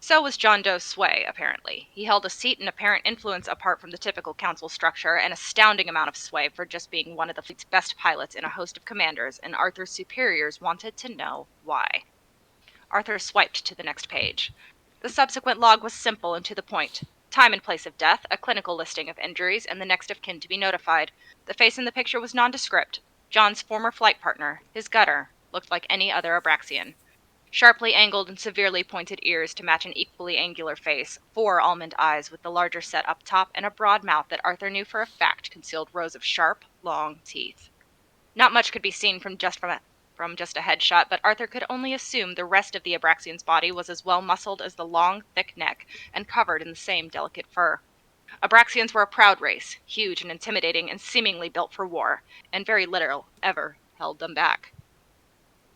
So was John Doe's sway, apparently. He held a seat and apparent influence apart from the typical council structure, an astounding amount of sway for just being one of the fleet's best pilots in a host of commanders, and Arthur's superiors wanted to know why. Arthur swiped to the next page. The subsequent log was simple and to the point. Time and place of death, a clinical listing of injuries, and the next of kin to be notified. The face in the picture was nondescript. John's former flight partner, his gutter, looked like any other Abraxian. Sharply angled and severely pointed ears to match an equally angular face, 4 almond eyes with the larger set up top, and a broad mouth that Arthur knew for a fact concealed rows of sharp, long teeth. Not much could be seen from just a headshot, but Arthur could only assume the rest of the Abraxian's body was as well muscled as the long, thick neck, and covered in the same delicate fur. Abraxians were a proud race, huge and intimidating and seemingly built for war, and very little ever held them back.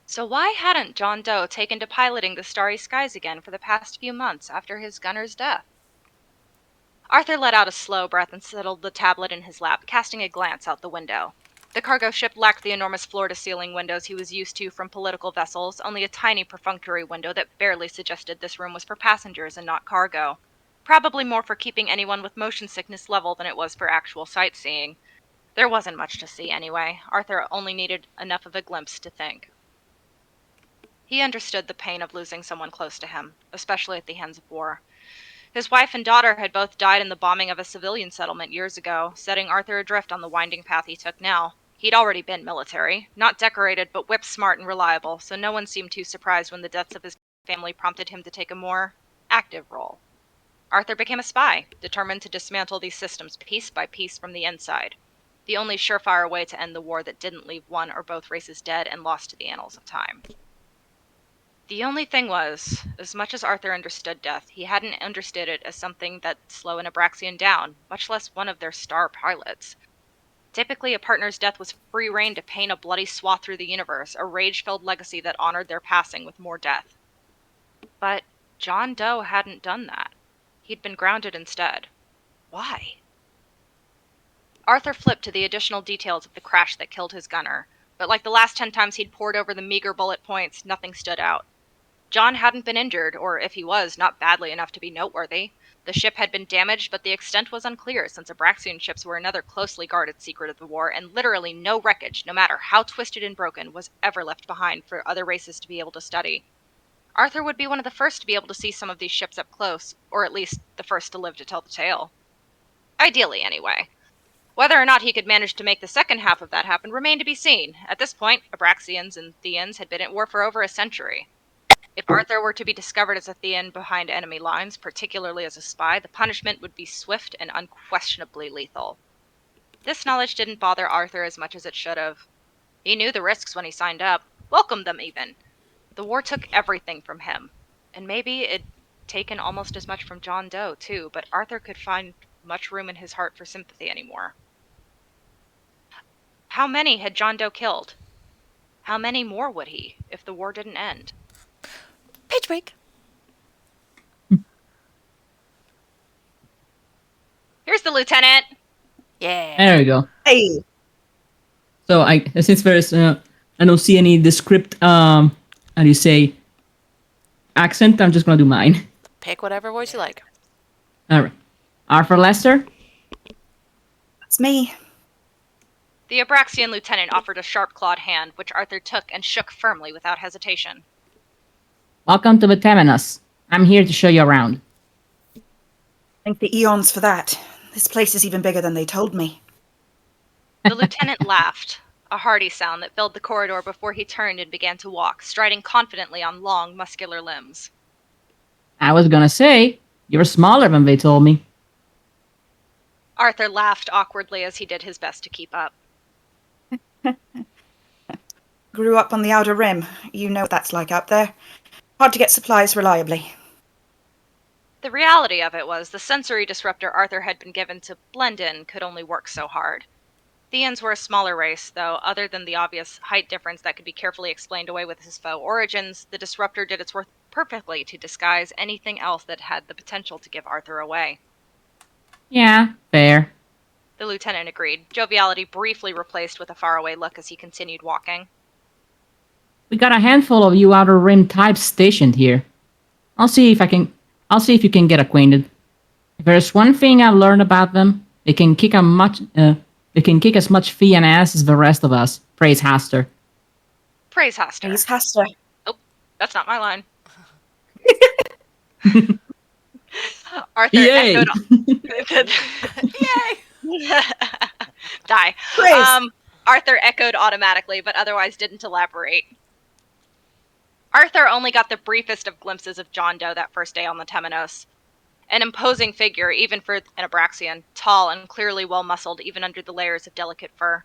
So why hadn't John Doe taken to piloting the starry skies again for the past few months after his gunner's death? Arthur let out a slow breath and settled the tablet in his lap, casting a glance out the window. The cargo ship lacked the enormous floor-to-ceiling windows he was used to from political vessels, only a tiny perfunctory window that barely suggested this room was for passengers and not cargo. Probably more for keeping anyone with motion sickness level than it was for actual sightseeing. There wasn't much to see anyway. Arthur only needed enough of a glimpse to think. He understood the pain of losing someone close to him, especially at the hands of war. His wife and daughter had both died in the bombing of a civilian settlement years ago, setting Arthur adrift on the winding path he took now. He'd already been military, not decorated, but whip-smart and reliable, so no one seemed too surprised when the deaths of his family prompted him to take a more active role. Arthur became a spy, determined to dismantle these systems piece by piece from the inside. The only surefire way to end the war that didn't leave one or both races dead and lost to the annals of time. The only thing was, as much as Arthur understood death, he hadn't understood it as something that'd slow an Abraxian down, much less one of their star pilots. Typically, a partner's death was free rein to paint a bloody swath through the universe, a rage-filled legacy that honored their passing with more death. But John Doe hadn't done that. He'd been grounded instead. Why? Arthur flipped to the additional details of the crash that killed his gunner, but like the last 10 times he'd pored over the meager bullet points, nothing stood out. John hadn't been injured, or if he was, not badly enough to be noteworthy. The ship had been damaged, but the extent was unclear, since Abraxian ships were another closely guarded secret of the war, and literally no wreckage, no matter how twisted and broken, was ever left behind for other races to be able to study. Arthur would be one of the first to be able to see some of these ships up close, or at least the first to live to tell the tale. Ideally, anyway. Whether or not he could manage to make the second half of that happen remained to be seen. At this point, Abraxians and Theans had been at war for over a century. If Arthur were to be discovered as a Thean behind enemy lines, particularly as a spy, the punishment would be swift and unquestionably lethal. This knowledge didn't bother Arthur as much as it should have. He knew the risks when he signed up, welcomed them even. The war took everything from him, and maybe it'd taken almost as much from John Doe, too, but Arthur could find much room in his heart for sympathy anymore. How many had John Doe killed? How many more would he, if the war didn't end? Page break. Here's the lieutenant. Yeah. There we go. Hey. So since there's I don't see any descript how do you say accent, I'm just gonna do mine. Pick whatever voice you like. All right. Arthur Lester. That's me. The Abraxian lieutenant offered a sharp-clawed hand, which Arthur took and shook firmly without hesitation. Welcome to Vitaminus. I'm here to show you around. Thank the eons for that. This place is even bigger than they told me. The lieutenant laughed, a hearty sound that filled the corridor before he turned and began to walk, striding confidently on long, muscular limbs. I was gonna say, you're smaller than they told me. Arthur laughed awkwardly as he did his best to keep up. Grew up on the Outer Rim. You know what that's like out there. Hard to get supplies reliably. The reality of it was the sensory disruptor Arthur had been given to blend in could only work so hard. Theans were a smaller race, though, other than the obvious height difference that could be carefully explained away with his faux origins. The disruptor did its work perfectly to disguise anything else that had the potential to give Arthur away. Yeah, fair. The lieutenant agreed, joviality briefly replaced with a faraway look as he continued walking. We got a handful of you Outer Rim types stationed here. I'll see if you can get acquainted. If there's one thing I've learned about them, they can kick as much fee and ass as the rest of us. Praise Haster. Praise Haster. Praise Haster. Oh, that's not my line. Arthur Yay! echoed. Yay! Die. Praise. Arthur echoed automatically, but otherwise didn't elaborate. Arthur only got the briefest of glimpses of John Doe that first day on the Temenos. An imposing figure, even for an Abraxian, tall and clearly well-muscled even under the layers of delicate fur.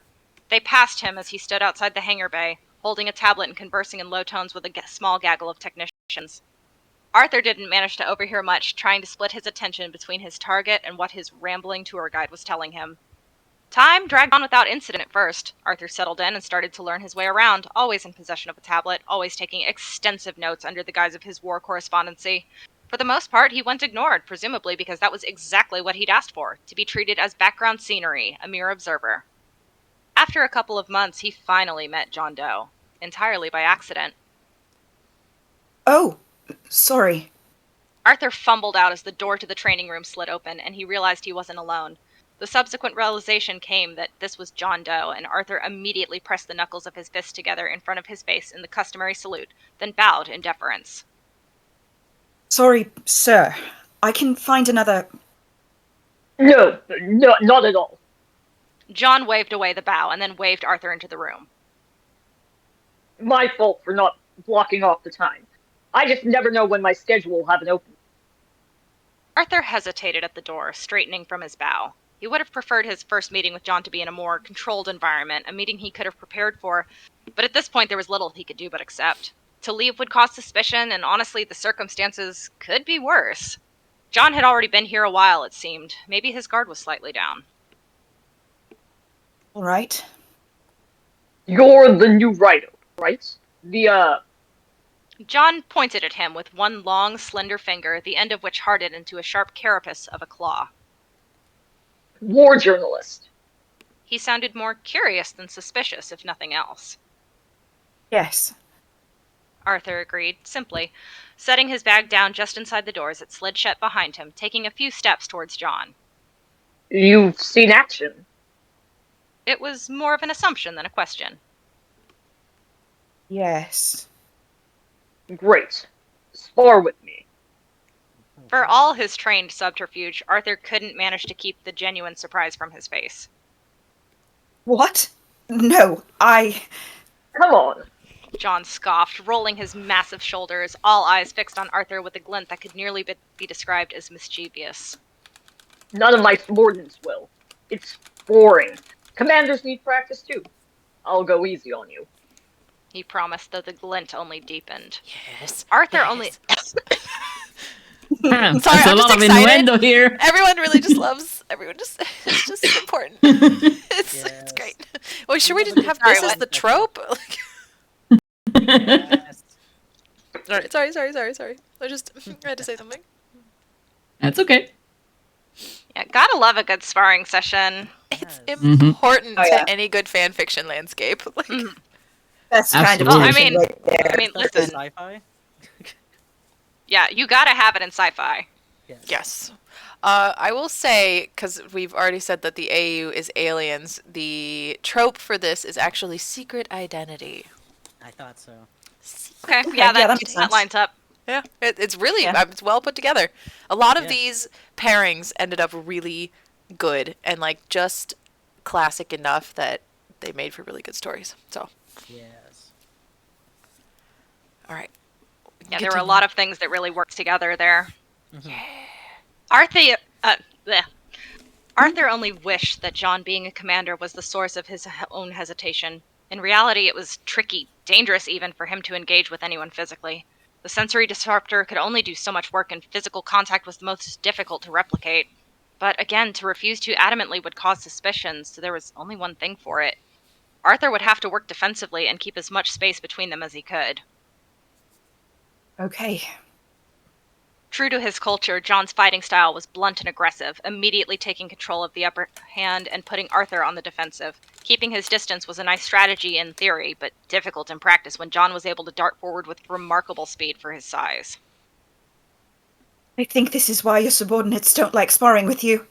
They passed him as he stood outside the hangar bay, holding a tablet and conversing in low tones with a small gaggle of technicians. Arthur didn't manage to overhear much, trying to split his attention between his target and what his rambling tour guide was telling him. Time dragged on without incident at first. Arthur settled in and started to learn his way around, always in possession of a tablet, always taking extensive notes under the guise of his war correspondency. For the most part, he went ignored, presumably because that was exactly what he'd asked for, to be treated as background scenery, a mere observer. After a couple of months, he finally met John Doe, entirely by accident. Oh, sorry. Arthur fumbled out as the door to the training room slid open, and he realized he wasn't alone. The subsequent realization came that this was John Doe, and Arthur immediately pressed the knuckles of his fist together in front of his face in the customary salute, then bowed in deference. Sorry, sir. I can find another... No, not at all. John waved away the bow, and then waved Arthur into the room. My fault for not blocking off the time. I just never know when my schedule will have an opening. Arthur hesitated at the door, straightening from his bow. He would have preferred his first meeting with John to be in a more controlled environment, a meeting he could have prepared for, but at this point there was little he could do but accept. To leave would cause suspicion, and honestly, the circumstances could be worse. John had already been here a while, it seemed. Maybe his guard was slightly down. All right. You're the new writer, right? John pointed at him with one long, slender finger, the end of which hardened into a sharp carapace of a claw. War journalist. He sounded more curious than suspicious, if nothing else. Yes. Arthur agreed, simply, setting his bag down just inside the door as it slid shut behind him, taking a few steps towards John. You've seen action. It was more of an assumption than a question. Yes. Great. Spar with me. For all his trained subterfuge, Arthur couldn't manage to keep the genuine surprise from his face. What? No, Come on. John scoffed, rolling his massive shoulders, all eyes fixed on Arthur with a glint that could nearly be described as mischievous. None of my subordinates will. It's boring. Commanders need practice too. I'll go easy on you. He promised, though the glint only deepened. Yes. Arthur yes. only... Sorry, Sorry, There's I'm a lot just of excited. innuendo here. Everyone really just loves. It's just important. It's great. Well, sure we didn't have Sorry, this as what? the trope. Yes. Sorry. I had to say something. That's okay. Yeah, gotta love a good sparring session. It's Yes. important Oh, yeah. to any good fan fiction landscape. Like, that's kind of Absolutely. tension right there. I mean, That's listen. sci-fi. Yeah, you gotta have it in sci-fi. yes. I will say, because we've already said that the AU is aliens, the trope for this is actually secret identity. I thought so. Okay, yeah, that that makes sense. lines up. Yeah, it's really Yeah. it's well put together. A lot of Yeah. these pairings ended up really good and like just classic enough that they made for really good stories. So, Yes. all right. Yeah, there were a lot of things that really worked together there. Mhm. Arthur only wished that John being a commander was the source of his own hesitation. In reality, it was tricky, dangerous even, for him to engage with anyone physically. The sensory disruptor could only do so much work, and physical contact was the most difficult to replicate. But again, to refuse too adamantly would cause suspicion, so there was only one thing for it. Arthur would have to work defensively and keep as much space between them as he could. Okay. True to his culture, John's fighting style was blunt and aggressive, immediately taking control of the upper hand and putting Arthur on the defensive. Keeping his distance was a nice strategy in theory, but difficult in practice when John was able to dart forward with remarkable speed for his size. I think this is why your subordinates don't like sparring with you.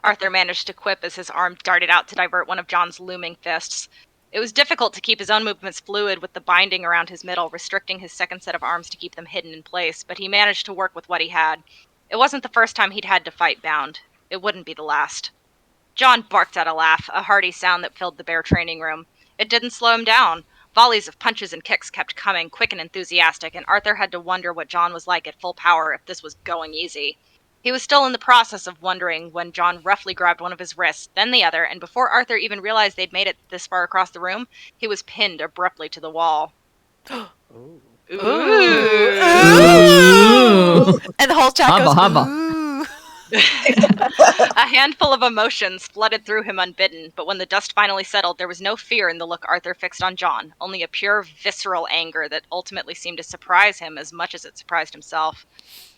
Arthur managed to quip as his arm darted out to divert one of John's looming fists. It was difficult to keep his own movements fluid with the binding around his middle, restricting his second set of arms to keep them hidden in place, but he managed to work with what he had. It wasn't the first time he'd had to fight bound. It wouldn't be the last. John barked at a laugh, a hearty sound that filled the bare training room. It didn't slow him down. Volleys of punches and kicks kept coming, quick and enthusiastic, and Arthur had to wonder what John was like at full power if this was going easy. He was still in the process of wondering when John roughly grabbed one of his wrists, then the other, and before Arthur even realized they'd made it this far across the room, he was pinned abruptly to the wall. Ooh. Ooh. And the whole chat goes, ooh. A handful of emotions flooded through him unbidden, but when the dust finally settled, there was no fear in the look Arthur fixed on John, only a pure, visceral anger that ultimately seemed to surprise him as much as it surprised himself.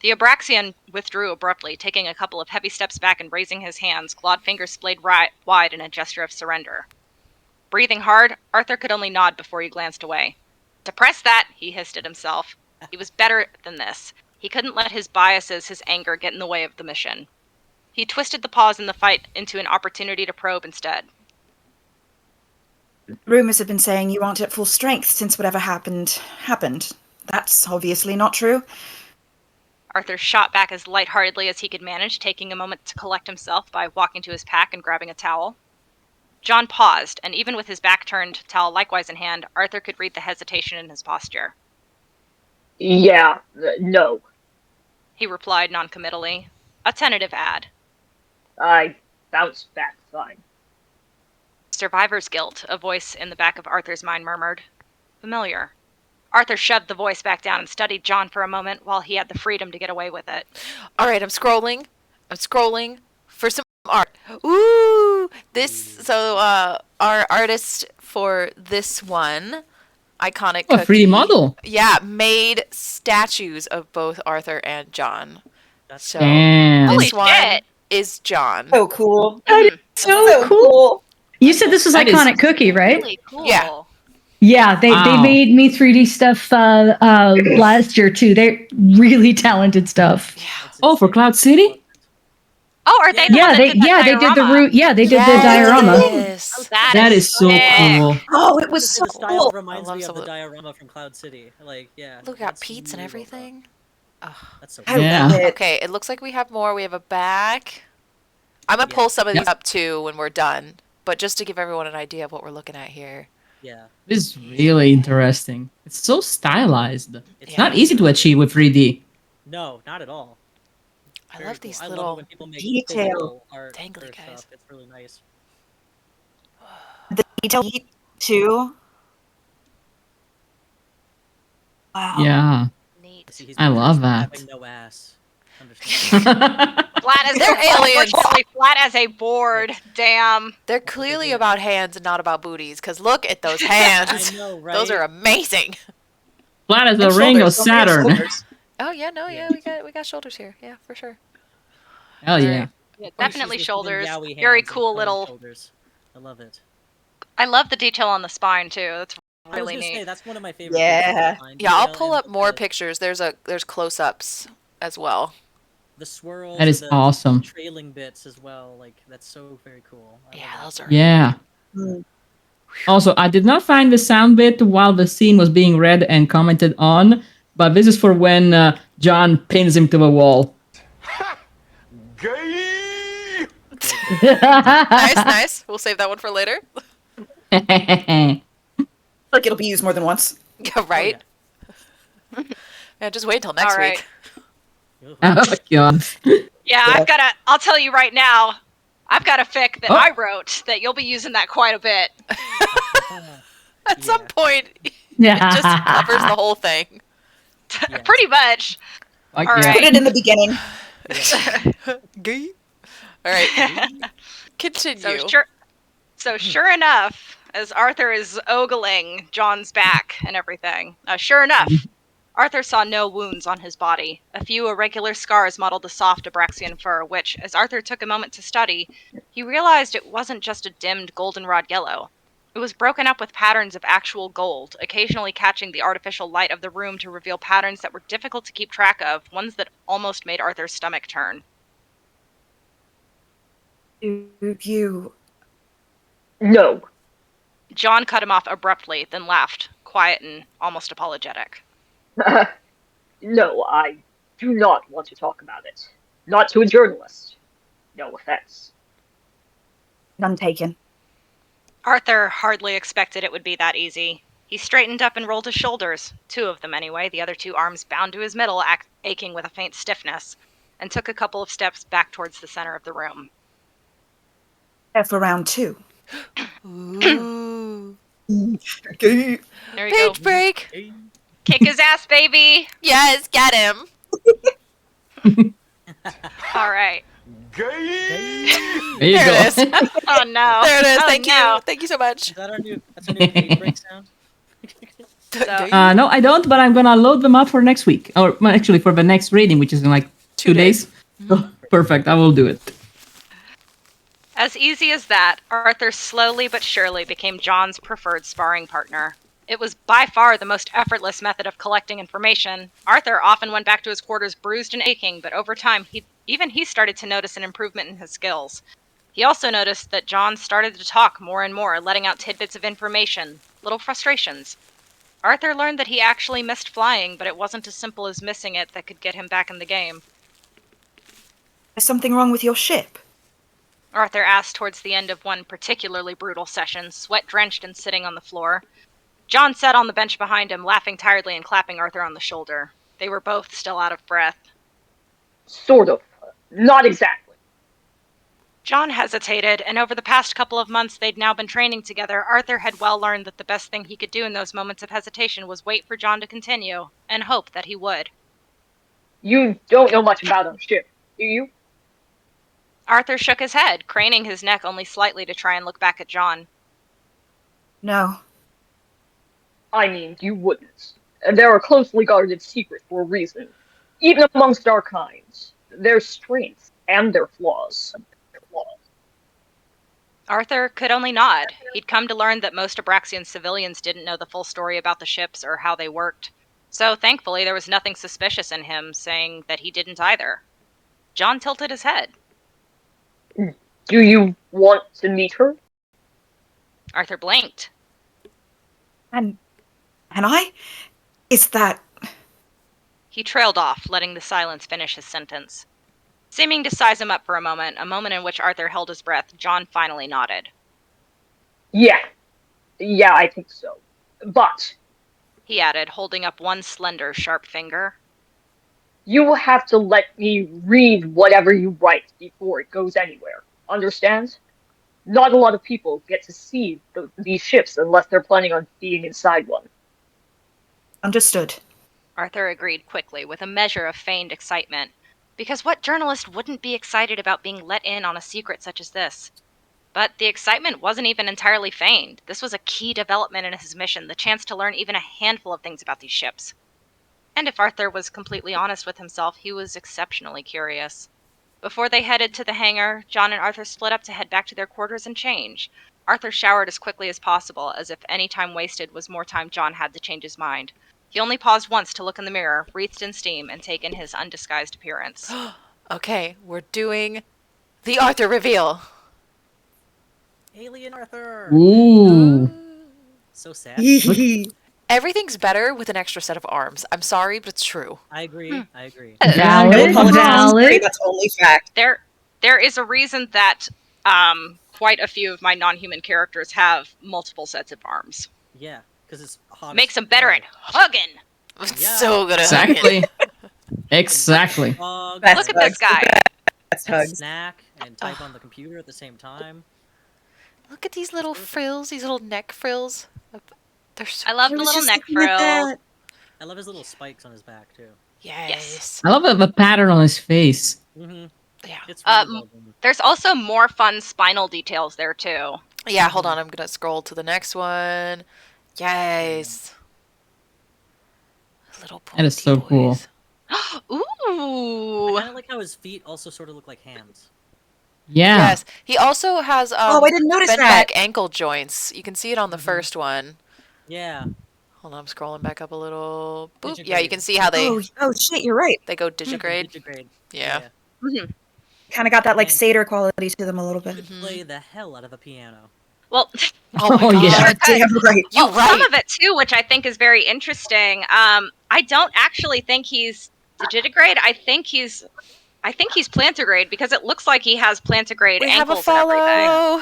The Abraxian withdrew abruptly, taking a couple of heavy steps back and raising his hands, clawed fingers splayed wide in a gesture of surrender. Breathing hard, Arthur could only nod before he glanced away. "Suppress that," he hissed at himself. He was better than this. He couldn't let his biases, his anger, get in the way of the mission. He twisted the pause in the fight into an opportunity to probe instead. Rumors have been saying you aren't at full strength since whatever happened. That's obviously not true. Arthur shot back as lightheartedly as he could manage, taking a moment to collect himself by walking to his pack and grabbing a towel. John paused, and even with his back turned, towel likewise in hand, Arthur could read the hesitation in his posture. Yeah, no. He replied noncommittally. A tentative ad. I bounced back fine. Survivor's guilt, a voice in the back of Arthur's mind murmured. Familiar. Arthur shoved the voice back down and studied John for a moment while he had the freedom to get away with it. All right, I'm scrolling for some art. Ooh, so our artist for this one, Iconic Oh, a 3D Cookie, model. yeah, made statues of both Arthur and John. So Damn. this Holy one shit. is John. So cool. So cool. You said this was That is Iconic Cookie, right? Really cool. Yeah. Yeah, they Wow. made me 3D stuff last year too. They're really talented stuff. Oh, for Cloud City? Oh, are they the Yeah, one that they did that they did the diorama? route. Yeah, they did the diorama. Oh, Yes. That is so sick. cool. Oh, it was so The style cool. reminds I me love of the some diorama from Cloud City. Like, yeah. Look at it's Pete's and really well everything. done. That's so I cool. Yeah. love it. Okay, it looks like we have more. We have a back. I'm gonna pull some of these up too when we're done, but just to give everyone an idea of what we're looking at here. Yeah. This is really interesting. It's so stylized. It's Yeah. not easy to achieve with 3D. No, not at all. I Very love cool. these I love little it when people make detail. physical art dangly for guys. stuff. It's really nice. The detail too. Wow. Yeah. Neat. See, he's I love that. having no ass. Understand? Flat as They're aliens. Unfortunately, flat as a board. Damn. They're clearly about hands and not about booties, because look at those hands. I know, right? Those are amazing. Flat as the And ring of shoulders. Don't forget Saturn. shoulders. Oh yeah, no, yeah, we got shoulders here. Yeah, for sure. Hell yeah. Yeah, Punishes definitely with shoulders. yaoi Very hands and cool curved little. shoulders. I love it. I love the detail on the spine too. That's I was really gonna say neat. that's one of my favorite. Yeah. bits of the Yeah, I'll detail pull and up more the, pictures. There's close-ups as well. the swirls. That is and the awesome. Trailing bits as well. Like that's so very cool. I Yeah, love those that. are. Yeah. Mm. Also, I did not find the sound bit while the scene was being read and commented on, but this is for when John pins him to the wall. Gay! Nice, nice. We'll save that one for later. Like it'll be used more than once. Yeah, right. Yeah, just wait until next All right. week. Oh, God. Yeah, I'll tell you right now. I've got a fic that Oh. I wrote that you'll be using that quite a bit. At some point, it Yeah. just covers the whole thing. Pretty much. Fuck All yeah. right. Put it in the beginning. Gay. All right. Continue. So sure enough, as Arthur is ogling John's back and everything, sure enough, Arthur saw no wounds on his body. A few irregular scars mottled the soft Abraxian fur, which, as Arthur took a moment to study, he realized it wasn't just a dimmed goldenrod yellow. It was broken up with patterns of actual gold, occasionally catching the artificial light of the room to reveal patterns that were difficult to keep track of, ones that almost made Arthur's stomach turn. You... No. John cut him off abruptly, then laughed, quiet and almost apologetic. No, I do not want to talk about it. Not to a journalist. No offense. None taken. Arthur hardly expected it would be that easy. He straightened up and rolled his shoulders, 2 of them anyway, the other 2 arms bound to his middle, aching with a faint stiffness, and took a couple of steps back towards the center of the room. F for round 2. Ooh. Okay. There you go. Page break. Kick his ass, baby! Yes, get him. All right. There you There go. it is. Oh no. There it is. Oh, Thank no. you. Thank you so much. Is that our new? That's our new page break sound. So, No, I don't, but I'm gonna load them up for next week. Or well, actually for the next reading, which is in like 2 days. Oh, perfect, I will do it. as easy as that, Arthur slowly but surely became John's preferred sparring partner. It was by far the most effortless method of collecting information. Arthur often went back to his quarters bruised and aching, but over time, he started to notice an improvement in his skills. He also noticed that John started to talk more and more, letting out tidbits of information, little frustrations. Arthur learned that he actually missed flying, but it wasn't as simple as missing it that could get him back in the game. There's something wrong with your ship? Arthur asked towards the end of one particularly brutal session, sweat-drenched and sitting on the floor. John sat on the bench behind him, laughing tiredly and clapping Arthur on the shoulder. They were both still out of breath. Sort of. Not exactly. John hesitated, and over the past couple of months they'd now been training together, Arthur had well learned that the best thing he could do in those moments of hesitation was wait for John to continue, and hope that he would. You don't know much about our ship, do you? Arthur shook his head, craning his neck only slightly to try and look back at John. No. I mean, you wouldn't. They're a closely guarded secret for a reason. Even amongst our kind. Their strengths and their flaws. Arthur could only nod. He'd come to learn that most Abraxian civilians didn't know the full story about the ships or how they worked. So thankfully there was nothing suspicious in him saying that he didn't either. John tilted his head. Do you want to meet her? Arthur blinked. And I? Is that... He trailed off, letting the silence finish his sentence. Seeming to size him up for a moment in which Arthur held his breath, John finally nodded. Yeah, I think so. But, He added, holding up one slender, sharp finger. you will have to let me read whatever you write before it goes anywhere. Understand? Not a lot of people get to see these ships unless they're planning on being inside one. Understood. Arthur agreed quickly, with a measure of feigned excitement. Because what journalist wouldn't be excited about being let in on a secret such as this? But the excitement wasn't even entirely feigned. This was a key development in his mission, the chance to learn even a handful of things about these ships. And if Arthur was completely honest with himself, he was exceptionally curious. Before they headed to the hangar, John and Arthur split up to head back to their quarters and change. Arthur showered as quickly as possible, as if any time wasted was more time John had to change his mind. He only paused once to look in the mirror, wreathed in steam, and take in his undisguised appearance. Okay, we're doing the Arthur reveal. Alien Arthur. Ooh. So sad. Everything's better with an extra set of arms. I'm sorry, but it's true. I agree. I agree. Valid. Valid. That's only fact. There is a reason that quite a few of my non-human characters have multiple sets of arms. Yeah, because it's hog. Makes them better at hugging. Yeah. So good at Exactly. Exactly. Hog, That's Look at this hugs. guy. That's and hugs. snack and type on the computer at the same time. Look at these little frills, these little neck frills. They're so I love the little neck frill. I love his little spikes on his back too. Yes. I love the pattern on his face. Mm-hmm. Yeah. It's really well done. There's also more fun spinal details there too. Yeah, hold on. I'm going to scroll to the next one. Yes. Little That is so cool. Ooh. I kind of like how his feet also sort of look like hands. Yeah. Yes. He also has Oh, I didn't notice bent that. back ankle joints. You can see it on the first one. Yeah. Hold on, I'm scrolling back up a little. Boop. Digigrade. Yeah, you can see how they Oh shit, you're right. go digigrade. Digigrade. Yeah. Mhm. Kind of got that like And- satyr quality to them a little You bit. could play the hell out of a piano. Well, Oh my Oh, god. yeah. Damn right. You well, some right. of it too, which I think is very interesting. I don't actually think he's digitigrade. I think he's plantigrade because it looks like he has plantigrade We have a ankles and everything, follow.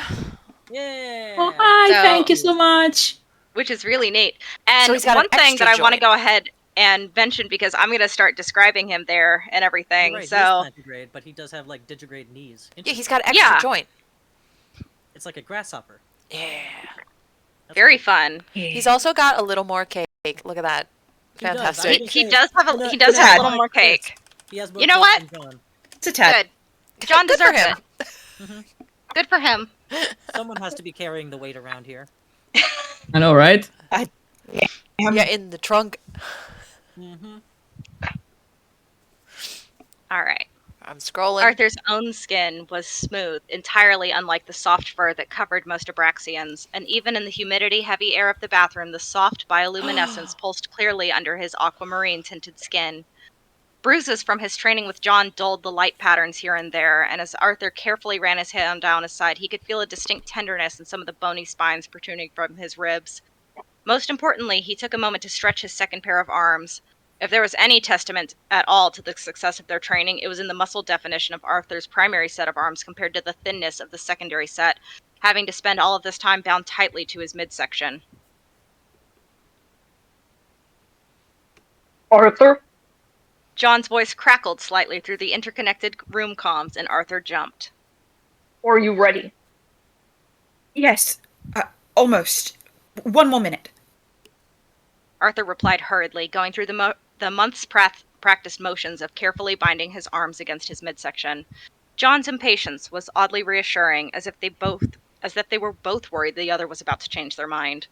Yeah. Oh, hi. So- Thank you so much. which is really neat. And So he's got an one thing extra that I want to joint. go ahead and mention because I'm going to start describing him there and everything. You're right, So he is plantigrade, but he does have like digigrade knees. Yeah, he's got an extra Yeah. joint. It's like a grasshopper. Yeah. That's very cool. fun. He's also got a little more cake. Look at that. He does. I Fantastic. was He gonna does have say, he does have a little more cake. He has more You know cake what? than John. It's a tad. Good. John Good for deserves him. it. Good for him. Someone has to be carrying the weight around here. I know, right? Yeah, in the trunk. Mm-hmm. All right. I'm scrolling. Arthur's own skin was smooth, entirely unlike the soft fur that covered most Abraxians, and even in the humidity-heavy air of the bathroom, the soft bioluminescence pulsed clearly under his aquamarine-tinted skin. Bruises from his training with John dulled the light patterns here and there, and as Arthur carefully ran his hand down his side, he could feel a distinct tenderness in some of the bony spines protruding from his ribs. Most importantly, he took a moment to stretch his second pair of arms. If there was any testament at all to the success of their training, it was in the muscle definition of Arthur's primary set of arms compared to the thinness of the secondary set, having to spend all of this time bound tightly to his midsection. Arthur? John's voice crackled slightly through the interconnected room comms, and Arthur jumped. Are you ready? Yes. Almost. One more minute. Arthur replied hurriedly, going through the month's practiced motions of carefully binding his arms against his midsection. John's impatience was oddly reassuring, as if they were both worried the other was about to change their mind.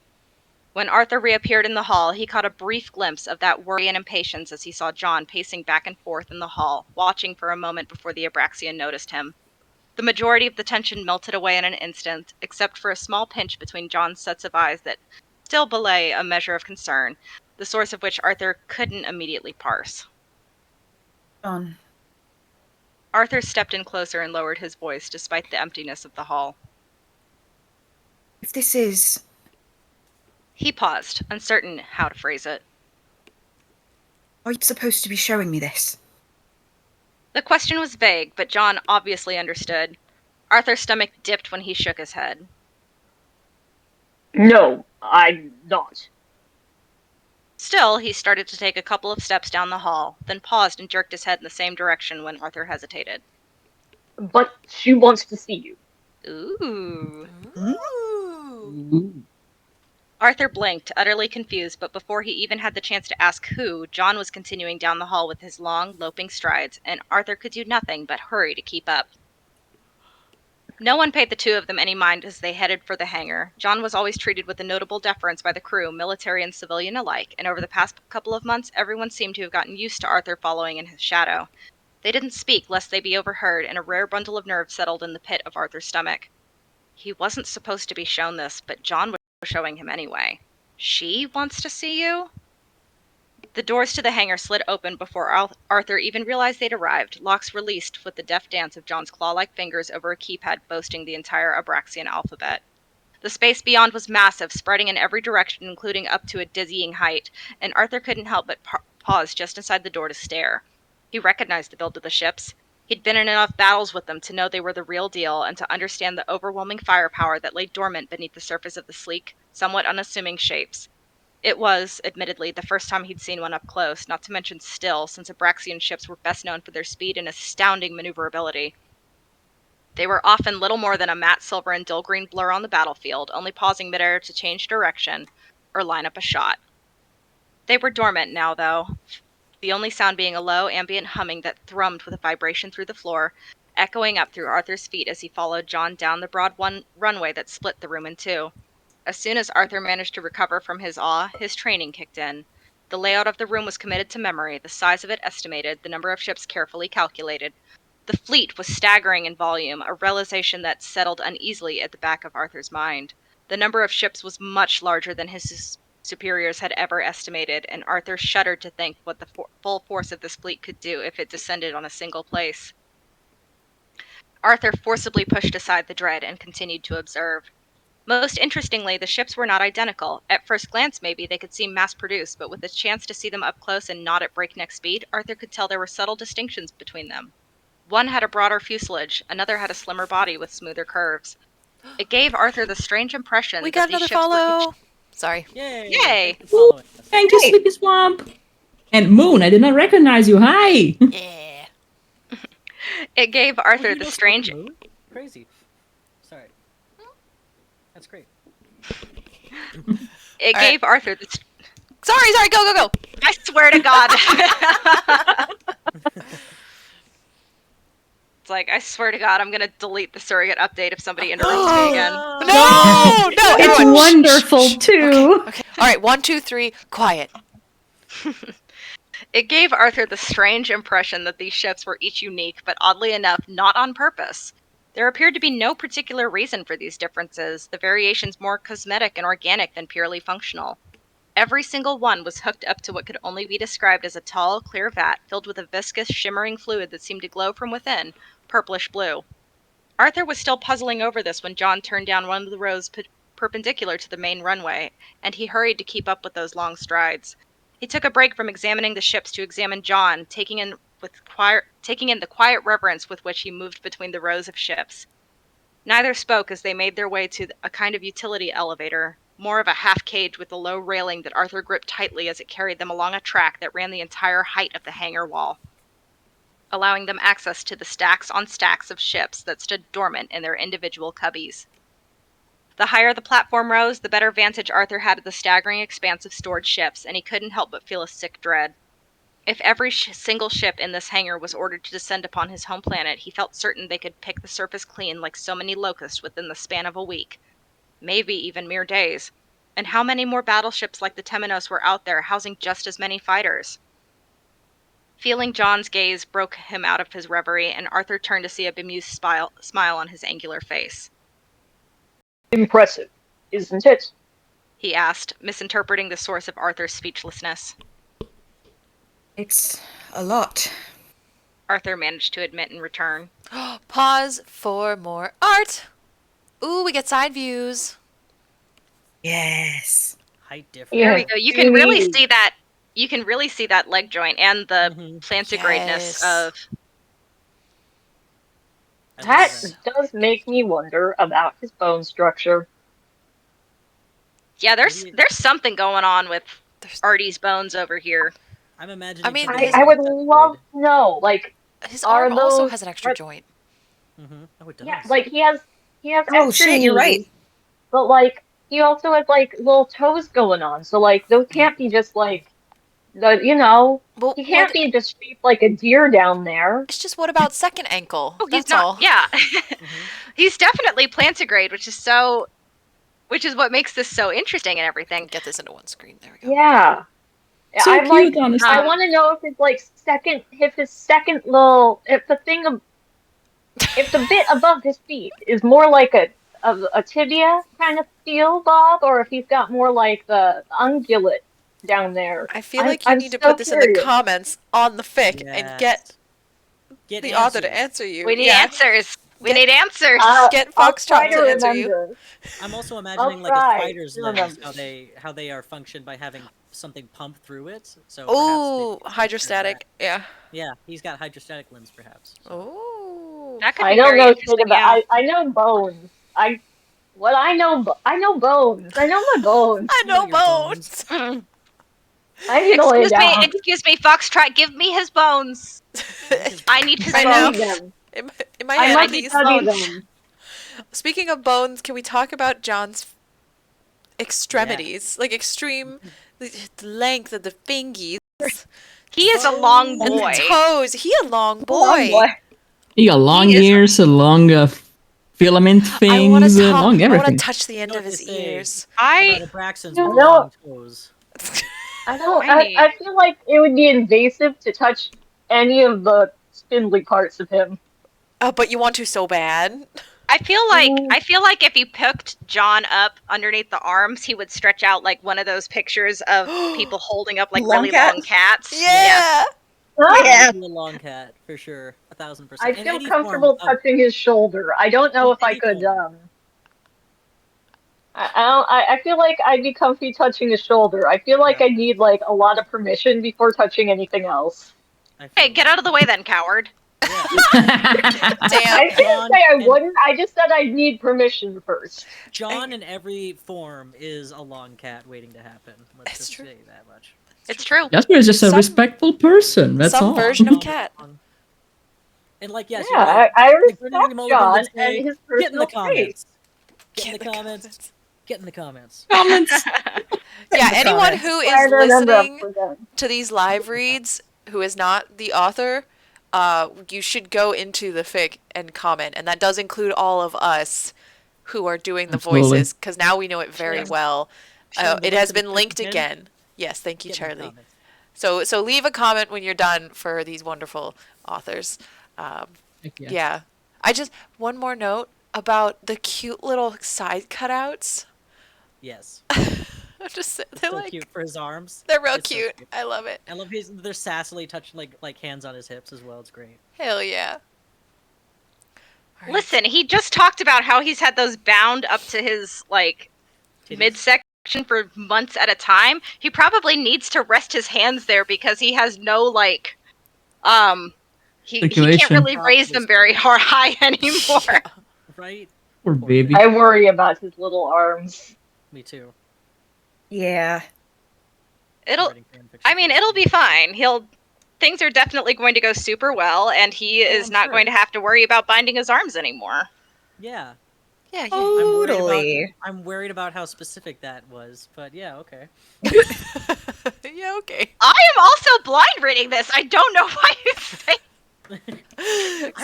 When Arthur reappeared in the hall, he caught a brief glimpse of that worry and impatience as he saw John pacing back and forth in the hall, watching for a moment before the Abraxian noticed him. The majority of the tension melted away in an instant, except for a small pinch between John's sets of eyes that still belay a measure of concern, the source of which Arthur couldn't immediately parse. John. Arthur stepped in closer and lowered his voice despite the emptiness of the hall. If this is... He paused, uncertain how to phrase it. Are you supposed to be showing me this? The question was vague, but John obviously understood. Arthur's stomach dipped when he shook his head. No, I'm not. Still, he started to take a couple of steps down the hall, then paused and jerked his head in the same direction when Arthur hesitated. But she wants to see you. Ooh. Ooh. Arthur blinked, utterly confused, but before he even had the chance to ask who, John was continuing down the hall with his long, loping strides, and Arthur could do nothing but hurry to keep up. No one paid the two of them any mind as they headed for the hangar. John was always treated with a notable deference by the crew, military and civilian alike, and over the past couple of months, everyone seemed to have gotten used to Arthur following in his shadow. They didn't speak lest they be overheard, and a rare bundle of nerves settled in the pit of Arthur's stomach. He wasn't supposed to be shown this, but John was showing him anyway. She wants to see you? The doors to the hangar slid open before Arthur even realized they'd arrived, locks released with the deft dance of John's claw-like fingers over a keypad boasting the entire Abraxian alphabet. The space beyond was massive, spreading in every direction, including up to a dizzying height, and Arthur couldn't help but pause just inside the door to stare. He recognized the build of the ships. He'd been in enough battles with them to know they were the real deal and to understand the overwhelming firepower that lay dormant beneath the surface of the sleek, somewhat unassuming shapes. It was, admittedly, the first time he'd seen one up close, not to mention still, since Abraxian ships were best known for their speed and astounding maneuverability. They were often little more than a matte silver and dull green blur on the battlefield, only pausing midair to change direction or line up a shot. They were dormant now, though, the only sound being a low, ambient humming that thrummed with a vibration through the floor, echoing up through Arthur's feet as he followed John down the broad runway that split the room in two. As soon as Arthur managed to recover from his awe, his training kicked in. The layout of the room was committed to memory, the size of it estimated, the number of ships carefully calculated. The fleet was staggering in volume, a realization that settled uneasily at the back of Arthur's mind. The number of ships was much larger than his superiors had ever estimated, and Arthur shuddered to think what the full force of this fleet could do if it descended on a single place. Arthur forcibly pushed aside the dread and continued to observe. Most interestingly, the ships were not identical. At first glance, maybe, they could seem mass-produced, but with a chance to see them up close and not at breakneck speed, Arthur could tell there were subtle distinctions between them. One had a broader fuselage, another had a slimmer body with smoother curves. It gave Arthur the strange impression We that got these another ships were follow. Sorry. Yay! Yay! Thanks for following us. Thank you, Sleepy Swamp. And Moon, I did not recognize you. Hi. Yeah. It gave Oh, Arthur you the know strange... Smoky Moon? Crazy. Sorry. That's great. It All gave Arthur the... Sorry, go. I swear to God. It's like, I swear to God, I'm gonna delete the surrogate update if somebody interrupts me again. No, It's everyone, shh, wonderful shh, shh. too. Okay. All right, 1, 2, 3, quiet. It gave Arthur the strange impression that these ships were each unique, but oddly enough, not on purpose. There appeared to be no particular reason for these differences, the variations more cosmetic and organic than purely functional. Every single one was hooked up to what could only be described as a tall, clear vat filled with a viscous, shimmering fluid that seemed to glow from within, purplish blue. Arthur was still puzzling over this when John turned down one of the rows perpendicular to the main runway, and he hurried to keep up with those long strides. He took a break from examining the ships to examine John, taking in the quiet reverence with which he moved between the rows of ships. Neither spoke as they made their way to a kind of utility elevator, more of a half cage with a low railing that Arthur gripped tightly as it carried them along a track that ran the entire height of the hangar wall, allowing them access to the stacks on stacks of ships that stood dormant in their individual cubbies. The higher the platform rose, the better vantage Arthur had of the staggering expanse of stored ships, and he couldn't help but feel a sick dread. If every single ship in this hangar was ordered to descend upon his home planet, he felt certain they could pick the surface clean like so many locusts within the span of a week, maybe even mere days. And how many more battleships like the Temenos were out there housing just as many fighters? Feeling John's gaze broke him out of his reverie, and Arthur turned to see a bemused smile on his angular face. Impressive, isn't it? He asked, misinterpreting the source of Arthur's speechlessness. It's a lot. Arthur managed to admit in return. Pause for more art. Ooh, we get side views. Yes. Height difference. There we go. You can really see that. You can really see that leg joint and the plantigradeness of. That does make me wonder about his bone structure. Yeah, there's something going on with Artie's bones over here. I'm imagining. I mean, I would love to know, like, his are arm also those- has an extra joint. Oh, it does. yeah, like he has Oh, extra shit, you're knees, right. But like he also has like little toes going on, so like those can't be just like Well, he can't be just shaped like a deer down there. It's just what about second ankle? Oh, he's That's not. all. Yeah, he's definitely plantigrade, which is what makes this so interesting and everything. Get this into one screen. There we go. Yeah. So I'm cute, like, honestly. I want to know if his if the bit above his feet is more like a tibia kind of feel, Bob, or if he's got more like the ungulate down there. I feel like you I'm need to so put this in the curious. comments on the fic and get the author to answer you. We need answers. We need answers. Get I'll Foxtrot try to answer you. remember. I'm also imagining like try a fighter's to limbs, remember. how they are functioned by having something pump through it. So Oh, perhaps hydrostatic. Yeah. yeah, he's got hydrostatic limbs, perhaps. Oh. That could be I don't very know interesting, shit yeah. about. I know bones. I know bones. I know my bones. I know bones. I need to lay down. Excuse me, Foxtrot, give me his bones. I need his Right now. bones. them. In my I head, might these study bones. them. Speaking of bones, can we talk about John's extremities? Like extreme the length of the fingies. He is a long And boy. the toes. He a long boy. Long boy. You got long He is- ears, long filament things, long I want everything. to touch the end What of to his say ears. about Abraxan's No. long toes. I feel like it would be invasive to touch any of the spindly parts of him. Oh, but you want to so bad. I feel like if you picked John up underneath the arms, he would stretch out like one of those pictures of people holding up like Long really cat? long cats. Yeah. Yeah. Be a long cat for sure, 1000%. I In feel any comfortable form of- touching his shoulder. I don't know if I any could. form. I feel like I'd be comfy touching his shoulder. I feel like Yeah. I need like a lot of permission before touching anything else. Hey, get out of the way then, coward. Damn. I didn't say I wouldn't. I just said I'd need permission first. John in every form is a long cat waiting to happen. Let's just say that much. It's true. Jasper is just a respectful person. That's some all. version of cat. And like, yes, Yeah, you're right. I Like, respect Brendan Mulligan John would say, and his get in the personal comments. space. Get in the comments. Get in the comments. Yeah, anyone who is Slide their number up listening for them. to these live reads who is not the author, you should go into the fic and comment, and that does include all of us who are doing the Absolutely. voices, because now we know it very well. Sure, the It link has to the been fic linked again? again. Yes, thank you, Get in the Charlie. comments. So leave a comment when you're done for these wonderful authors. Yeah. Yeah. I just, one more note about the cute little side cutouts. Yes. I'm just, they're So like, cute for his arms. they're real It's so cute. I love it. I love they're sassily touching like hands on his hips as well. It's great. Hell yeah. All right. Listen, he just talked about how he's had those bound up to his like Titties. midsection for months at a time. He probably needs to rest his hands there because he has no like he can't Circulation. really raise them very high anymore. Right? Poor baby. I worry about his little arms. Me too. Yeah. It'll be fine. Things are definitely going to go super well, and he is I'm not sure. going to have to worry about binding his arms anymore. Yeah. Yeah, yeah. Totally. I'm worried about how specific that was, but yeah, okay. Yeah, okay. I am also blind reading this. I don't know why you say. I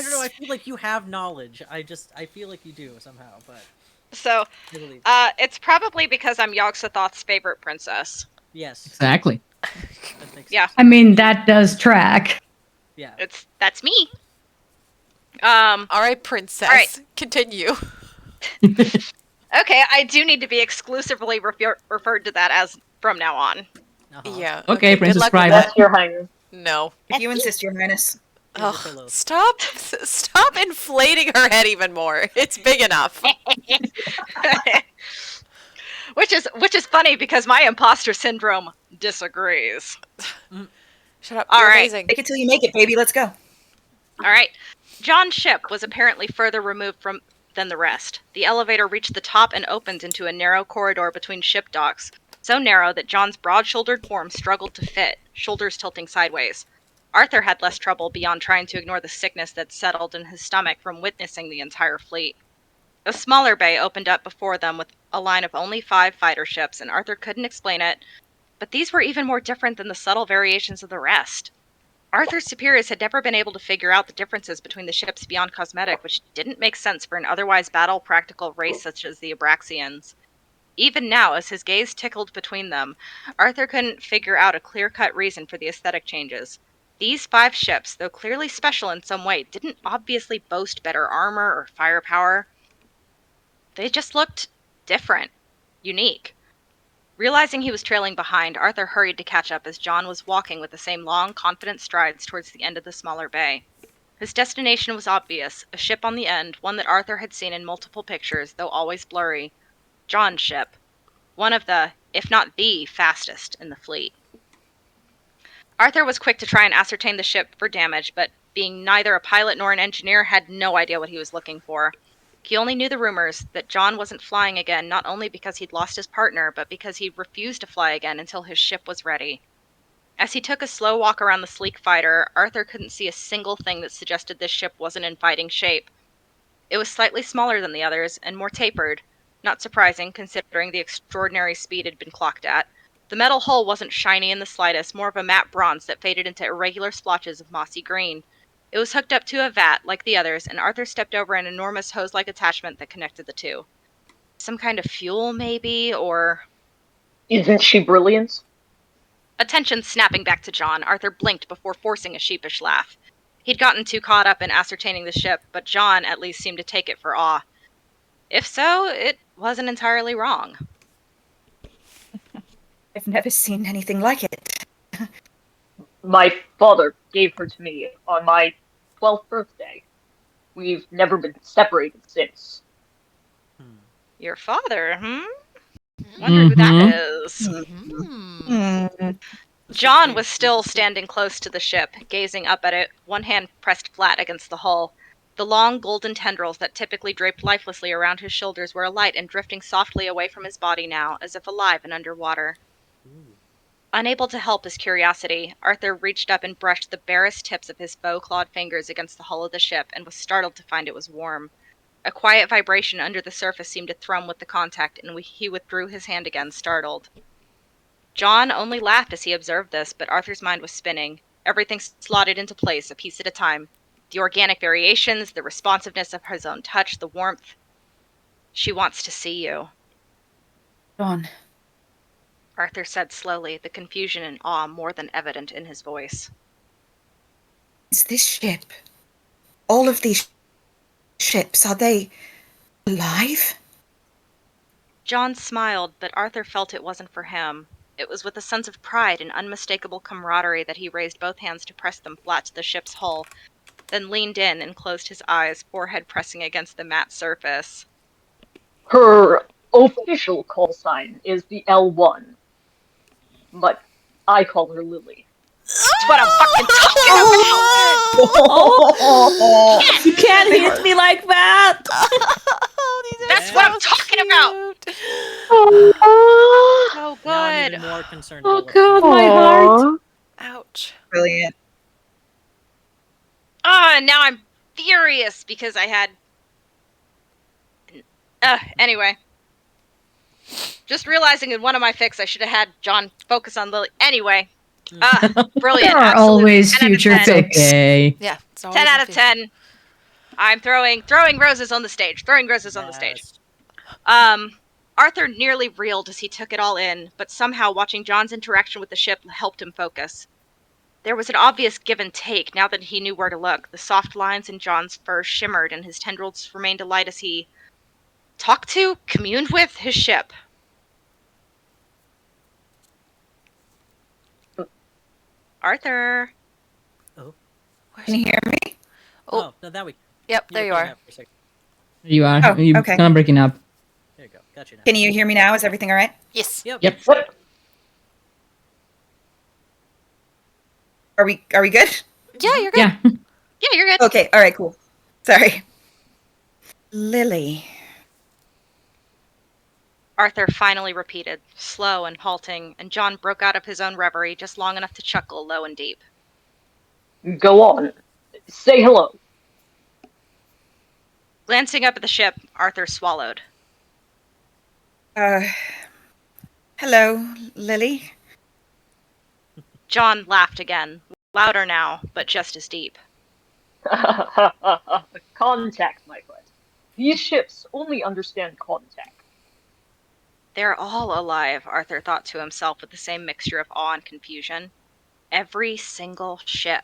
don't know. I feel like you have knowledge. I feel like you do somehow, but So, I believe. it's probably because I'm Yogg-Sothoth's favorite princess. Yes. Exactly. I think so. Yeah, I mean, that does track. Yeah. that's me. All right, princess. All right. Continue. Okay, I do need to be exclusively referred to that as from now on. Uh-huh. Yeah. Okay, good Princess luck with Private. that. That's your highness. No. If you insist, Your Highness. Here's a Ugh, pillow. stop inflating her head even more. It's big enough. which is funny because my imposter syndrome disagrees. Shut up. All You're right. amazing. Take it till you make it, baby. Let's go. All right. John's ship was apparently further removed than the rest. The elevator reached the top and opened into a narrow corridor between ship docks, so narrow that John's broad-shouldered form struggled to fit, shoulders tilting sideways. Arthur had less trouble beyond trying to ignore the sickness that settled in his stomach from witnessing the entire fleet. A smaller bay opened up before them with a line of only 5 fighter ships, and Arthur couldn't explain it, but these were even more different than the subtle variations of the rest. Arthur's superiors had never been able to figure out the differences between the ships beyond cosmetic, which didn't make sense for an otherwise battle-practical race such as the Abraxians. Even now, as his gaze tickled between them, Arthur couldn't figure out a clear-cut reason for the aesthetic changes. These 5 ships, though clearly special in some way, didn't obviously boast better armor or firepower. They just looked different, unique. Realizing he was trailing behind, Arthur hurried to catch up as John was walking with the same long, confident strides towards the end of the smaller bay. His destination was obvious, a ship on the end, one that Arthur had seen in multiple pictures, though always blurry. John's ship. One of the, if not the, fastest in the fleet. Arthur was quick to try and ascertain the ship for damage, but being neither a pilot nor an engineer, had no idea what he was looking for. He only knew the rumors that John wasn't flying again, not only because he'd lost his partner, but because he refused to fly again until his ship was ready. As he took a slow walk around the sleek fighter, Arthur couldn't see a single thing that suggested this ship wasn't in fighting shape. It was slightly smaller than the others, and more tapered, not surprising considering the extraordinary speed it had been clocked at. The metal hull wasn't shiny in the slightest, more of a matte bronze that faded into irregular splotches of mossy green. It was hooked up to a vat, like the others, and Arthur stepped over an enormous hose-like attachment that connected the two. Some kind of fuel, maybe, or... Isn't she brilliant? Attention snapping back to John, Arthur blinked before forcing a sheepish laugh. He'd gotten too caught up in ascertaining the ship, but John at least seemed to take it for awe. If so, it wasn't entirely wrong. I've never seen anything like it. My father gave her to me on my 12th birthday. We've never been separated since. Your father, Wonder who that is. John was still standing close to the ship, gazing up at it, one hand pressed flat against the hull. The long golden tendrils that typically draped lifelessly around his shoulders were alight and drifting softly away from his body now, as if alive and underwater. Unable to help his curiosity, Arthur reached up and brushed the barest tips of his bow-clawed fingers against the hull of the ship and was startled to find it was warm. A quiet vibration under the surface seemed to thrum with the contact, and he withdrew his hand again, startled. John only laughed as he observed this, but Arthur's mind was spinning. Everything slotted into place, a piece at a time. The organic variations, the responsiveness of his own touch, the warmth. She wants to see you. John. Arthur said slowly, the confusion and awe more than evident in his voice. Is this ship, all of these ships, are they alive? John smiled, but Arthur felt it wasn't for him. It was with a sense of pride and unmistakable camaraderie that he raised both hands to press them flat to the ship's hull, then leaned in and closed his eyes, forehead pressing against the matte surface. Her official call sign is the L1, but I call her Lily. That's what I'm fucking talking about! Yes! You can't hit me like that! That's what I'm talking about! So good. Now I'm even more concerned. Oh god, my heart. Ouch. Brilliant. Now I'm furious because I had... anyway. Just realizing in one of my fics I should have had John focus on Lily. Anyway. Brilliant. There are Absolutely. always 10 out of future 10. fics. Okay. Yeah. It's 10 out of 10. I'm throwing roses on the stage. Throwing roses on the stage. Arthur nearly reeled as he took it all in, but somehow watching John's interaction with the ship helped him focus. There was an obvious give and take now that he knew where to look. The soft lines in John's fur shimmered and his tendrils remained alight as he talked to, communed with his ship. Arthur. Oh. Can you hear me? Oh, no, that we. Yep, there you are. You are. Oh, You okay. kind of breaking up. There you go. Got you now. Can you hear me now? Is everything all right? Yes. Yep. Are we good? Yeah, you're good. Yeah. Yeah, you're good. Okay, all right, cool. Sorry. Lily. Arthur finally repeated, slow and halting, and John broke out of his own reverie just long enough to chuckle low and deep. Go on. Say hello. Glancing up at the ship, Arthur swallowed. Hello, Lily. John laughed again, louder now, but just as deep. Contact, my friend. These ships only understand contact. They're all alive, Arthur thought to himself with the same mixture of awe and confusion. Every single ship.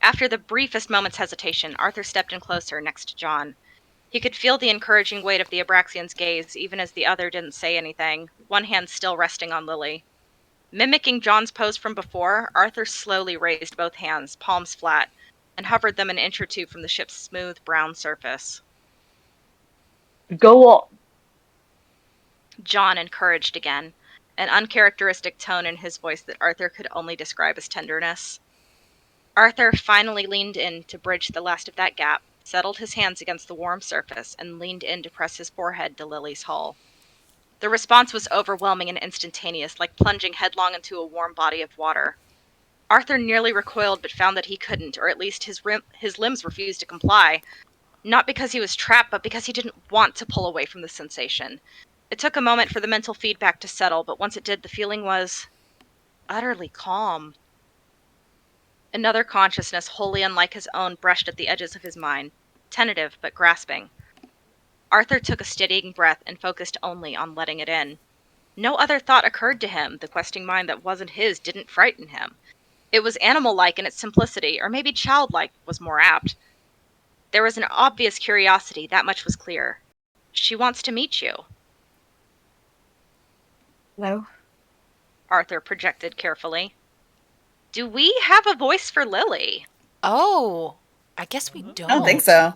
After the briefest moment's hesitation, Arthur stepped in closer next to John. He could feel the encouraging weight of the Abraxian's gaze, even as the other didn't say anything, one hand still resting on Lily. Mimicking John's pose from before, Arthur slowly raised both hands, palms flat, and hovered them an inch or two from the ship's smooth brown surface. Go on. John encouraged again, an uncharacteristic tone in his voice that Arthur could only describe as tenderness. Arthur finally leaned in to bridge the last of that gap, settled his hands against the warm surface, and leaned in to press his forehead to Lily's hull. The response was overwhelming and instantaneous, like plunging headlong into a warm body of water. Arthur nearly recoiled, but found that he couldn't, or at least his limbs refused to comply. Not because he was trapped, but because he didn't want to pull away from the sensation. It took a moment for the mental feedback to settle, but once it did, the feeling was utterly calm. Another consciousness wholly unlike his own brushed at the edges of his mind, tentative but grasping. Arthur took a steadying breath and focused only on letting it in. No other thought occurred to him. The questing mind that wasn't his didn't frighten him. It was animal-like in its simplicity, or maybe childlike was more apt. There was an obvious curiosity, that much was clear. She wants to meet you. Hello? Arthur projected carefully. Do we have a voice for Lily? Oh, I guess we don't. I don't think so.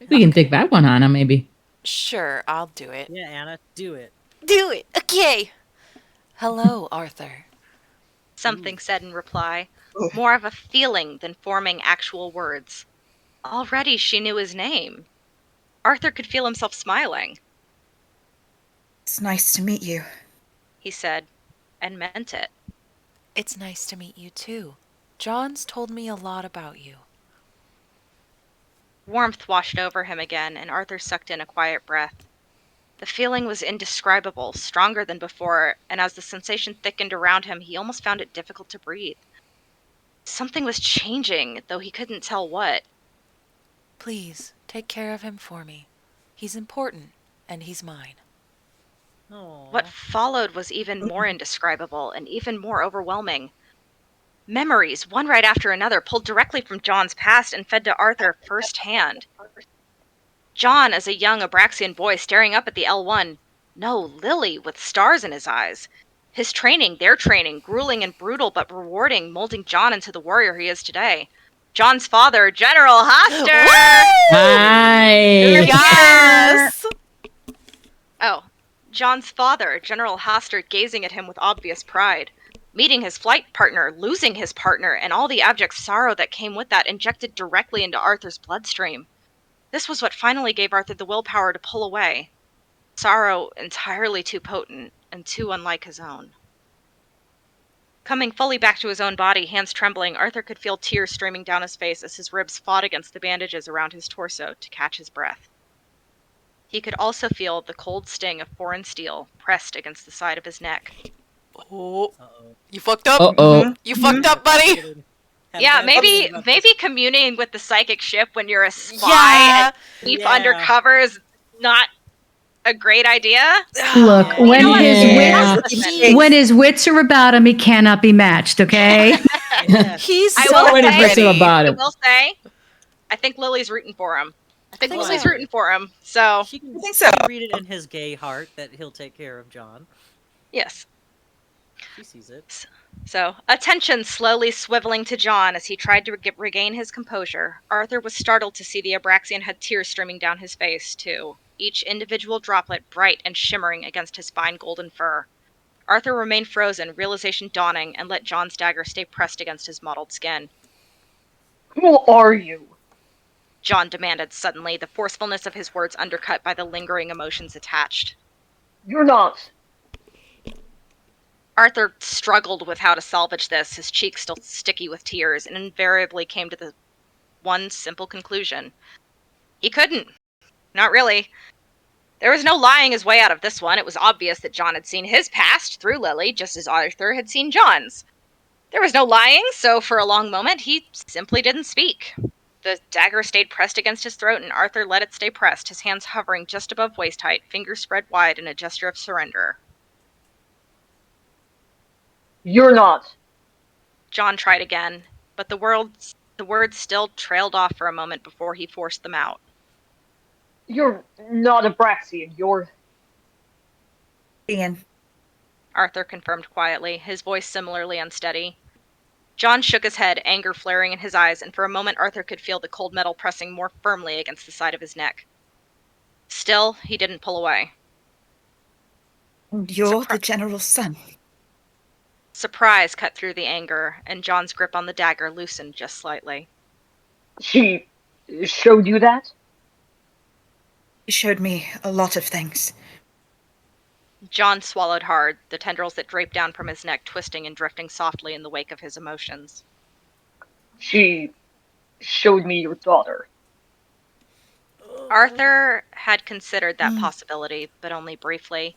We can take that one, Anna, maybe. Sure, I'll do it. Yeah, Anna, do it. Do it. Okay. Hello, Arthur. Something said in reply, more of a feeling than forming actual words. Already she knew his name. Arthur could feel himself smiling. It's nice to meet you. He said, and meant it. It's nice to meet you too. John's told me a lot about you. Warmth washed over him again, and Arthur sucked in a quiet breath. The feeling was indescribable, stronger than before, and as the sensation thickened around him, he almost found it difficult to breathe. Something was changing, though he couldn't tell what. Please, take care of him for me. He's important, and he's mine. Aww. What followed was even more indescribable and even more overwhelming. Memories, one right after another, pulled directly from John's past and fed to Arthur firsthand. John as a young Abraxian boy staring up at the L1. No, Lily, with stars in his eyes. His training, their training, grueling and brutal but rewarding, molding John into the warrior he is today. John's father, General Hoster! Hi! Yes! Oh, John's father, General Hoster, gazing at him with obvious pride. Meeting his flight partner, losing his partner, and all the abject sorrow that came with that injected directly into Arthur's bloodstream. This was what finally gave Arthur the willpower to pull away. Sorrow entirely too potent and too unlike his own. Coming fully back to his own body, hands trembling, Arthur could feel tears streaming down his face as his ribs fought against the bandages around his torso to catch his breath. He could also feel the cold sting of foreign steel pressed against the side of his neck. Oh, Uh-oh. you fucked up. Uh-oh. You fucked up, buddy. Yeah, maybe communing with the psychic ship when you're a spy Yeah. and deep undercover is not a great idea. Look, Yeah. when You know what? his when his wits are about him, he cannot be matched. Okay. Yeah. He's I so will When his say- wits are about I it. will say, I think Lily's rooting for him. I think think Lily's so. rooting for him. So, She can I think so. read it in his gay heart that he'll take care of John. yes. She sees it. So, attention slowly swiveling to John as he tried to regain his composure. Arthur was startled to see the Abraxian had tears streaming down his face, too, each individual droplet bright and shimmering against his fine golden fur. Arthur remained frozen, realization dawning, and let John's dagger stay pressed against his mottled skin. Who are you? John demanded suddenly, the forcefulness of his words undercut by the lingering emotions attached. You're not. Arthur struggled with how to salvage this, his cheeks still sticky with tears, and invariably came to the one simple conclusion. He couldn't. Not really. There was no lying his way out of this one. It was obvious that John had seen his past through Lily, just as Arthur had seen John's. There was no lying, so for a long moment he simply didn't speak. The dagger stayed pressed against his throat, and Arthur let it stay pressed, his hands hovering just above waist height, fingers spread wide in a gesture of surrender. You're not. John tried again, but the words still trailed off for a moment before he forced them out. You're not Abraxian. You're... Ian. Arthur confirmed quietly, his voice similarly unsteady. John shook his head, anger flaring in his eyes, and for a moment Arthur could feel the cold metal pressing more firmly against the side of his neck. Still, he didn't pull away. You're the general's son. Surprise cut through the anger, and John's grip on the dagger loosened just slightly. She showed you that? He showed me a lot of things. John swallowed hard, the tendrils that draped down from his neck twisting and drifting softly in the wake of his emotions. She showed me your daughter. Arthur had considered that possibility, but only briefly.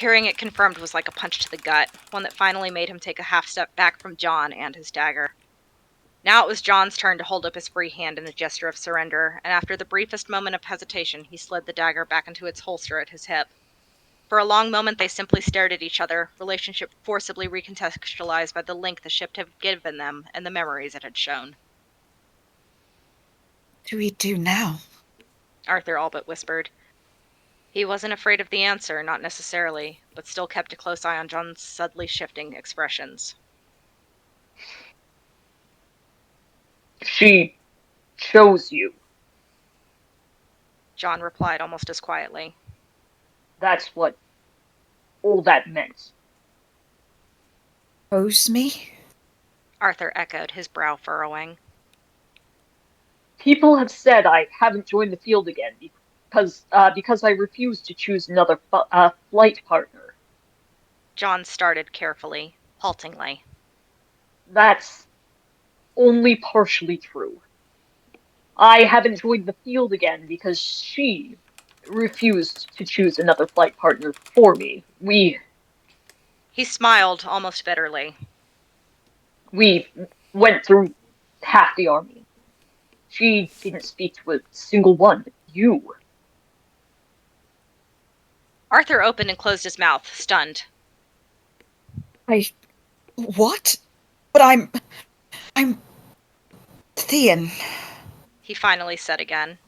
Hearing it confirmed was like a punch to the gut, one that finally made him take a half step back from John and his dagger. Now it was John's turn to hold up his free hand in a gesture of surrender, and after the briefest moment of hesitation, he slid the dagger back into its holster at his hip. For a long moment, they simply stared at each other, relationship forcibly recontextualized by the link the ship had given them and the memories it had shown. What do we do now? Arthur all but whispered. He wasn't afraid of the answer, not necessarily, but still kept a close eye on John's subtly shifting expressions. She chose you. John replied almost as quietly. That's what all that meant. Chose me? Arthur echoed, his brow furrowing. People have said I haven't joined the field again because I refused to choose another flight partner. John started carefully, haltingly. That's only partially true. I haven't joined the field again because she refused to choose another flight partner for me. He smiled almost bitterly. We went through half the army. She didn't speak to a single one but you. Arthur opened and closed his mouth, stunned. What? But I'm Thean. He finally said again.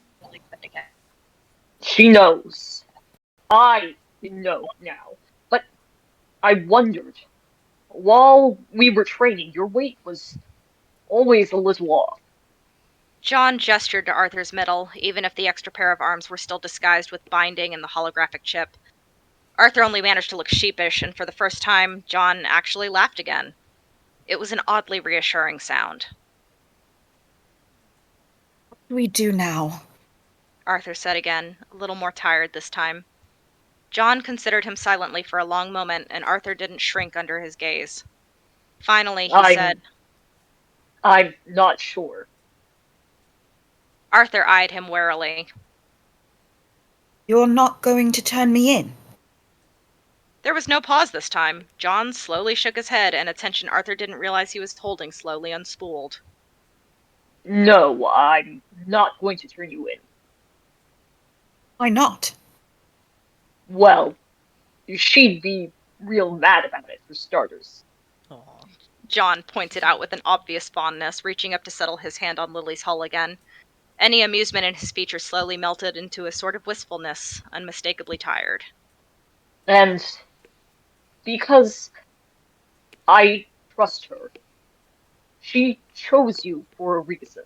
She knows. I know now. But I wondered. While we were training, your weight was always a little off. John gestured to Arthur's middle, even if the extra pair of arms were still disguised with binding and the holographic chip. Arthur only managed to look sheepish, and for the first time, John actually laughed again. It was an oddly reassuring sound. What do we do now? Arthur said again, a little more tired this time. John considered him silently for a long moment, and Arthur didn't shrink under his gaze. Finally, he said, I'm not sure. Arthur eyed him warily. You're not going to turn me in? There was no pause this time. John slowly shook his head, and attention Arthur didn't realize he was holding slowly unspooled. No, I'm not going to turn you in. Why not? Well, she'd be real mad about it, for starters. Aww. John pointed out with an obvious fondness, reaching up to settle his hand on Lily's hull again. Any amusement in his features slowly melted into a sort of wistfulness, unmistakably tired. And because I trust her. She chose you for a reason.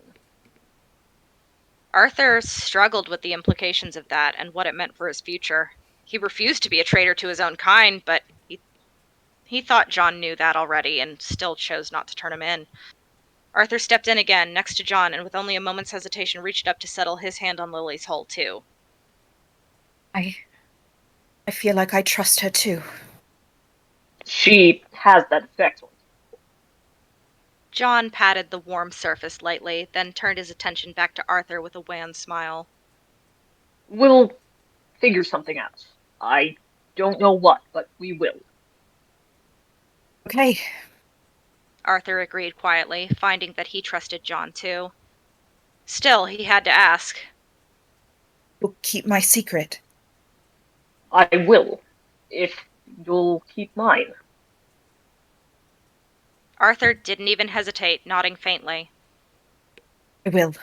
Arthur struggled with the implications of that and what it meant for his future. He refused to be a traitor to his own kind, but he thought John knew that already and still chose not to turn him in. Arthur stepped in again, next to John, and with only a moment's hesitation reached up to settle his hand on Lily's hull, too. I feel like I trust her, too. She has that effect on you. John patted the warm surface lightly, then turned his attention back to Arthur with a wan smile. We'll figure something out. I don't know what, but we will. Okay. Arthur agreed quietly, finding that he trusted John too. Still, he had to ask. You'll keep my secret. I will, if you'll keep mine. Arthur didn't even hesitate, nodding faintly. I will.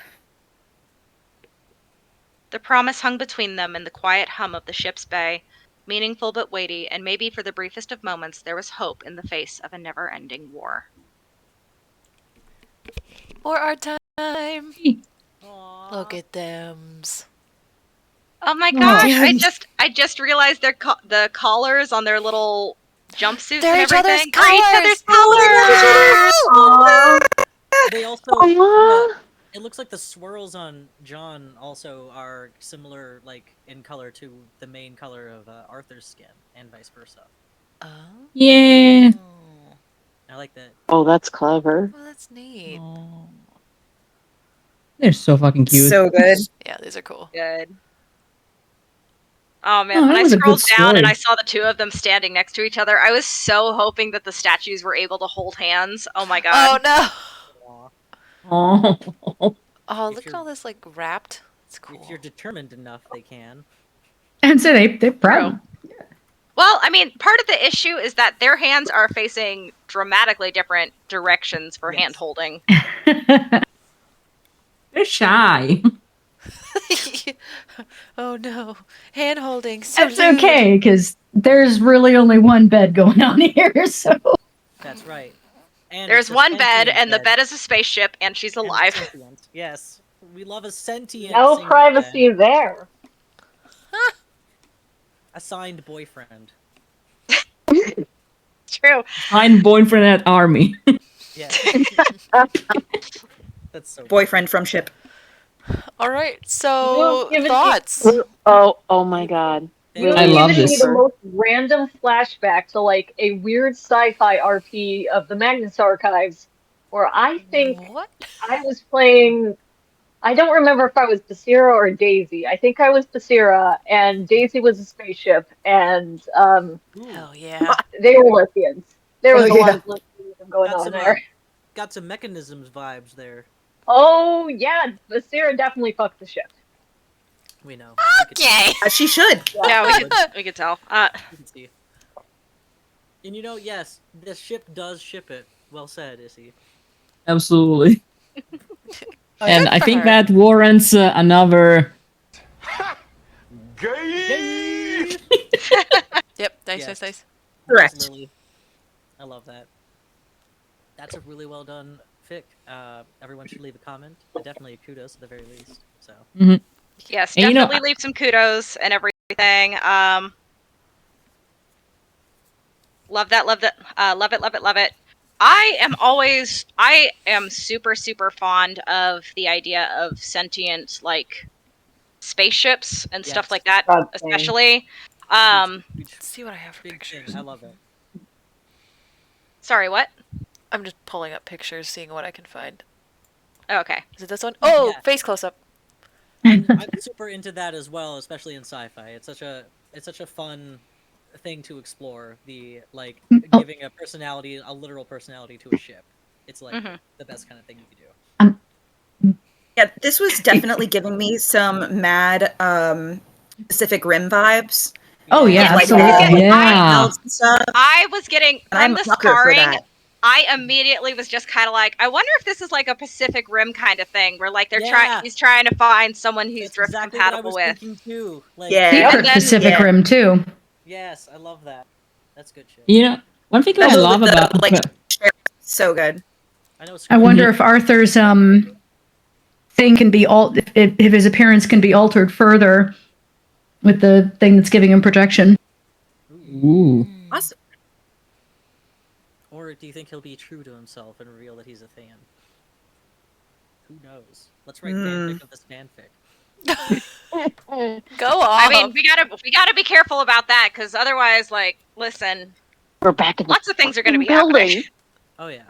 The promise hung between them in the quiet hum of the ship's bay, meaningful but weighty, and maybe for the briefest of moments there was hope in the face of a never-ending war. For our time. Aww. Look at thems. Oh my gosh! Damn. I just realized the collars on their little jumpsuits They're and each other's everything are each other's colors! colors. They also. It looks like the swirls on John also are similar, like in color to the main color of Arthur's skin, and vice versa. Oh. Yeah. I like that. Oh, that's clever. Well, that's neat. Oh. They're so fucking cute. So good. Yeah, these are cool. Good. Oh man, Oh, when that I was a good scrolled down and story. I saw the two of them standing next to each other, I was so hoping that the statues were able to hold hands. Oh my Oh god. no! Oh. Oh, If look at you're- all this like wrapped. It's cool. If you're determined enough, they can. And so they're proud. Well, I mean, part of the issue is that their hands are facing dramatically different directions for hand holding. They're shy. Oh no, hand holding. So It's okay, because there's really only one bed going on here, so. That's right. And There's it's a one bed, sentient and the bed is a spaceship, and she's And alive. sentient. Yes, we love a sentient. No single privacy bed. there. Assigned boyfriend. True. Find boyfriend at army. Yeah. That's so. Boyfriend from ship. All right. So You've given me- thoughts. Oh my god. You've I love given me this. the most random flashback to like a weird sci-fi RP of the Magnus Archives, where I think What? I was playing. I don't remember if I was Basira or Daisy. I think I was Basira, and Daisy was a spaceship, and Hell yeah. they were lesbians. There was Oh, a lot yeah. of lesbianism going Got on some, there. got some mechanisms vibes there. Oh yeah, Basira definitely fucked the ship. We know. Okay. She should. Yeah, we could tell. We can see. And you know, yes, the ship does ship it. Well said, Issy. Absolutely. And Good I for think her. that warrants another. Gay. Yep. Nice, Yes. nice. Correct. Lily. I love that. That's a really well done fic. Everyone should leave a comment. Definitely kudos at the very least. So. Yes, And you know, definitely leave some kudos and everything. Love that, love it. I am super fond of the idea of sentient, like, spaceships and stuff Yes. like that, God, same. especially. Let's see what I have for Big thing. pictures. I love it. Sorry, what? I'm just pulling up pictures, seeing what I can find. Oh, okay. Is it this one? Oh, Yeah. face close up. I'm super into that as well, especially in sci-fi. It's such a fun thing to explore. The like giving a literal personality to a ship. It's like the best kind of thing you can do. Yeah, this was definitely giving me some mad Pacific Rim vibes. Oh, yeah, Like, absolutely. Yeah. and stuff. I was getting And I'm from a the sucker for sparring. that. I immediately was just kind of like, I wonder if this is like a Pacific Rim kind of thing, where like Yeah. he's trying to find someone he's That's drift exactly what I compatible was with. thinking too. Like, Yeah. Secret And then- Pacific yeah. Rim, too. Yes, I love that. That's good shit. You know, one thing that I love With the, about. like, so good. I know. I wonder if Arthur's thing can be if his appearance can be altered further with the thing that's giving him projection. Ooh. Awesome. Or do you think he'll be true to himself and reveal that he's a fan? Who knows? Let's write fanfic of this fanfic. Go on. I mean, we gotta be careful about that, because otherwise, like, listen, We're back in the lots of things are gonna be building. happening. Oh yeah.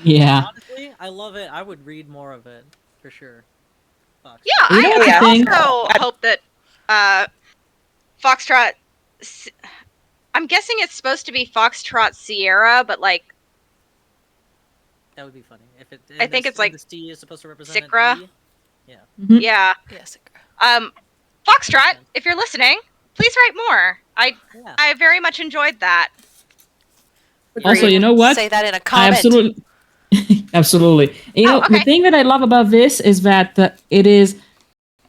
Yeah. Honestly, I love it. I would read more of it for sure. Fuck. Yeah, You know what I I think? also hope that Foxtrot. I'm guessing it's supposed to be Foxtrot Sierra, but like That would be funny if it. I think it's like the C is supposed to represent Sikra. an E. Yeah. yeah. Yes. Foxtrot, if you're listening, please write more. Yeah. I very much enjoyed that. Also, you know what? Say that in a I comment. absolutely, absolutely. You know, the okay. thing that I love about this is that it is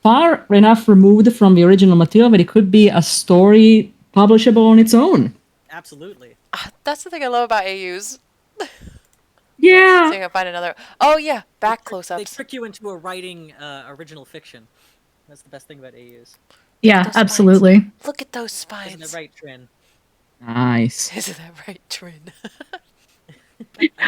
far enough removed from the original material that it could be a story publishable on its own. Absolutely. That's the thing I love about AUs. Yeah. See if I can find another. Oh yeah, back They close-ups. trick you into writing original fiction. That's the best thing about AUs. Yeah, Those spines. absolutely. Look at those Isn't spines. that right, Trin? Nice. Isn't that right, Trin?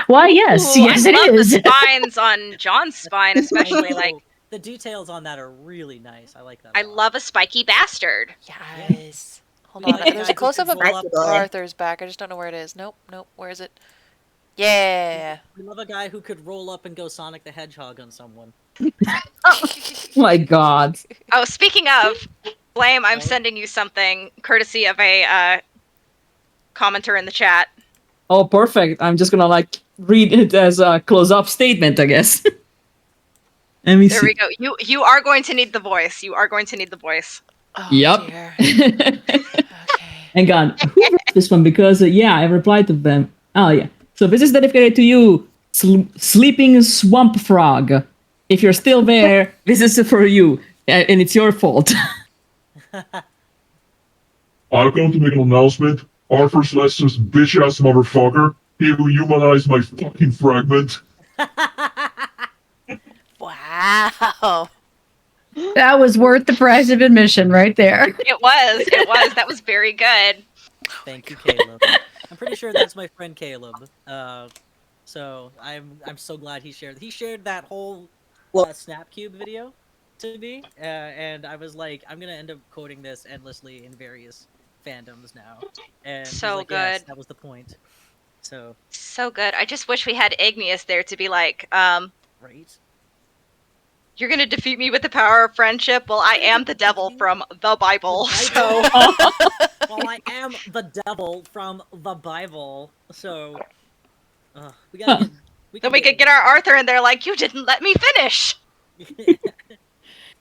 Why, yes. Ooh, Yes, I it love is. the spines on John's spine, especially. Like, The details on that are really nice. I like that. I love a spiky bastard. Yes. Hold on. Like There's guys a close-up who of could roll up- Arthur's back. I just don't know where it is. Nope. Where is it? Yeah. We love a guy who could roll up and go Sonic the Hedgehog on someone. My God. Oh, speaking of, Blame, I'm sending you something courtesy of a commenter in the chat. Oh, perfect. I'm just gonna read it as a close-up statement, I guess. Let me There see. we go. You are going to need the voice. You are going to need the voice. Oh, Yep. dear. Okay. Hang on. Who wrote this one? Because, I replied to them. Oh, yeah. So this is dedicated to you, Sleeping Swamp Frog. If you're still there, this is for you. And it's your fault. I've come to make an announcement. Arthur's Lester's bitch-ass motherfucker. He will humanize my fucking fragment. Wow. That was worth the price of admission right there. It was. It was. That was very good. Thank you, Caleb. I'm pretty sure that's my friend Caleb. So I'm so glad he shared that whole Snapcube video to me, and I was like, I'm gonna end up quoting this endlessly in various fandoms now. And he's So like, yes, good. that was the point. So good. I just wish we had Igneous there to be like, right. You're gonna defeat me with the power of friendship. Well, I am the devil from the Bible. So Well, I am the devil from the Bible. So we then we could get our Arthur in there like, you didn't let me finish.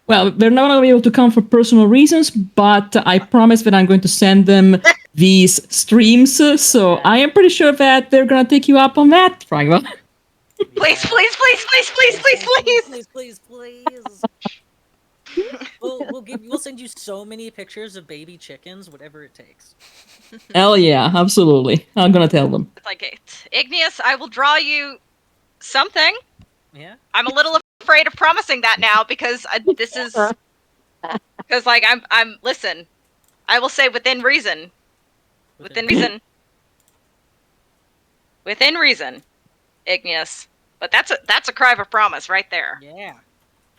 Well, they're not going to be able to come for personal reasons, but I promise that I'm going to send them these streams, so I am pretty sure that they're going to take you up on that, Fragma. Please, please, please, please, please, please, please, please. We'll send you so many pictures of baby chickens, whatever it takes. Hell yeah, absolutely. I'm going to tell them. It's like, Igneous, I will draw you something. Yeah. I'm a little afraid of promising that now because this is because like I'm listen. I will say within reason. Within reason, Igneous. But that's a cry for promise right there. Yeah.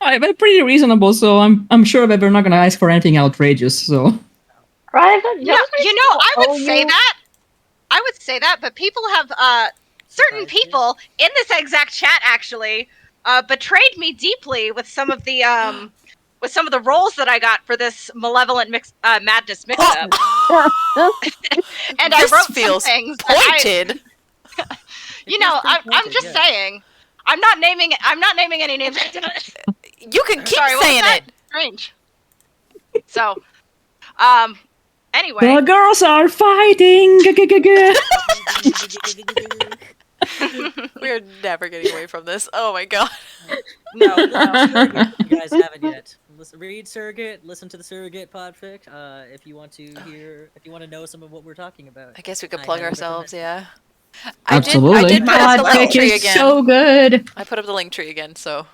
They're pretty reasonable, so I'm sure that they're not going to ask for anything outrageous, so. Private. Yeah, I would say that. I would say that, but people have certain people in this exact chat actually betrayed me deeply with some of the roles that I got for this Malevolent Madness Mixup. And I wrote some things. Pointed. I'm just saying. I'm not naming any names. You can keep Sorry, saying it. Strange. So, anyway. The girls are fighting! We're never getting away from this. Oh my god. No. You guys haven't yet. Read Surrogate, listen to the Surrogate podfic. If you want to know some of what we're talking about. I guess we could plug ourselves, yeah. Absolutely. I did put up the link tree is again. so good. I put up the link tree again, so.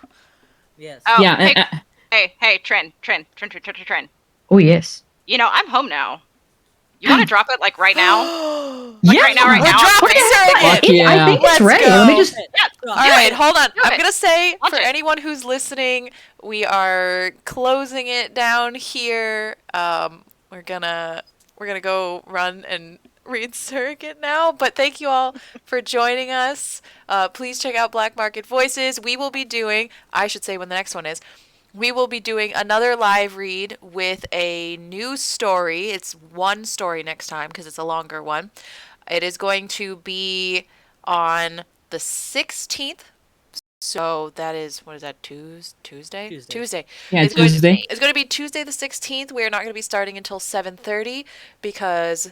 Yes. Oh, Yeah. hey, Trin. Oh, yes. I'm home now. You want to drop it like right now? Yeah. Right now. We're dropping Surrogate. Yeah. I think it's Let's ready. go. Let me just. All right, hold on. Do I'm it. gonna say Watch for it. anyone who's listening, we are closing it down here. We're gonna go run and read Surrogate now. But thank you all for joining us. Please check out Black Market Voices. We will be doing. I should say when the next one is. We will be doing another live read with a new story. It's one story next time because it's a longer one. It is going to be on the 16th. So that is, what is that, Tuesday? Tuesday. Yeah, It's Tuesday. It's going to be Tuesday the 16th. We are not going to be starting until 7:30 because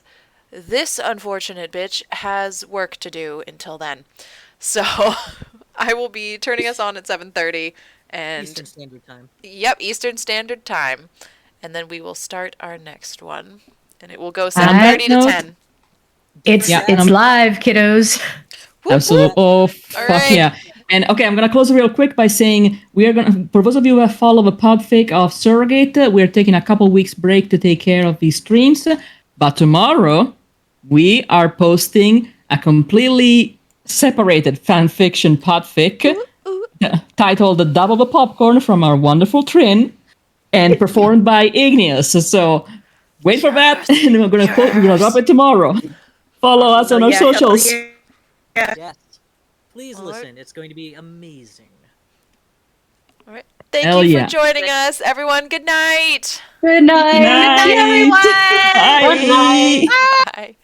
this unfortunate bitch has work to do until then. So I will be turning us on at 7:30. And Eastern Standard Time. Yep, Eastern Standard Time. And then we will start our next one. And it will go 7:30 to 10. It's live, kiddos. Absolutely. Oh, fuck right. yeah. And okay, I'm going to close real quick by saying we are going to, for those of you who have followed the podfic of Surrogate, we're taking a couple weeks break to take care of these streams. But tomorrow, we are posting a completely separated fanfiction podfic titled The Double the Popcorn from our wonderful Trin and performed by Igneous. So wait for that, and we're going to drop it tomorrow. Follow us on our socials. Yes. Please listen. It's going to be amazing. All right. Thank Hell you for yeah. joining us, everyone. Good night. Good night. Good night, everyone. Bye. Bye.